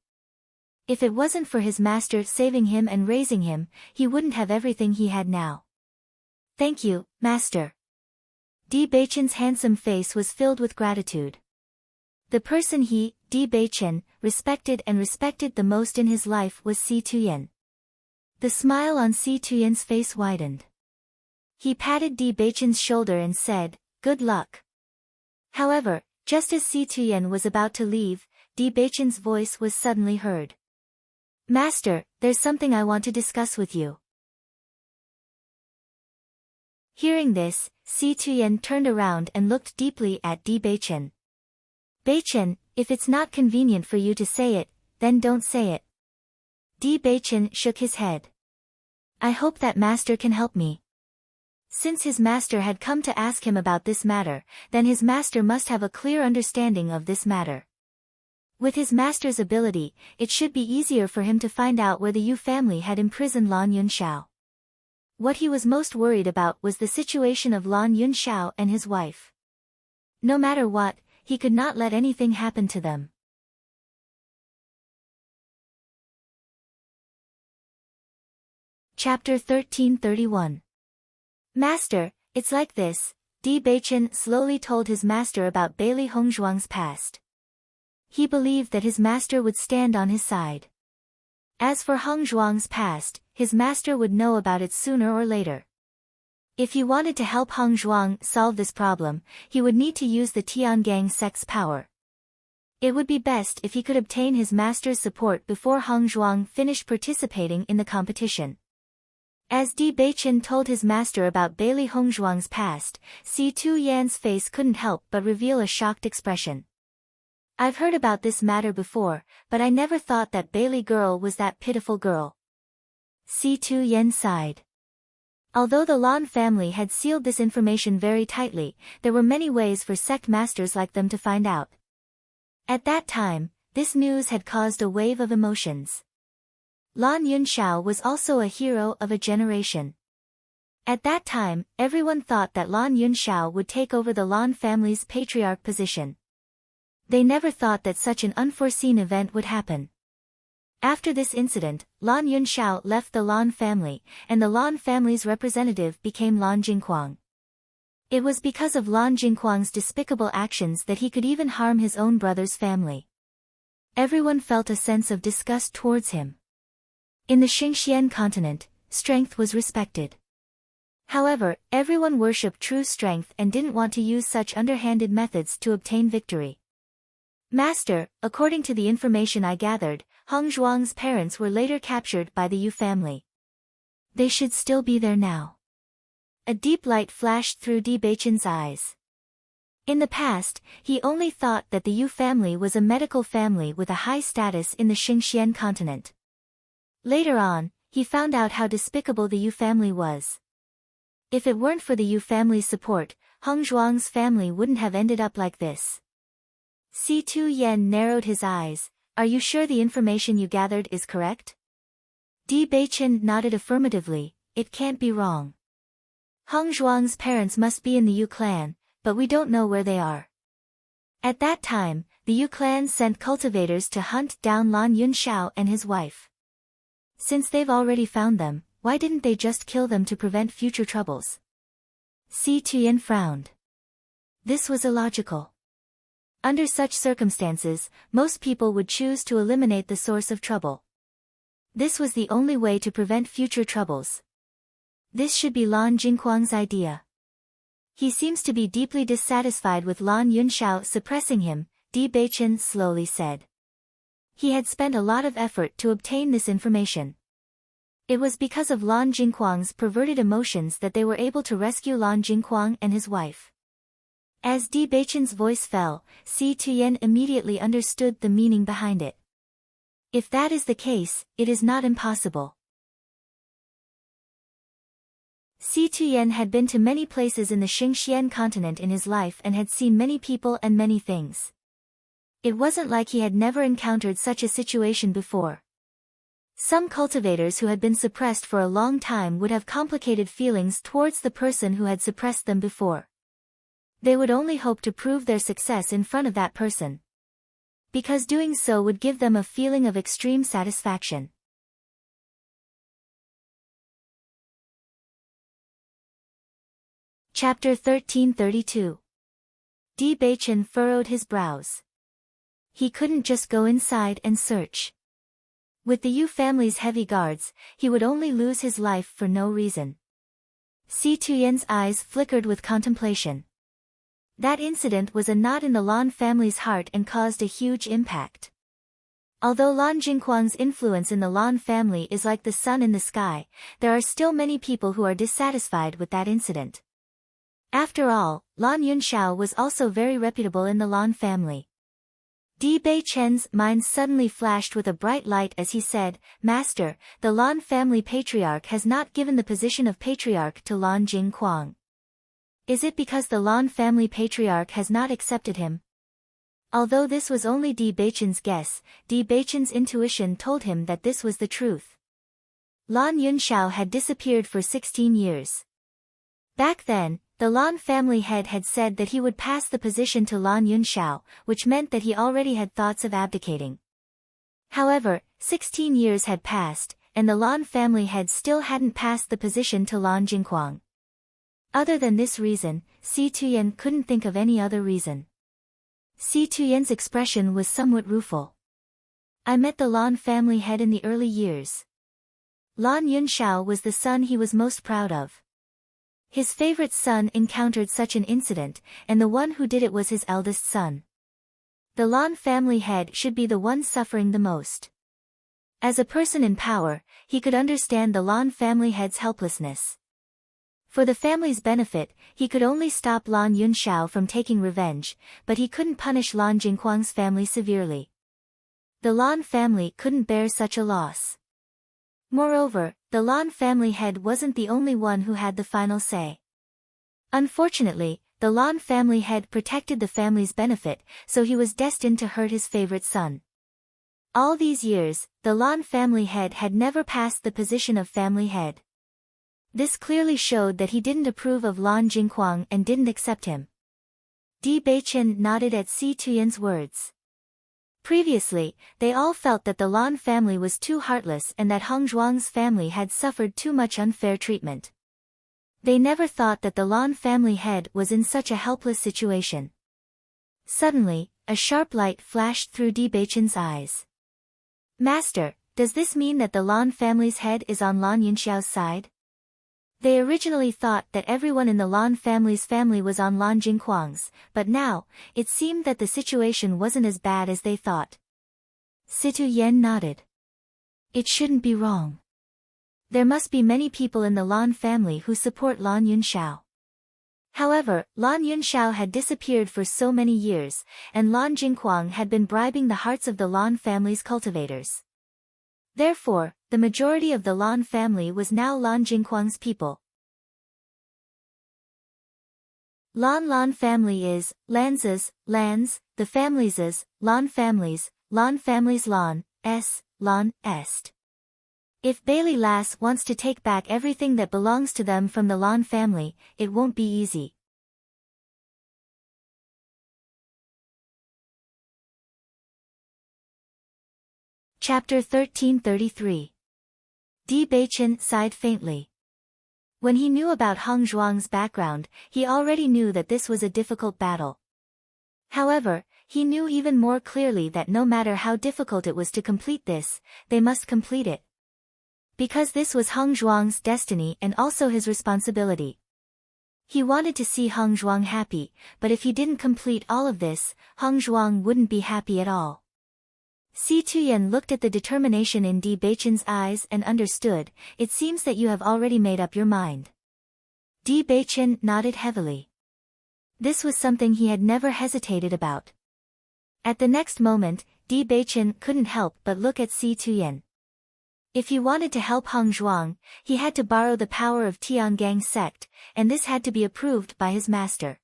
If it wasn't for his master saving him and raising him, he wouldn't have everything he had now. Thank you, master. Bewitching's handsome face was filled with gratitude. The person he, Bewitching, respected the most in his life was Si Tu-yen. The smile on Si Tu-yen's face widened. He patted Bewitching's shoulder and said, "Good luck." However, just as Si Tu-yen was about to leave, Bewitching's voice was suddenly heard. "Master, there's something I want to discuss with you." Hearing this, Si Tu-yen turned around and looked deeply at Bewitching. "Bewitching, if it's not convenient for you to say it, then don't say it." Bewitching shook his head. "I hope that master can help me." Since his master had come to ask him about this matter, then his master must have a clear understanding of this matter. With his master's ability, it should be easier for him to find out where the Yu family had imprisoned Lan Yunxiao. What he was most worried about was the situation of Lan Yunxiao and his wife. No matter what, he could not let anything happen to them. Chapter 1331. Master, it's like this. Bewitching slowly told his master about Bailey Hongzhuang's past. He believed that his master would stand on his side. As for Hongzhuang's past, his master would know about it sooner or later. If he wanted to help Hongzhuang solve this problem, he would need to use the Tiangang sect's power. It would be best if he could obtain his master's support before Hongzhuang finished participating in the competition. As Bewitching told his master about Bailey Hongzhuang's past, Si Tu-yen's face couldn't help but reveal a shocked expression. "I've heard about this matter before, but I never thought that Bailey girl was that pitiful girl." Si Tu-yen sighed. Although the Lan family had sealed this information very tightly, there were many ways for sect masters like them to find out. At that time, this news had caused a wave of emotions. Lan Yunxiao was also a hero of a generation. At that time, everyone thought that Lan Yunxiao would take over the Lan family's patriarch position. They never thought that such an unforeseen event would happen. After this incident, Lan Yunxiao left the Lan family, and the Lan family's representative became Lan Jingquang. It was because of Lan Jingquang's despicable actions that he could even harm his own brother's family. Everyone felt a sense of disgust towards him. In the Xingxian continent, strength was respected. However, everyone worshipped true strength and didn't want to use such underhanded methods to obtain victory. Master, according to the information I gathered, Heng Zhuang's parents were later captured by the Yu family. They should still be there now. A deep light flashed through Di Beichen's eyes. In the past, he only thought that the Yu family was a medical family with a high status in the Xingxian continent. Later on, he found out how despicable the Yu family was. If it weren't for the Yu family's support, Heng Zhuang's family wouldn't have ended up like this. Si Tu Yen narrowed his eyes. Are you sure the information you gathered is correct? Di Beichen nodded affirmatively. It can't be wrong. Heng Zhuang's parents must be in the Yu clan, but we don't know where they are. At that time, the Yu clan sent cultivators to hunt down Lan Yunxiao and his wife. Since they've already found them, why didn't they just kill them to prevent future troubles? Si Tuyen frowned. This was illogical. Under such circumstances, most people would choose to eliminate the source of trouble. This was the only way to prevent future troubles. This should be Lan Jingquang's idea. He seems to be deeply dissatisfied with Lan Yunxiao suppressing him, Di Beichen slowly said. He had spent a lot of effort to obtain this information. It was because of Lan Jingquang's perverted emotions that they were able to rescue Lan Jingquang and his wife. As Di Beichen's voice fell, Si Tuyen immediately understood the meaning behind it. If that is the case, it is not impossible. Si Tuyen had been to many places in the Xingxian continent in his life and had seen many people and many things. It wasn't like he had never encountered such a situation before. Some cultivators who had been suppressed for a long time would have complicated feelings towards the person who had suppressed them before. They would only hope to prove their success in front of that person, because doing so would give them a feeling of extreme satisfaction. Chapter 1332. Di Beichen furrowed his brows. He couldn't just go inside and search. With the Yu family's heavy guards, he would only lose his life for no reason. Si Tuyen's eyes flickered with contemplation. That incident was a knot in the Lan family's heart and caused a huge impact. Although Lan Jingquang's influence in the Lan family is like the sun in the sky, there are still many people who are dissatisfied with that incident. After all, Lan Yunxiao was also very reputable in the Lan family. Di Beichen's mind suddenly flashed with a bright light as he said, Master, the Lan family patriarch has not given the position of patriarch to Lan Jingquang. Is it because the Lan family patriarch has not accepted him? Although this was only Di Beichen's guess, Di Beichen's intuition told him that this was the truth. Lan Yunxiao had disappeared for 16 years. Back then, the Lan family head had said that he would pass the position to Lan Yunxiao, which meant that he already had thoughts of abdicating. However, 16 years had passed, and the Lan family head still hadn't passed the position to Lan Jingquang. Other than this reason, Si Tuyen couldn't think of any other reason. Si Tuyen's expression was somewhat rueful. I met the Lan family head in the early years. Lan Yunxiao was the son he was most proud of. His favorite son encountered such an incident, and the one who did it was his eldest son. The Lan family head should be the one suffering the most. As a person in power, he could understand the Lan family head's helplessness. For the family's benefit, he could only stop Lan Yunxiao from taking revenge, but he couldn't punish Lan Jingquang's family severely. The Lan family couldn't bear such a loss. Moreover, the Lan family head wasn't the only one who had the final say. Unfortunately, the Lan family head protected the family's benefit, so he was destined to hurt his favorite son. All these years, the Lan family head had never passed the position of family head. This clearly showed that he didn't approve of Lan Jingquang and didn't accept him. Di Beichen nodded at Si Tuyen's words. Previously, they all felt that the Lan family was too heartless and that Heng Zhuang's family had suffered too much unfair treatment. They never thought that the Lan family head was in such a helpless situation. Suddenly, a sharp light flashed through Di Beichen's eyes. Master, does this mean that the Lan family's head is on Lan Yunxiao's side? They originally thought that everyone in the Lan family's family was on Lan Jingquang's, but now, it seemed that the situation wasn't as bad as they thought. Si Tuyen nodded. It shouldn't be wrong. There must be many people in the Lan family who support Lan Yunxiao. However, Lan Yunxiao had disappeared for so many years, and Lan Jingquang had been bribing the hearts of the Lan family's cultivators. Therefore, the majority of the Lan family was now Lan Jingquang's people. Lan family is, Lan's, the families' Lan families Lan, Lan est. If Bailey Lass wants to take back everything that belongs to them from the Lan family, it won't be easy. Chapter 1333. Di Beichen sighed faintly. When he knew about Heng Zhuang's background, he already knew that this was a difficult battle. However, he knew even more clearly that no matter how difficult it was to complete this, they must complete it. Because this was Heng Zhuang's destiny and also his responsibility. He wanted to see Heng Zhuang happy, but if he didn't complete all of this, Heng Zhuang wouldn't be happy at all. Si Tuyen looked at the determination in Di Beichen's eyes and understood, it seems that you have already made up your mind. Di Beichen nodded heavily. This was something he had never hesitated about. At the next moment, Di Beichen couldn't help but look at Si Tuyen. If he wanted to help Heng Zhuang, he had to borrow the power of Tiangang sect, and this had to be approved by his master.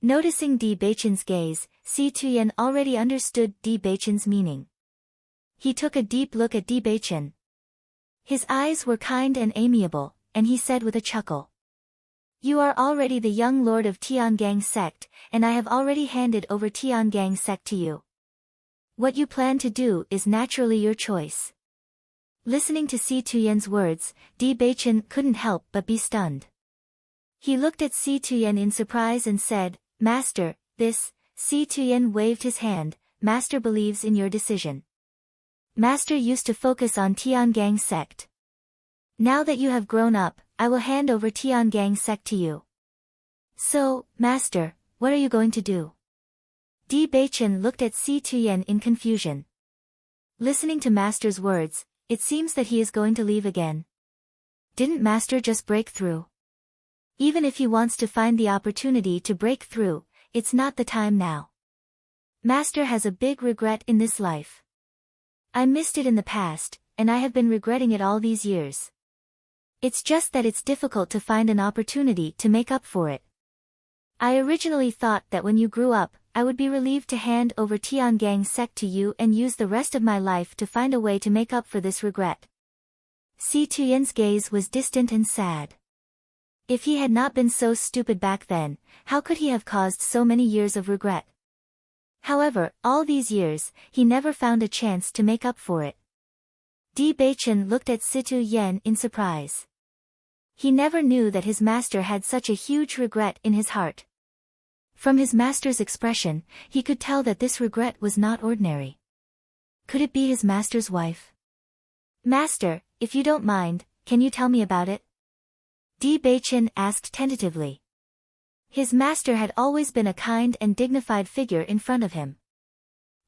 Noticing Di Beichen's gaze, Si Tuyen already understood Di Beichen's meaning. He took a deep look at Di Beichen. His eyes were kind and amiable, and he said with a chuckle. You are already the young lord of Tiangang sect, and I have already handed over Tiangang sect to you. What you plan to do is naturally your choice. Listening to Si Tuyen's words, Di Beichen couldn't help but be stunned. He looked at Si Tuyen in surprise and said, Master, this, Si Tuyen waved his hand, Master believes in your decision. Master used to focus on Tiangang sect. Now that you have grown up, I will hand over Tiangang sect to you. So, Master, what are you going to do? Di Beichen looked at Si Tuyen in confusion. Listening to Master's words, it seems that he is going to leave again. Didn't Master just break through? Even if he wants to find the opportunity to break through, it's not the time now. Master has a big regret in this life. I missed it in the past, and I have been regretting it all these years. It's just that it's difficult to find an opportunity to make up for it. I originally thought that when you grew up, I would be relieved to hand over Tiangang sect to you and use the rest of my life to find a way to make up for this regret. Si Tuyen's gaze was distant and sad. If he had not been so stupid back then, how could he have caused so many years of regret? However, all these years, he never found a chance to make up for it. Di Beichen looked at Si Tuyen in surprise. He never knew that his master had such a huge regret in his heart. From his master's expression, he could tell that this regret was not ordinary. Could it be his master's wife? Master, if you don't mind, can you tell me about it? Di Beichen asked tentatively. His master had always been a kind and dignified figure in front of him.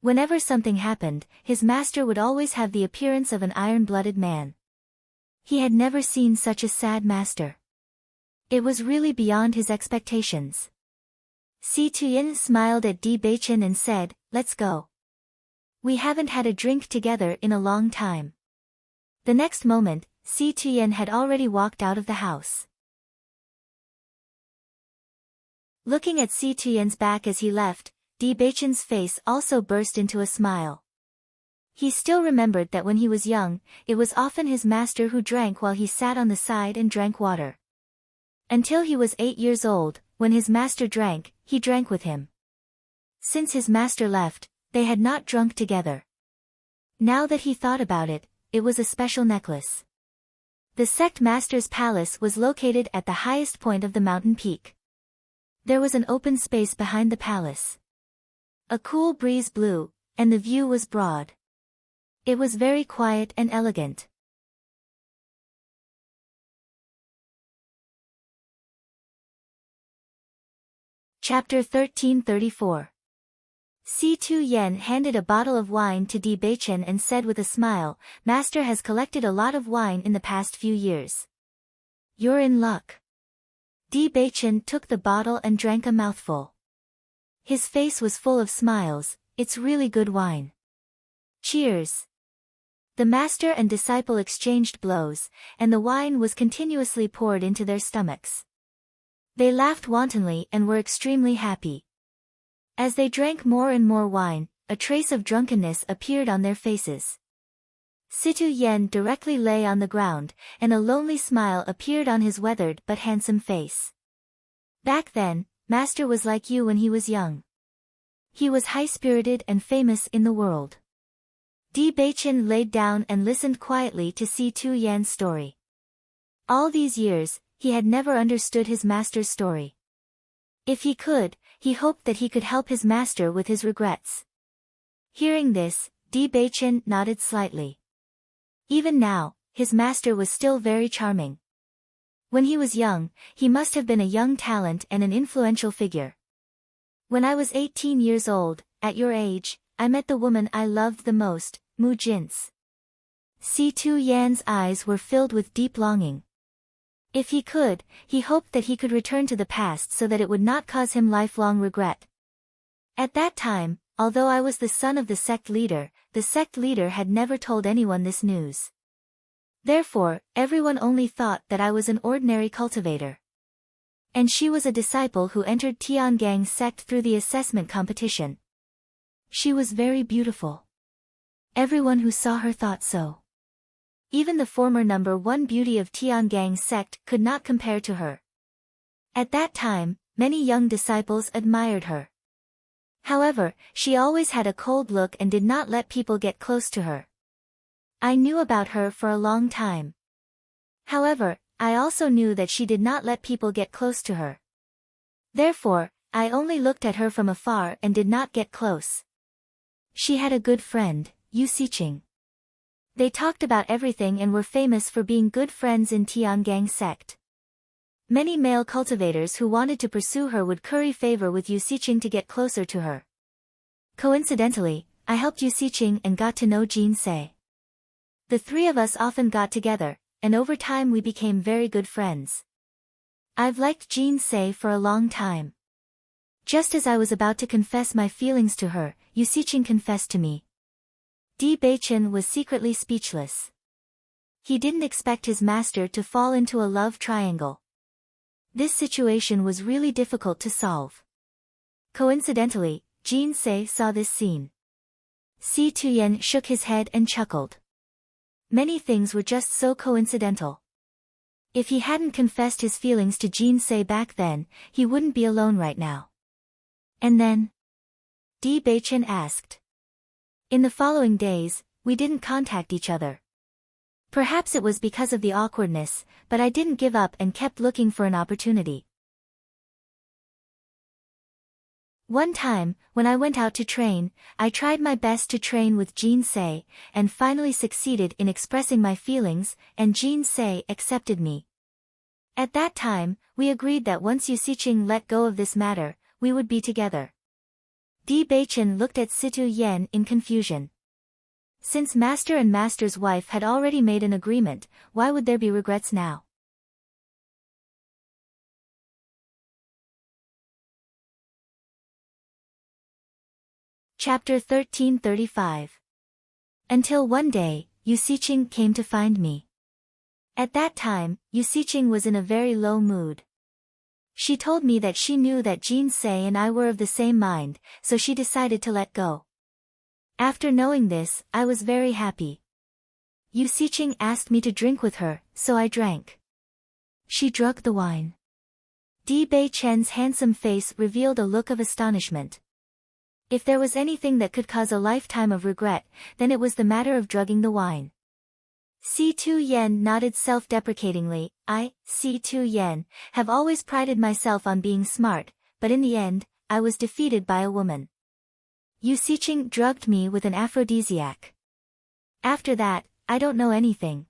Whenever something happened, his master would always have the appearance of an iron-blooded man. He had never seen such a sad master. It was really beyond his expectations. Si Tuyen smiled at Di Beichen and said, Let's go. We haven't had a drink together in a long time. The next moment, Si Tuyen had already walked out of the house. Looking at Si Tuyen's back as he left, Di Beichen's face also burst into a smile. He still remembered that when he was young, it was often his master who drank while he sat on the side and drank water. Until he was 8 years old, when his master drank, he drank with him. Since his master left, they had not drunk together. Now that he thought about it, it was a special necklace. The sect master's palace was located at the highest point of the mountain peak. There was an open space behind the palace. A cool breeze blew, and the view was broad. It was very quiet and elegant. Chapter 1334. C2 Yen handed a bottle of wine to Bewitching and said with a smile, "Master has collected a lot of wine in the past few years. You're in luck." Bewitching took the bottle and drank a mouthful. His face was full of smiles. "It's really good wine." "Cheers." The master and disciple exchanged blows, and the wine was continuously poured into their stomachs. They laughed wantonly and were extremely happy. As they drank more and more wine, a trace of drunkenness appeared on their faces. C2 Yen directly lay on the ground, and a lonely smile appeared on his weathered but handsome face. "Back then, Master was like you when he was young. He was high-spirited and famous in the world." Bewitching laid down and listened quietly to C2 Yan's story. All these years, he had never understood his master's story. If he could, he hoped that he could help his master with his regrets. Hearing this, Bewitching nodded slightly. Even now, his master was still very charming. When he was young, he must have been a young talent and an influential figure. "When I was 18 years old, at your age, I met the woman I loved the most, Mu Jin's." C2 Yan's eyes were filled with deep longing. If he could, he hoped that he could return to the past so that it would not cause him lifelong regret. "At that time, although I was the son of the sect leader had never told anyone this news. Therefore, everyone only thought that I was an ordinary cultivator. And she was a disciple who entered Tiangang's sect through the assessment competition. She was very beautiful. Everyone who saw her thought so. Even the former number 1 beauty of Tiangang's sect could not compare to her. At that time, many young disciples admired her. However, she always had a cold look and did not let people get close to her. I knew about her for a long time. However, I also knew that she did not let people get close to her. Therefore, I only looked at her from afar and did not get close. She had a good friend, Unscrupulous. They talked about everything and were famous for being good friends in Tiangang's sect. Many male cultivators who wanted to pursue her would curry favor with Unscrupulous to get closer to her. Coincidentally, I helped Unscrupulous and got to know Jinsei. The three of us often got together, and over time we became very good friends. I've liked Jinsei for a long time. Just as I was about to confess my feelings to her, Unscrupulous confessed to me." Bewitching was secretly speechless. He didn't expect his master to fall into a love triangle. This situation was really difficult to solve. Coincidentally, Jinsei saw this scene. C2 Yen shook his head and chuckled. Many things were just so coincidental. If he hadn't confessed his feelings to Jinsei back then, he wouldn't be alone right now. "And then?" Bewitching asked. "In the following days, we didn't contact each other. Perhaps it was because of the awkwardness, but I didn't give up and kept looking for an opportunity. One time, when I went out to train, I tried my best to train with Jinsei, and finally succeeded in expressing my feelings, and Jinsei accepted me. At that time, we agreed that once Unscrupulous let go of this matter, we would be together." Bewitching looked at C2 Yen in confusion. Since master and master's wife had already made an agreement, why would there be regrets now? Chapter 1335. Until one day, Unscrupulous came to find me. At that time, Unscrupulous was in a very low mood. She told me that she knew that Jinsei and I were of the same mind, so she decided to let go. After knowing this, I was very happy. Yusiching asked me to drink with her, so I drank. She drugged the wine. Di Bei-chen's handsome face revealed a look of astonishment. If there was anything that could cause a lifetime of regret, then it was the matter of drugging the wine. Si-Tu Yen nodded self-deprecatingly. I, Si-Tu Yen, have always prided myself on being smart, but in the end, I was defeated by a woman. Yusiching drugged me with an aphrodisiac. After that, I don't know anything.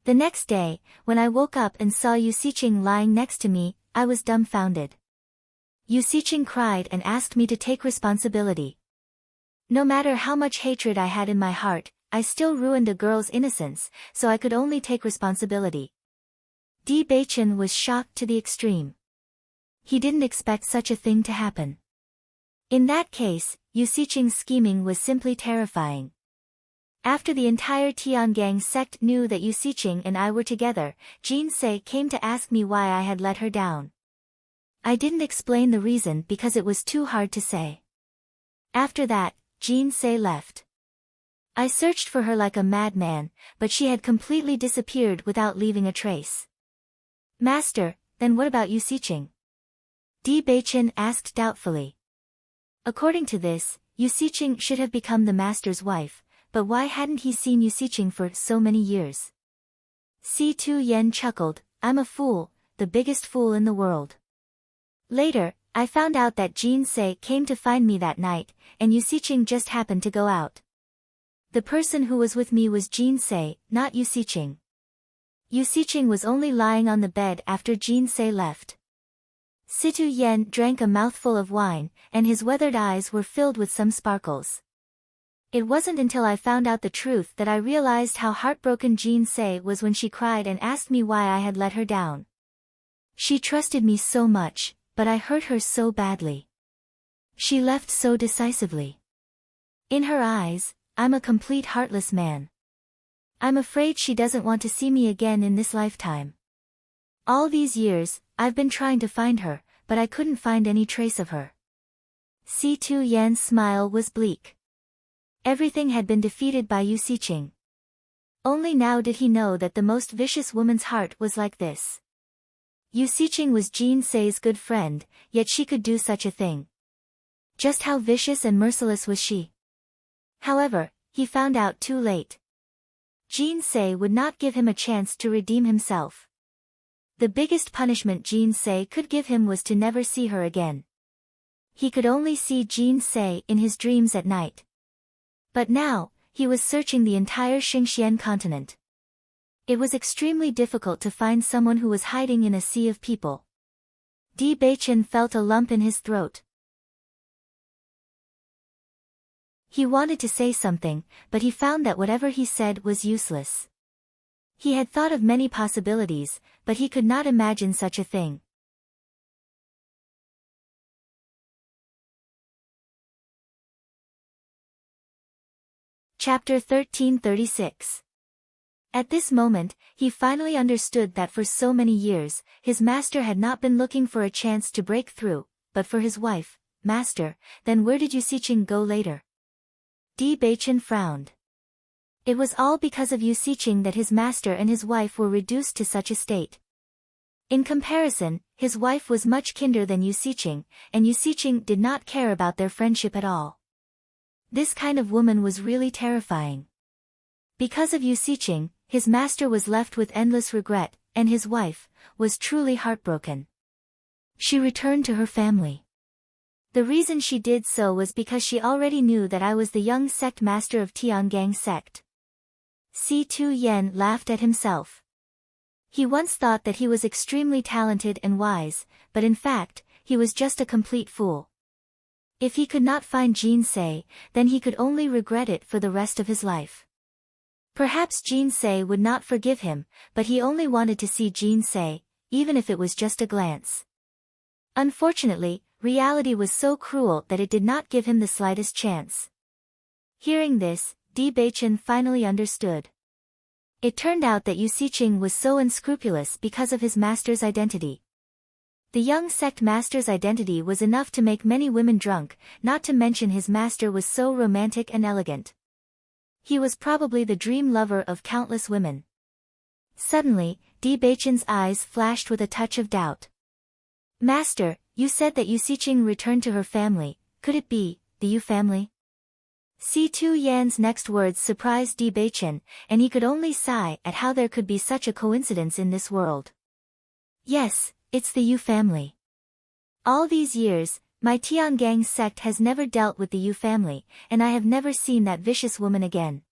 The next day, when I woke up and saw Yusiching lying next to me, I was dumbfounded. Yusiching cried and asked me to take responsibility. No matter how much hatred I had in my heart, I still ruined a girl's innocence, so I could only take responsibility. Di Bei-chen was shocked to the extreme. He didn't expect such a thing to happen. In that case, Yusiching's scheming was simply terrifying. After the entire Tiangang sect knew that Yusiching and I were together, Jinsei came to ask me why I had let her down. I didn't explain the reason because it was too hard to say. After that, Jinsei left. I searched for her like a madman, but she had completely disappeared without leaving a trace. Master, then what about Yusiching? Di Bei-chen asked doubtfully. According to this, Yusiching should have become the master's wife, but why hadn't he seen Yusiching for so many years? Si-Tu Yen chuckled. I'm a fool, the biggest fool in the world. Later, I found out that Jinsei came to find me that night, and Yusiching just happened to go out. The person who was with me was Jinsei, not Yusiching. Yusiching was only lying on the bed after Jinsei left. Si-Tu Yen drank a mouthful of wine, and his weathered eyes were filled with some sparkles. It wasn't until I found out the truth that I realized how heartbroken Jinsei was when she cried and asked me why I had let her down. She trusted me so much, but I hurt her so badly. She left so decisively. In her eyes, I'm a complete heartless man. I'm afraid she doesn't want to see me again in this lifetime. All these years, I've been trying to find her, but I couldn't find any trace of her. Si-Tu Yen's smile was bleak. Everything had been defeated by Yusiching. Only now did he know that the most vicious woman's heart was like this. Yusiching was Jinsei's good friend, yet she could do such a thing. Just how vicious and merciless was she? However, he found out too late. Jinsei would not give him a chance to redeem himself. The biggest punishment Jinsei could give him was to never see her again. He could only see Jinsei in his dreams at night. But now, he was searching the entire Xingxian continent. It was extremely difficult to find someone who was hiding in a sea of people. Di Bei-chen felt a lump in his throat. He wanted to say something, but he found that whatever he said was useless. He had thought of many possibilities, but he could not imagine such a thing. Chapter 1336. At this moment, he finally understood that for so many years, his master had not been looking for a chance to break through, but for his wife. Master, then where did Yusiching go later? Di Bei-chen frowned. It was all because of Yusiching that his master and his wife were reduced to such a state. In comparison, his wife was much kinder than Yusiching, and Yusiching did not care about their friendship at all. This kind of woman was really terrifying. Because of Yusiching, his master was left with endless regret, and his wife was truly heartbroken. She returned to her family. The reason she did so was because she already knew that I was the young sect master of Tiangang sect. Si-Tu Yen laughed at himself. He once thought that he was extremely talented and wise, but in fact, he was just a complete fool. If he could not find Jinsei, then he could only regret it for the rest of his life. Perhaps Jinsei would not forgive him, but he only wanted to see Jinsei, even if it was just a glance. Unfortunately, reality was so cruel that it did not give him the slightest chance. Hearing this, Di Bei-chen finally understood. It turned out that Yusiching was so unscrupulous because of his master's identity. The young sect master's identity was enough to make many women drunk, not to mention his master was so romantic and elegant. He was probably the dream lover of countless women. Suddenly, Bewitching's eyes flashed with a touch of doubt. Master, you said that Usiching returned to her family. Could it be the Yu family? Si Tu Yan's next words surprised Bewitching, and he could only sigh at how there could be such a coincidence in this world. Yes, it's the Yu family. All these years, my Tiangang sect has never dealt with the Yu family, and I have never seen that vicious woman again.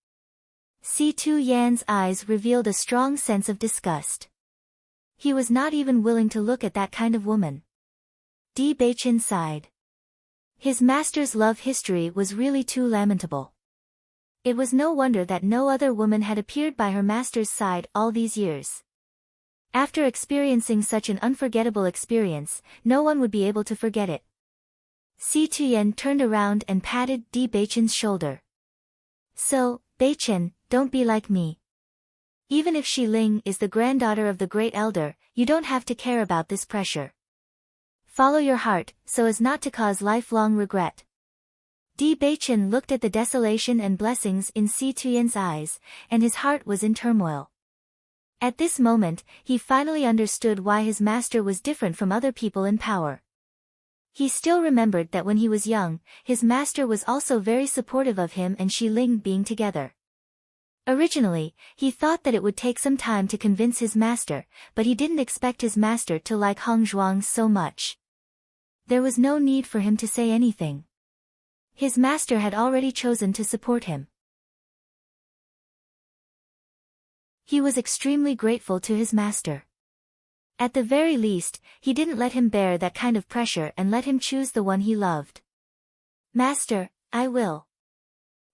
Si Tu Yan's eyes revealed a strong sense of disgust. He was not even willing to look at that kind of woman. Bewitching sighed. His master's love history was really too lamentable. It was no wonder that no other woman had appeared by her master's side all these years. After experiencing such an unforgettable experience, no one would be able to forget it. Si Tuyen turned around and patted Bewitching's shoulder. So, Beichen, don't be like me. Even if Shi Ling is the granddaughter of the great elder, you don't have to care about this pressure. Follow your heart, so as not to cause lifelong regret. Beichen looked at the desolation and blessings in Si Tuyen's eyes, and his heart was in turmoil. At this moment, he finally understood why his master was different from other people in power. He still remembered that when he was young, his master was also very supportive of him and Shi Ling being together. Originally, he thought that it would take some time to convince his master, but he didn't expect his master to like Hong Zhuang so much. There was no need for him to say anything. His master had already chosen to support him. He was extremely grateful to his master. At the very least, he didn't let him bear that kind of pressure and let him choose the one he loved. Master, I will.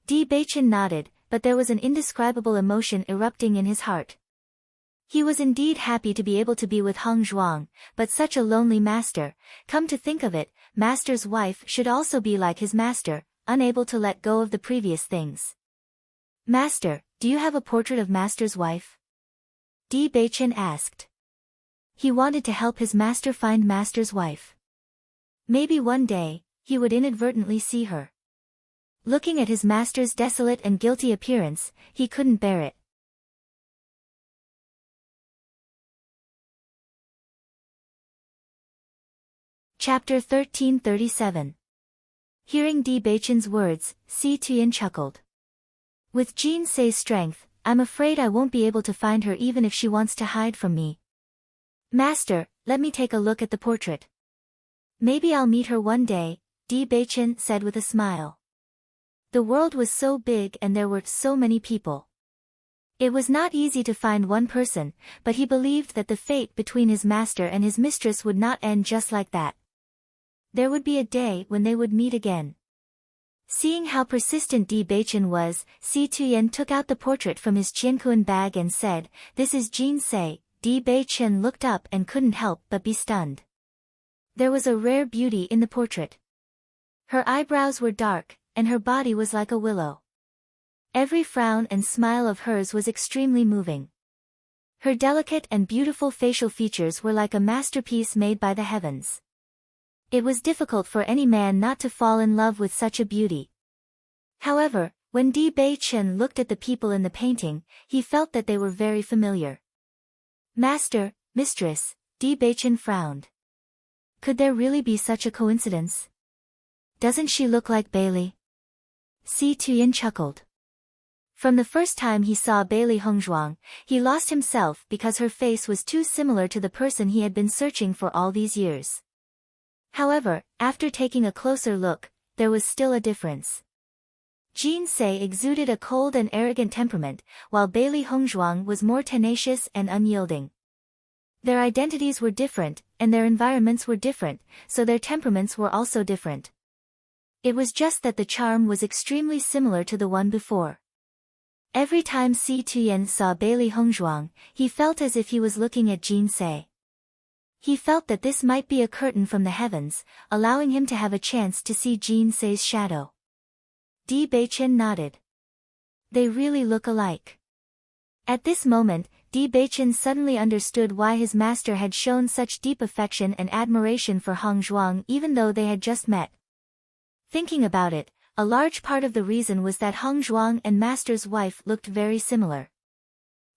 Beichen nodded, but there was an indescribable emotion erupting in his heart. He was indeed happy to be able to be with Hong Zhuang, but such a lonely master, come to think of it, master's wife should also be like his master, unable to let go of the previous things. Master, do you have a portrait of master's wife? Beichen asked. He wanted to help his master find master's wife. Maybe one day, he would inadvertently see her. Looking at his master's desolate and guilty appearance, he couldn't bear it. Chapter 1337. Hearing Beichen's words, Si Tuyen chuckled. With Jin Sei's strength, I'm afraid I won't be able to find her even if she wants to hide from me. Master, let me take a look at the portrait. Maybe I'll meet her one day, Beichen said with a smile. The world was so big and there were so many people. It was not easy to find one person, but he believed that the fate between his master and his mistress would not end just like that. There would be a day when they would meet again. Seeing how persistent Beichen was, Si Tuyen took out the portrait from his Qiankuan bag and said, "This is Jin Sei." Beichen looked up and couldn't help but be stunned. There was a rare beauty in the portrait. Her eyebrows were dark, and her body was like a willow. Every frown and smile of hers was extremely moving. Her delicate and beautiful facial features were like a masterpiece made by the heavens. It was difficult for any man not to fall in love with such a beauty. However, when Beichen looked at the people in the painting, he felt that they were very familiar. Master, mistress, Beichen frowned. Could there really be such a coincidence? Doesn't she look like Bailey? Si Tuyen chuckled. From the first time he saw Bailey Hongzhuang, he lost himself because her face was too similar to the person he had been searching for all these years. However, after taking a closer look, there was still a difference. Jin Sei exuded a cold and arrogant temperament, while Bailey Hongzhuang was more tenacious and unyielding. Their identities were different, and their environments were different, so their temperaments were also different. It was just that the charm was extremely similar to the one before. Every time Si Tuyen saw Bailey Hongzhuang, he felt as if he was looking at Jin Sei. He felt that this might be a curtain from the heavens, allowing him to have a chance to see Jin Sei's shadow. Beichen nodded. They really look alike. At this moment, Beichen suddenly understood why his master had shown such deep affection and admiration for Hong Zhuang even though they had just met. Thinking about it, a large part of the reason was that Hong Zhuang and master's wife looked very similar.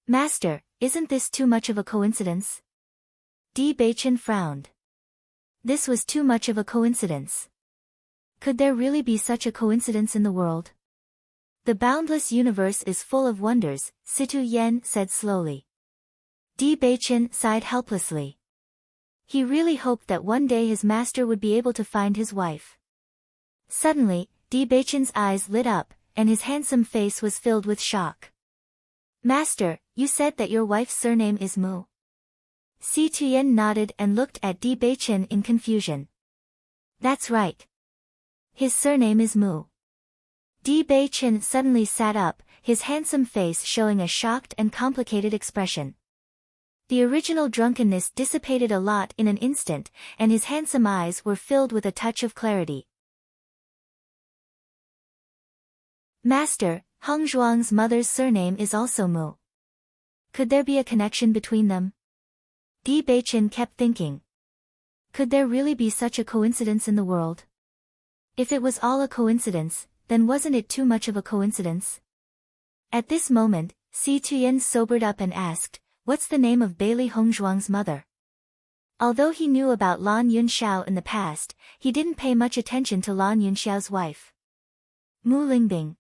Master, isn't this too much of a coincidence? Beichen frowned. This was too much of a coincidence. Could there really be such a coincidence in the world? The boundless universe is full of wonders, Situ Yen said slowly. Beichen sighed helplessly. He really hoped that one day his master would be able to find his wife. Suddenly, Beichen's eyes lit up, and his handsome face was filled with shock. Master, you said that your wife's surname is Mu. Si Tuyen nodded and looked at Beichen in confusion. That's right. His surname is Mu. Beichen suddenly sat up, his handsome face showing a shocked and complicated expression. The original drunkenness dissipated a lot in an instant, and his handsome eyes were filled with a touch of clarity. Master, Hong Zhuang's mother's surname is also Mu. Could there be a connection between them? Beichen kept thinking. Could there really be such a coincidence in the world? If it was all a coincidence, then wasn't it too much of a coincidence? At this moment, Si Tuyen sobered up and asked, what's the name of Bailey Hong Zhuang's mother? Although he knew about Lan Yunxiao in the past, he didn't pay much attention to Lan Yunxiao's wife. Mu Lingbing.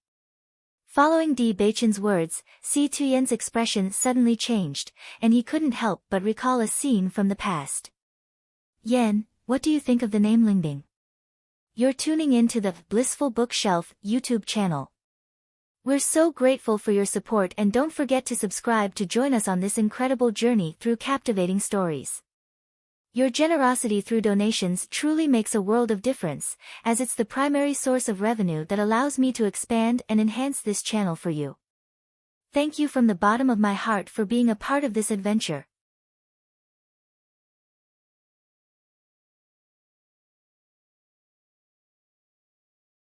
Following Beichen's words, Si Tuyen's expression suddenly changed, and he couldn't help but recall a scene from the past. Yen, what do you think of the name Lingbing? You're tuning in to the Blissful Bookshelf YouTube channel. We're so grateful for your support, and don't forget to subscribe to join us on this incredible journey through captivating stories. Your generosity through donations truly makes a world of difference, as it's the primary source of revenue that allows me to expand and enhance this channel for you. Thank you from the bottom of my heart for being a part of this adventure.